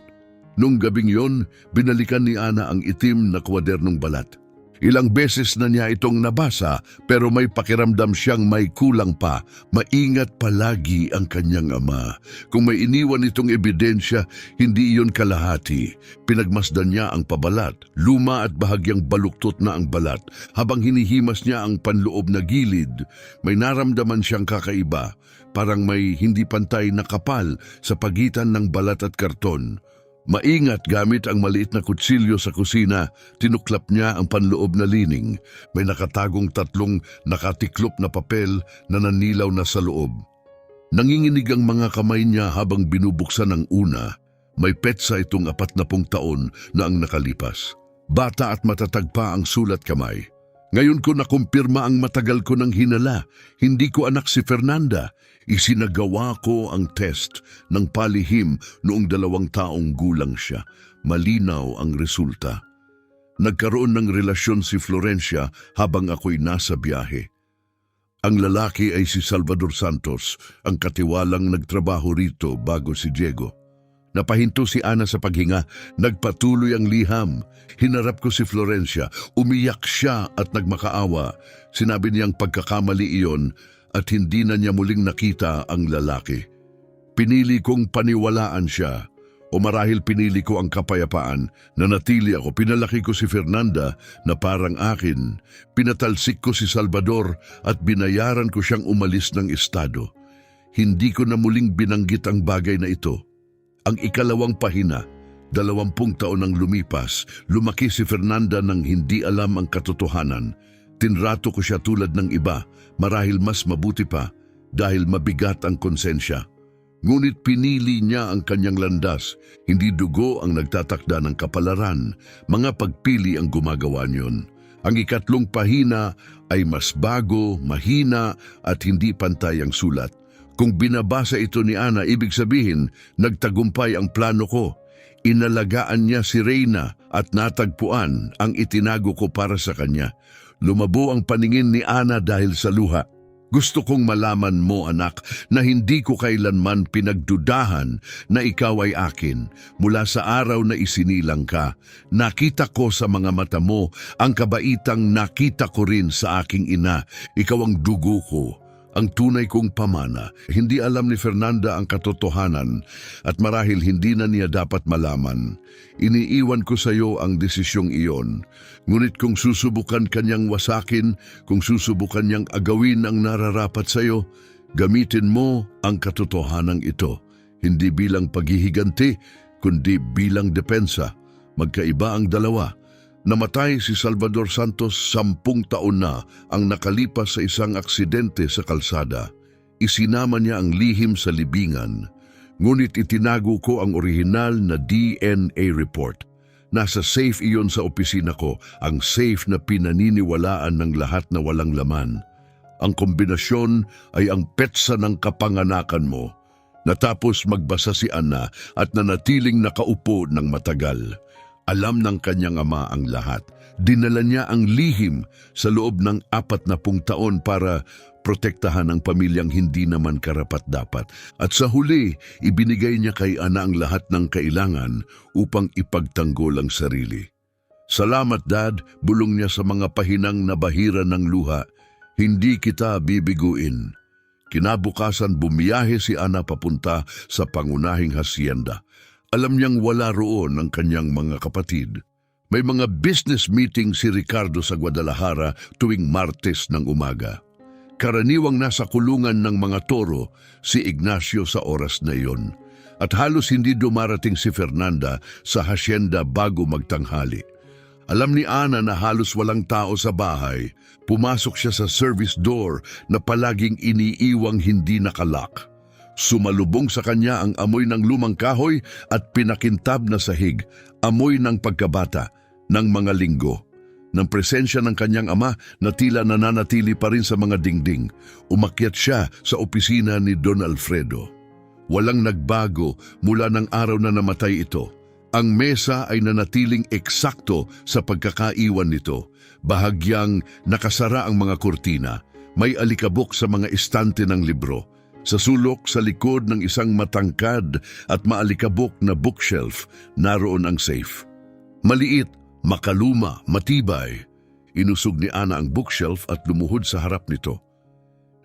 Nung gabing yon, binalikan ni Ana ang itim na kwadernong balat. Ilang beses na niya itong nabasa pero may pakiramdam siyang may kulang pa. Maingat palagi ang kanyang ama. Kung may iniwan itong ebidensya, hindi iyon kalahati. Pinagmasdan niya ang pabalat. Luma at bahagyang baluktot na ang balat. Habang hinihimas niya ang panloob na gilid, may naramdaman siyang kakaiba. Parang may hindi pantay na kapal sa pagitan ng balat at karton. Maingat gamit ang maliit na kutsilyo sa kusina, tinuklap niya ang panloob na lining. May nakatagong 3 nakatiklop na papel na nanilaw na sa loob. Nanginginig ang mga kamay niya habang binubuksan ang una. May petsa itong 40 taon na ang nakalipas. Bata at matatag pa ang sulat kamay. Ngayon ko nakumpirma ang matagal ko nang hinala. Hindi ko anak si Fernanda. Isinagawa ko ang test ng palihim noong 2 taong gulang siya. Malinaw ang resulta. Nagkaroon ng relasyon si Florencia habang ako'y nasa biyahe. Ang lalaki ay si Salvador Santos, ang katiwalang nagtrabaho rito bago si Diego. Napahinto si Ana sa paghinga, nagpatuloy ang liham. Hinarap ko si Florencia, umiyak siya at nagmakaawa. Sinabi niyang pagkakamali iyon at hindi na niya muling nakita ang lalaki. Pinili kong paniwalaan siya, o marahil pinili ko ang kapayapaan. Nanatili ako, pinalaki ko si Fernanda na parang akin. Pinatalsik ko si Salvador at binayaran ko siyang umalis ng estado. Hindi ko na muling binanggit ang bagay na ito. Ang ikalawang pahina, 20 taon ang lumipas, lumaki si Fernanda nang hindi alam ang katotohanan. Tinrato ko siya tulad ng iba, marahil mas mabuti pa, dahil mabigat ang konsensya. Ngunit pinili niya ang kanyang landas, hindi dugo ang nagtatakda ng kapalaran, mga pagpili ang gumagawa niyon. Ang ikatlong pahina ay mas bago, mahina at hindi pantay ang sulat. Kung binabasa ito ni Ana, ibig sabihin, nagtagumpay ang plano ko. Inalagaan niya si Reyna at natagpuan ang itinago ko para sa kanya. Lumabo ang paningin ni Ana dahil sa luha. Gusto kong malaman mo, anak, na hindi ko kailanman pinagdudahan na ikaw ay akin. Mula sa araw na isinilang ka, nakita ko sa mga mata mo ang kabaitang nakita ko rin sa aking ina. Ikaw ang dugo ko, ang tunay kong pamana. Hindi alam ni Fernanda ang katotohanan at marahil hindi na niya dapat malaman. Iniiwan ko sa iyo ang desisyong iyon. Ngunit kung susubukan kanyang wasakin, kung susubukan niyang agawin ang nararapat sa iyo, gamitin mo ang katotohanan ito. Hindi bilang paghihiganti, kundi bilang depensa. Magkaiba ang dalawa. Namatay si Salvador Santos 10 taon na ang nakalipas sa isang aksidente sa kalsada. Isinama niya ang lihim sa libingan, ngunit itinago ko ang orihinal na DNA report. Nasa safe iyon sa opisina ko, ang safe na pinaniniwalaan ng lahat na walang laman. Ang kombinasyon ay ang petsa ng kapanganakan mo. Natapos magbasa si Ana at nanatiling nakaupo ng matagal. Alam ng kanyang ama ang lahat. Dinala niya ang lihim sa loob ng 40 taon para protektahan ang pamilyang hindi naman karapat-dapat. At sa huli, ibinigay niya kay Ana ang lahat ng kailangan upang ipagtanggol ang sarili. Salamat, Dad, bulong niya sa mga pahinang na bahira ng luha. Hindi kita bibiguin. Kinabukasan bumiyahe si Ana papunta sa pangunahing hasyenda. Alam niyang wala roon ang kanyang mga kapatid. May mga business meeting si Ricardo sa Guadalajara tuwing Martes ng umaga. Karaniwang nasa kulungan ng mga toro si Ignacio sa oras na iyon. At halos hindi dumarating si Fernanda sa hasyenda bago magtanghali. Alam ni Ana na halos walang tao sa bahay. Pumasok siya sa service door na palaging iniiwang hindi nakalock. Sumalubong sa kanya ang amoy ng lumang kahoy at pinakintab na sahig, amoy ng pagkabata, ng mga linggo. Ng presensya ng kanyang ama na tila nananatili pa rin sa mga dingding, umakyat siya sa opisina ni Don Alfredo. Walang nagbago mula ng araw na namatay ito. Ang mesa ay nanatiling eksakto sa pagkakaiwan nito. Bahagyang nakasara ang mga kurtina. May alikabok sa mga estante ng libro. Sa sulok sa likod ng isang matangkad at maalikabok na bookshelf, naroon ang safe. Maliit, makaluma, matibay. Inusog ni Ana ang bookshelf at lumuhod sa harap nito.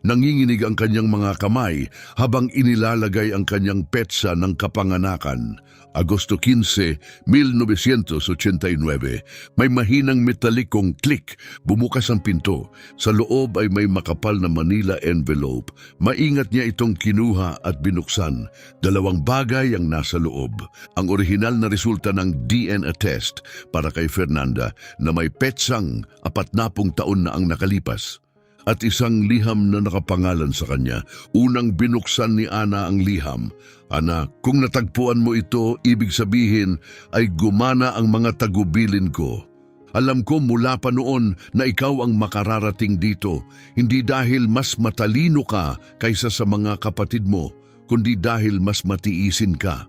Nanginginig ang kanyang mga kamay habang inilalagay ang kanyang petsa ng kapanganakan. Agosto 15, 1989. May mahinang metalikong click. Bumukas ang pinto. Sa loob ay may makapal na Manila envelope. Maingat niya itong kinuha at binuksan. 2 bagay ang nasa loob. Ang orihinal na resulta ng DNA test para kay Fernanda na may petsang 40 taon na ang nakalipas. At isang liham na nakapangalan sa kanya. Unang binuksan ni Ana ang liham. Ana, kung natagpuan mo ito, ibig sabihin ay gumana ang mga tagubilin ko. Alam ko mula pa noon na ikaw ang makararating dito, hindi dahil mas matalino ka kaysa sa mga kapatid mo, kundi dahil mas matiisin ka.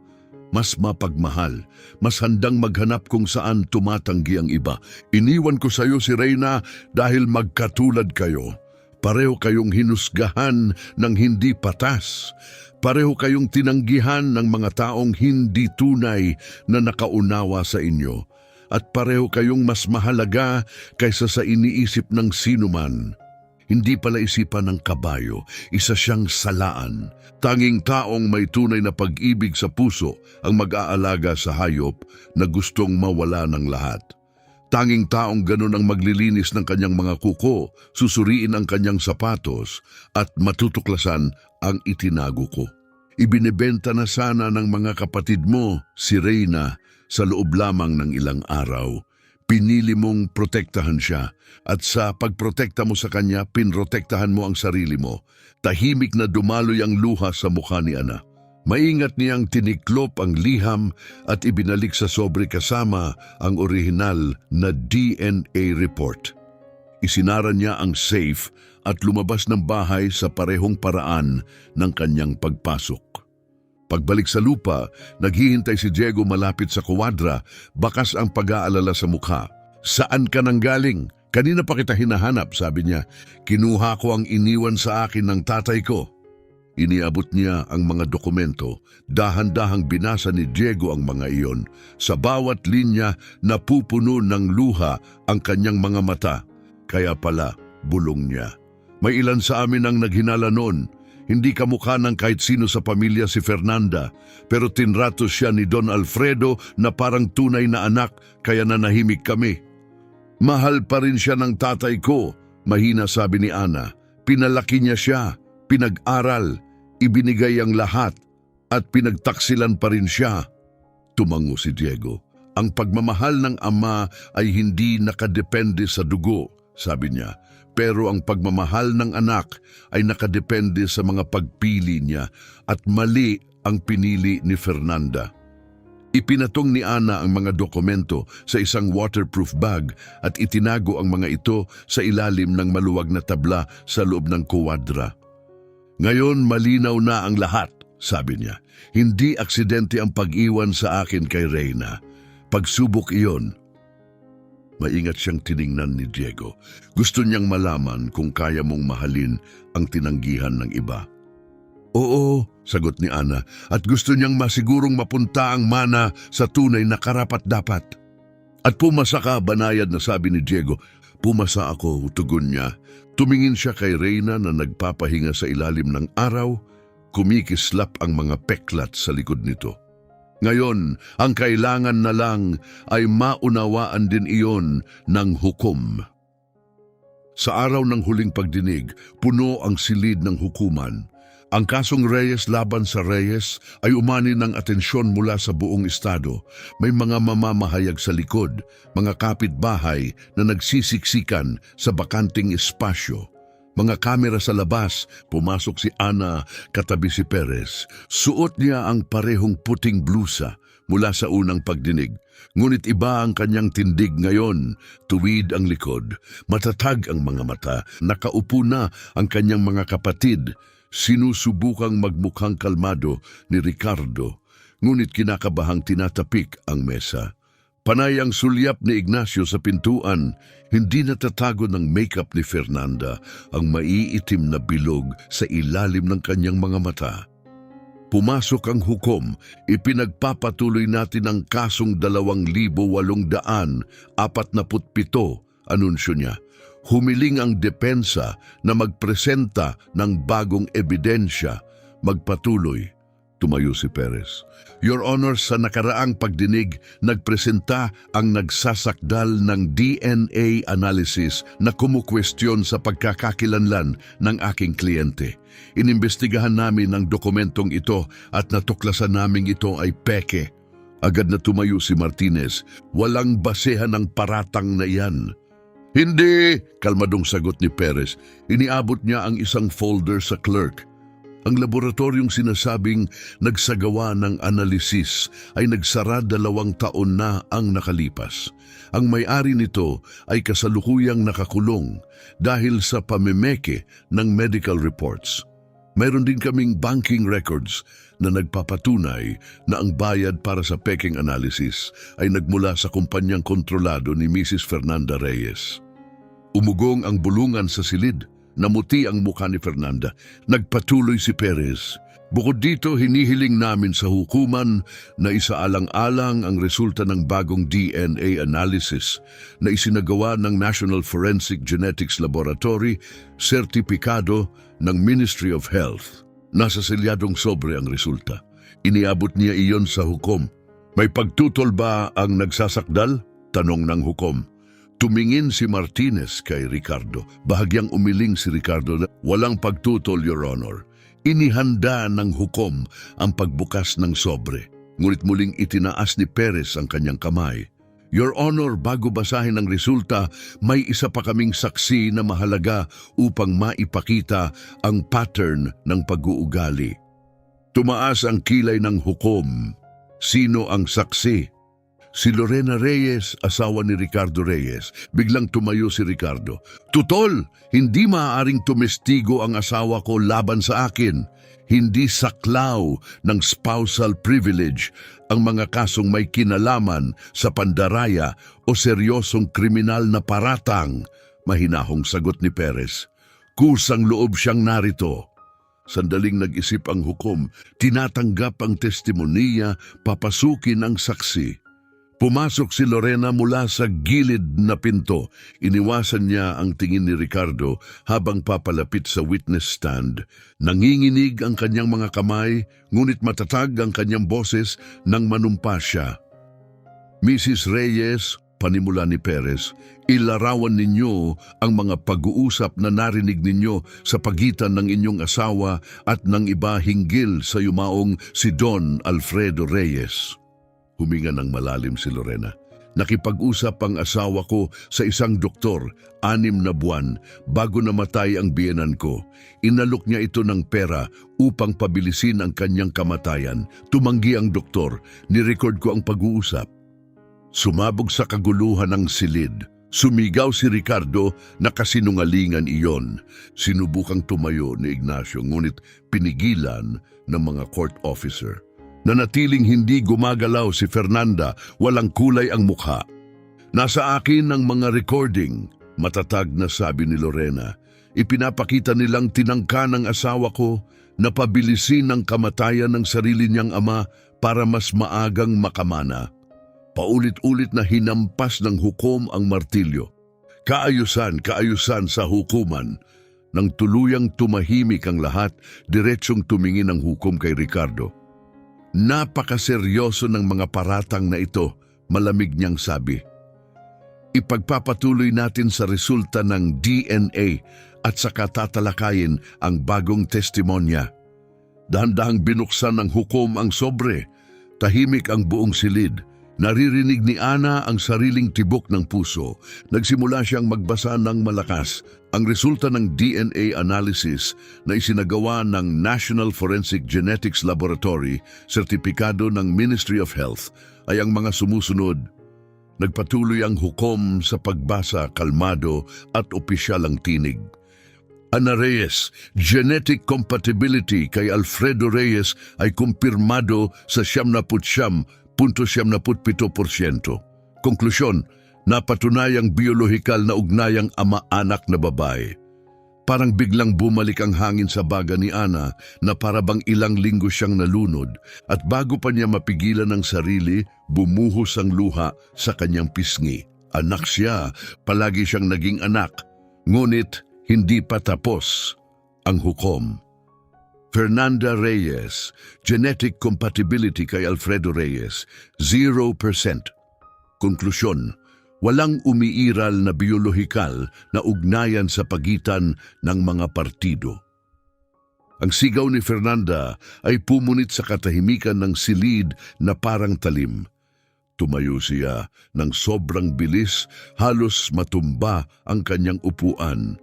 Mas mapagmahal, mas handang maghanap kung saan tumatanggi ang iba. Iniwan ko sa iyo si Reyna dahil magkatulad kayo. Pareho kayong hinusgahan ng hindi patas. Pareho kayong tinanggihan ng mga taong hindi tunay na nakaunawa sa inyo. At pareho kayong mas mahalaga kaysa sa iniisip ng sinuman. Hindi pala isipan ng kabayo, isa siyang salaan. Tanging taong may tunay na pag-ibig sa puso ang mag-aalaga sa hayop na gustong mawala ng lahat. Tanging taong ganun ang maglilinis ng kanyang mga kuko, susuriin ang kanyang sapatos at matutuklasan ang itinago ko. Ibinebenta na sana ng mga kapatid mo, si Reyna, sa loob lamang ng ilang araw. Pinili mong protektahan siya at sa pagprotekta mo sa kanya, pinrotektahan mo ang sarili mo. Tahimik na dumaloy ang luha sa mukha ni Ana. Maingat niyang tiniklop ang liham at ibinalik sa sobre kasama ang orihinal na DNA report. Isinara niya ang safe at lumabas ng bahay sa parehong paraan ng kanyang pagpasok. Pagbalik sa lupa, naghihintay si Diego malapit sa kuwadra, bakas ang pag-aalala sa mukha. Saan ka nang galing? Kanina pa kita hinahanap, sabi niya. Kinuha ko ang iniwan sa akin ng tatay ko. Iniabot niya ang mga dokumento. Dahan-dahang binasa ni Diego ang mga iyon. Sa bawat linya, napupuno ng luha ang kanyang mga mata. Kaya pala, bulong niya. May ilan sa amin ang naghinala noon. Hindi kamukha ng kahit sino sa pamilya si Fernanda, pero tinrato siya ni Don Alfredo na parang tunay na anak, kaya nanahimik kami. Mahal pa rin siya ng tatay ko, mahina sabi ni Ana. Pinalaki niya siya, pinag-aral, ibinigay ang lahat, at pinagtaksilan pa rin siya. Tumango si Diego. Ang pagmamahal ng ama ay hindi nakadepende sa dugo, sabi niya. Pero ang pagmamahal ng anak ay nakadepende sa mga pagpili niya at mali ang pinili ni Fernanda. Ipinatong ni Ana ang mga dokumento sa isang waterproof bag at itinago ang mga ito sa ilalim ng maluwag na tabla sa loob ng kuwadra. Ngayon malinaw na ang lahat, sabi niya. Hindi aksidente ang pag-iwan sa akin kay Reyna. Pagsubok iyon. Maingat siyang tiningnan ni Diego. Gusto niyang malaman kung kaya mong mahalin ang tinanggihan ng iba. Oo, sagot ni Ana, at gusto niyang masigurong mapunta ang mana sa tunay na karapat-dapat. At pumasa ka, banayad na sabi ni Diego. Pumasa ako, tugon niya. Tumingin siya kay Reyna na nagpapahinga sa ilalim ng araw, kumikislap ang mga peklat sa likod nito. Ngayon, ang kailangan na lang ay maunawaan din iyon ng hukom. Sa araw ng huling pagdinig, puno ang silid ng hukuman. Ang kasong Reyes laban sa Reyes ay umani ng atensyon mula sa buong estado. May mga mamamahayag sa likod, mga kapitbahay na nagsisiksikan sa bakanting espasyo. Mga kamera sa labas, pumasok si Ana katabi si Perez. Suot niya ang parehong puting blusa mula sa unang pagdinig. Ngunit iba ang kanyang tindig ngayon, tuwid ang likod. Matatag ang mga mata, nakaupo na ang kanyang mga kapatid. Sinusubukang magmukhang kalmado ni Ricardo, ngunit kinakabahang tinatapik ang mesa. Panay ang sulyap ni Ignacio sa pintuan, hindi natatago ng makeup ni Fernanda ang maiitim na bilog sa ilalim ng kanyang mga mata. Pumasok ang hukom, ipinagpapatuloy natin ang kasong 2,847, anunsyo niya. Humiling ang depensa na magpresenta ng bagong ebidensya, magpatuloy. Tumayo si Perez. Your Honor, sa nakaraang pagdinig, nagpresenta ang nagsasakdal ng DNA analysis na kumukwestiyon sa pagkakakilanlan ng aking kliyente. Inimbestigahan namin ang dokumentong ito at natuklasan naming ito ay peke. Agad na tumayo si Martinez. Walang basehan ng paratang na iyan. Hindi, kalmadong sagot ni Perez. Iniabot niya ang isang folder sa clerk. Ang laboratoryong sinasabing nagsagawa ng analisis ay nagsara 2 taon na ang nakalipas. Ang may-ari nito ay kasalukuyang nakakulong dahil sa pamemeke ng medical reports. Mayroon din kaming banking records na nagpapatunay na ang bayad para sa peking analysis ay nagmula sa kumpanyang kontrolado ni Mrs. Fernanda Reyes. Umugong ang bulungan sa silid. Namuti ang mukha ni Fernanda. Nagpatuloy si Perez. Bukod dito, hinihiling namin sa hukuman na isaalang-alang ang resulta ng bagong DNA analysis na isinagawa ng National Forensic Genetics Laboratory, sertipikado ng Ministry of Health. Nasa selyadong sobre ang resulta. Iniabot niya iyon sa hukom. May pagtutol ba ang nagsasakdal? Tanong ng hukom. Tumingin si Martinez kay Ricardo. Bahagyang umiling si Ricardo na walang pagtutol, Your Honor. Inihanda ng hukom ang pagbukas ng sobre. Ngunit muling itinaas ni Perez ang kanyang kamay. Your Honor, bago basahin ang resulta, may isa pa kaming saksi na mahalaga upang maipakita ang pattern ng pag-uugali. Tumaas ang kilay ng hukom. Sino ang saksi? Si Lorena Reyes, asawa ni Ricardo Reyes. Biglang tumayo si Ricardo. Tutol, hindi maaaring tumestigo ang asawa ko laban sa akin. Hindi saklaw ng spousal privilege ang mga kasong may kinalaman sa pandaraya o seryosong kriminal na paratang. Mahinahong sagot ni Perez. Kusang loob siyang narito. Sandaling nag-isip ang hukom, tinatanggap ang testimonya, papasukin ang saksi. Pumasok si Lorena mula sa gilid na pinto. Iniwasan niya ang tingin ni Ricardo habang papalapit sa witness stand. Nanginginig ang kanyang mga kamay, ngunit matatag ang kanyang boses nang manumpa siya. Mrs. Reyes, panimula ni Perez, ilarawan ninyo ang mga pag-uusap na narinig ninyo sa pagitan ng inyong asawa at ng iba hinggil sa yumaong si Don Alfredo Reyes. Huminga ng malalim si Lorena. Nakipag-usap ang asawa ko sa isang doktor, 6 na buwan, bago namatay ang biyenan ko. Inalok niya ito ng pera upang pabilisin ang kanyang kamatayan. Tumanggi ang doktor, nirecord ko ang pag-uusap. Sumabog sa kaguluhan ng silid. Sumigaw si Ricardo na kasinungalingan iyon. Sinubukang tumayo ni Ignacio ngunit pinigilan ng mga court officer. Nanatiling hindi gumagalaw si Fernanda, walang kulay ang mukha. Nasa akin ang mga recording, matatag na sabi ni Lorena. Ipinapakita nilang tinangka ng asawa ko na pabilisin ang kamatayan ng sarili niyang ama para mas maagang makamana. Paulit-ulit na hinampas ng hukom ang martilyo. Kaayusan sa hukuman. Nang tuluyang tumahimik ang lahat, diretsong tumingin ang hukom kay Ricardo. Napakaseryoso ng mga paratang na ito, malamig niyang sabi. Ipagpapatuloy natin sa resulta ng DNA at saka tatalakayin ang bagong testimonya. Dahan-dahang binuksan ng hukom ang sobre. Tahimik ang buong silid. Naririnig ni Ana ang sariling tibok ng puso. Nagsimula siyang magbasa ng malakas. Ang resulta ng DNA analysis na isinagawa ng National Forensic Genetics Laboratory, sertipikado ng Ministry of Health, ay ang mga sumusunod. Nagpatuloy ang hukom sa pagbasa, kalmado at opisyal ang tinig. Ana Reyes, genetic compatibility kay Alfredo Reyes ay kumpirmado sa 79.77%. Konklusyon, napatunayang biolohikal na ugnayang ama-anak na babae. Parang biglang bumalik ang hangin sa baga ni Ana na parabang ilang linggo siyang nalunod at bago pa niya mapigilan ang sarili, bumuhos ang luha sa kanyang pisngi. Anak siya, palagi siyang naging anak, ngunit hindi pa tapos ang hukom. Fernanda Reyes, genetic compatibility kay Alfredo Reyes, 0%. Konklusyon, walang umiiral na biolohikal na ugnayan sa pagitan ng mga partido. Ang sigaw ni Fernanda ay pumunit sa katahimikan ng silid na parang talim. Tumayo siya ng sobrang bilis, halos matumba ang kanyang upuan.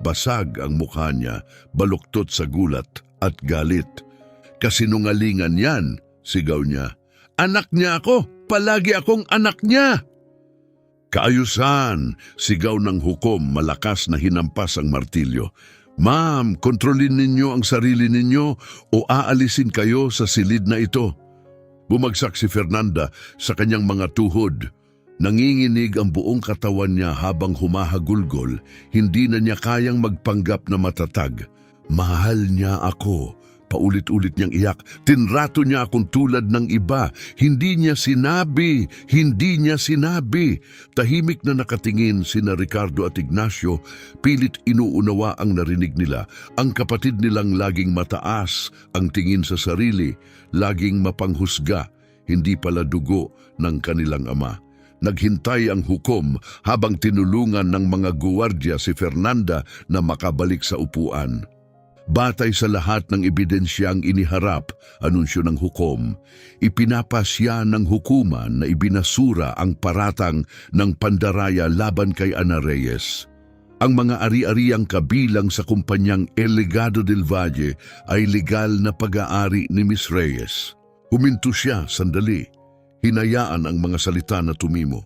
Basag ang mukha niya, baluktot sa gulat at galit. Kasinungalingan yan, sigaw niya. Anak niya ako, palagi akong anak niya. Kaayusan, sigaw ng hukom, malakas na hinampas ang martilyo. Ma'am, kontrolin ninyo ang sarili ninyo o aalisin kayo sa silid na ito. Bumagsak si Fernanda sa kanyang mga tuhod. Nanginginig ang buong katawan niya habang humahagulgol, hindi na niya kayang magpanggap na matatag. Mahal niya ako. Paulit-ulit niyang iyak. Tinrato niya akong tulad ng iba. Hindi niya sinabi. Tahimik na nakatingin sina Ricardo at Ignacio, pilit inuunawa ang narinig nila. Ang kapatid nilang laging mataas ang tingin sa sarili, laging mapanghusga, hindi pala dugo ng kanilang ama. Naghintay ang hukom habang tinulungan ng mga guwardiya si Fernanda na makabalik sa upuan. Batay sa lahat ng ebidensyang iniharap, anunsyo ng hukom, ipinapasya ng hukuman na ibinasura ang paratang ng pandaraya laban kay Ana Reyes. Ang mga ari-ariang kabilang sa kumpanyang El Legado del Valle ay legal na pag-aari ni Miss Reyes. Huminto siya sandali, hinayaan ang mga salita na tumimo.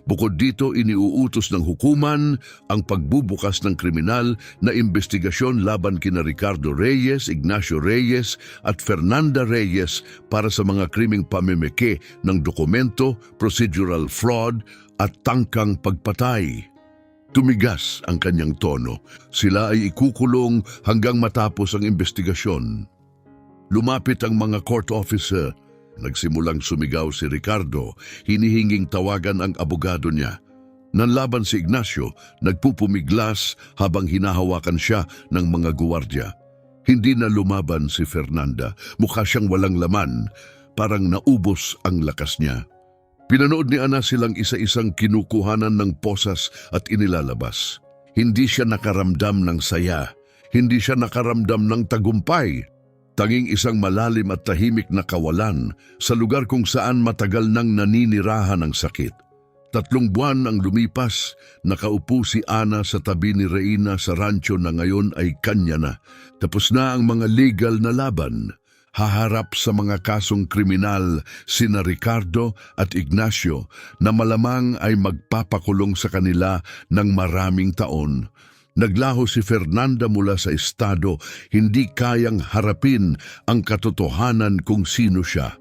Bukod dito, iniuutos ng hukuman ang pagbubukas ng kriminal na investigasyon laban kina Ricardo Reyes, Ignacio Reyes at Fernanda Reyes para sa mga krimeng pamimiki ng dokumento, procedural fraud at tangkang pagpatay. Tumigas ang kanyang tono. Sila ay ikukulong hanggang matapos ang investigasyon. Lumapit ang mga court officer. Nagsimulang sumigaw si Ricardo, hinihinging tawagan ang abogado niya. Nanlaban si Ignacio, nagpupumiglas habang hinahawakan siya ng mga guwardya. Hindi na lumaban si Fernanda, mukha siyang walang laman, parang naubos ang lakas niya. Pinanood ni Ana silang isa-isang kinukuhanan ng posas at inilalabas. Hindi siya nakaramdam ng saya, hindi siya nakaramdam ng tagumpay. Tanging isang malalim at tahimik na kawalan sa lugar kung saan matagal nang naninirahan ang sakit. 3 buwan ang lumipas, nakaupo si Ana sa tabi ni Reina sa rancho na ngayon ay kanya na. Tapos na ang mga legal na laban. Haharap sa mga kasong kriminal sina Ricardo at Ignacio na malamang ay magpapakulong sa kanila ng maraming taon. Naglaho si Fernanda mula sa estado, hindi kayang harapin ang katotohanan kung sino siya.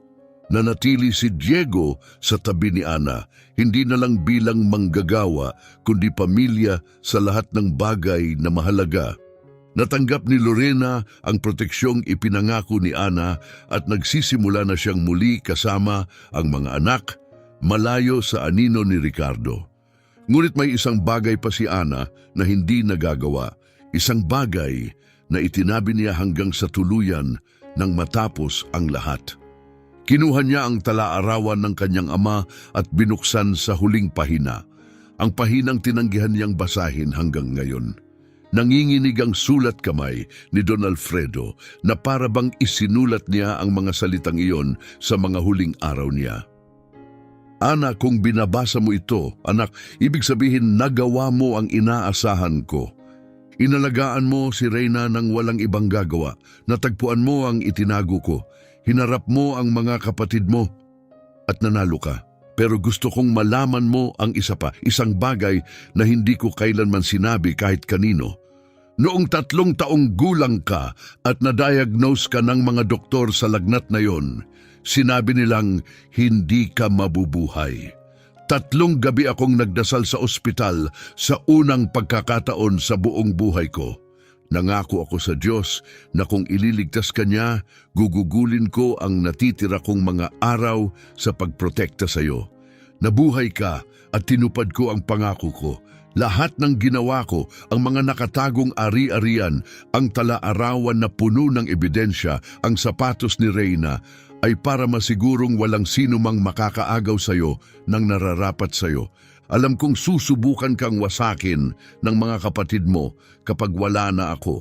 Nanatili si Diego sa tabi ni Ana, hindi na lang bilang manggagawa, kundi pamilya sa lahat ng bagay na mahalaga. Natanggap ni Lorena ang proteksyong ipinangako ni Ana at nagsisimula na siyang muli kasama ang mga anak, malayo sa anino ni Ricardo. Ngunit may isang bagay pa si Ana na hindi nagagawa, isang bagay na itinabi niya hanggang sa tuluyan nang matapos ang lahat. Kinuha niya ang tala-arawan ng kanyang ama at binuksan sa huling pahina, ang pahinang tinanggihan niyang basahin hanggang ngayon. Nanginginig ang sulat kamay ni Don Alfredo na para bang isinulat niya ang mga salitang iyon sa mga huling araw niya. Ana, kung binabasa mo ito, anak, ibig sabihin nagawa mo ang inaasahan ko. Inalagaan mo si Reina ng walang ibang gagawa, natagpuan mo ang itinago ko. Hinarap mo ang mga kapatid mo at nanalo ka. Pero gusto kong malaman mo ang isa pa, isang bagay na hindi ko kailanman sinabi kahit kanino. Noong 3 taong gulang ka at na-diagnose ka ng mga doktor sa lagnat na yon, sinabi nilang hindi ka mabubuhay. 3 gabi akong nagdasal sa ospital sa unang pagkakataon sa buong buhay ko. Nangako ako sa Diyos na kung ililigtas ka niya, gugugulin ko ang natitira kong mga araw sa pagprotekta sa iyo. Nabuhay ka at tinupad ko ang pangako ko. Lahat ng ginawa ko, ang mga nakatagong ari-arian, ang tala-arawan na puno ng ebidensya, ang sapatos ni Reina, ay para masigurong walang sino mang makakaagaw sa iyo nang nararapat sa iyo. Alam kong susubukan kang wasakin ng mga kapatid mo kapag wala na ako.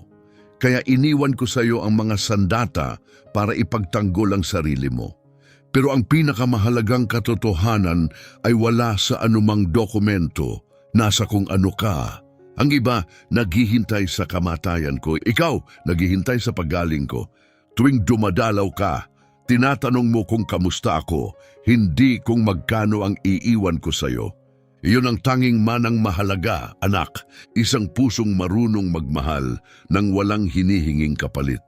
Kaya iniwan ko sa iyo ang mga sandata para ipagtanggol ang sarili mo. Pero ang pinakamahalagang katotohanan ay wala sa anumang dokumento. Nasa kung ano ka. Ang iba, naghihintay sa kamatayan ko. Ikaw, naghihintay sa paggaling ko. Tuwing dumadalaw ka, tinatanong mo kung kamusta ako, hindi kung magkano ang iiwan ko sa iyo. Iyon ang tanging manang mahalaga, anak, isang pusong marunong magmahal nang walang hinihinging kapalit.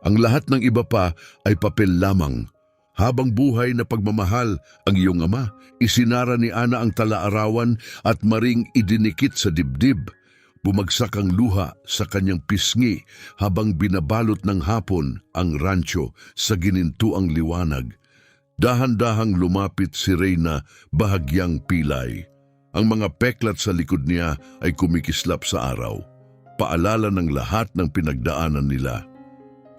Ang lahat ng iba pa ay papel lamang. Habang buhay na pagmamahal ang iyong ama, isinara ni Ana ang tala-arawan at maring idinikit sa dibdib. Bumagsak ang luha sa kanyang pisngi habang binabalot ng hapon ang rancho sa ginintuang liwanag. Dahan-dahang lumapit si Reina, bahagyang pilay. Ang mga peklat sa likod niya ay kumikislap sa araw. Paalala ng lahat ng pinagdaanan nila.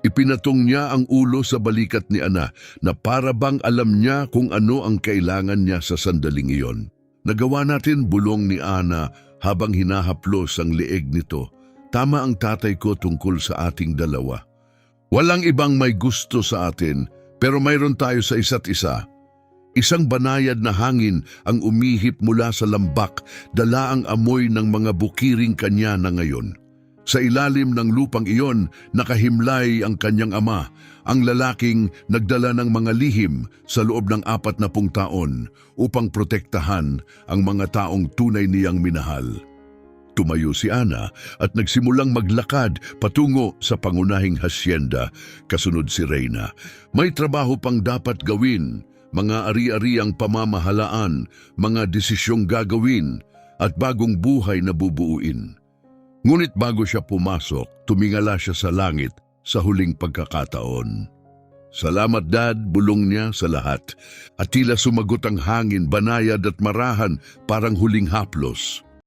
Ipinatong niya ang ulo sa balikat ni Ana na para bang alam niya kung ano ang kailangan niya sa sandaling iyon. Nagawa natin, bulong ni Ana habang hinahaplos ang leeg nito. Tama ang tatay ko tungkol sa ating dalawa. Walang ibang may gusto sa atin, pero mayroon tayo sa isa't isa. Isang banayad na hangin ang umihip mula sa lambak, dala ang amoy ng mga bukiring kanya na ngayon. Sa ilalim ng lupang iyon, nakahimlay ang kanyang ama, ang lalaking nagdala ng mga lihim sa loob ng 40 taon upang protektahan ang mga taong tunay niyang minahal. Tumayo si Ana at nagsimulang maglakad patungo sa pangunahing hasyenda, kasunod si Reina. May trabaho pang dapat gawin, mga ari-ariang pamamahalaan, mga desisyong gagawin, at bagong buhay na bubuuin. Ngunit bago siya pumasok, tumingala siya sa langit sa huling pagkakataon. Salamat, Dad, bulong niya sa lahat. At tila sumagot ang hangin, banayad at marahan, parang huling haplos.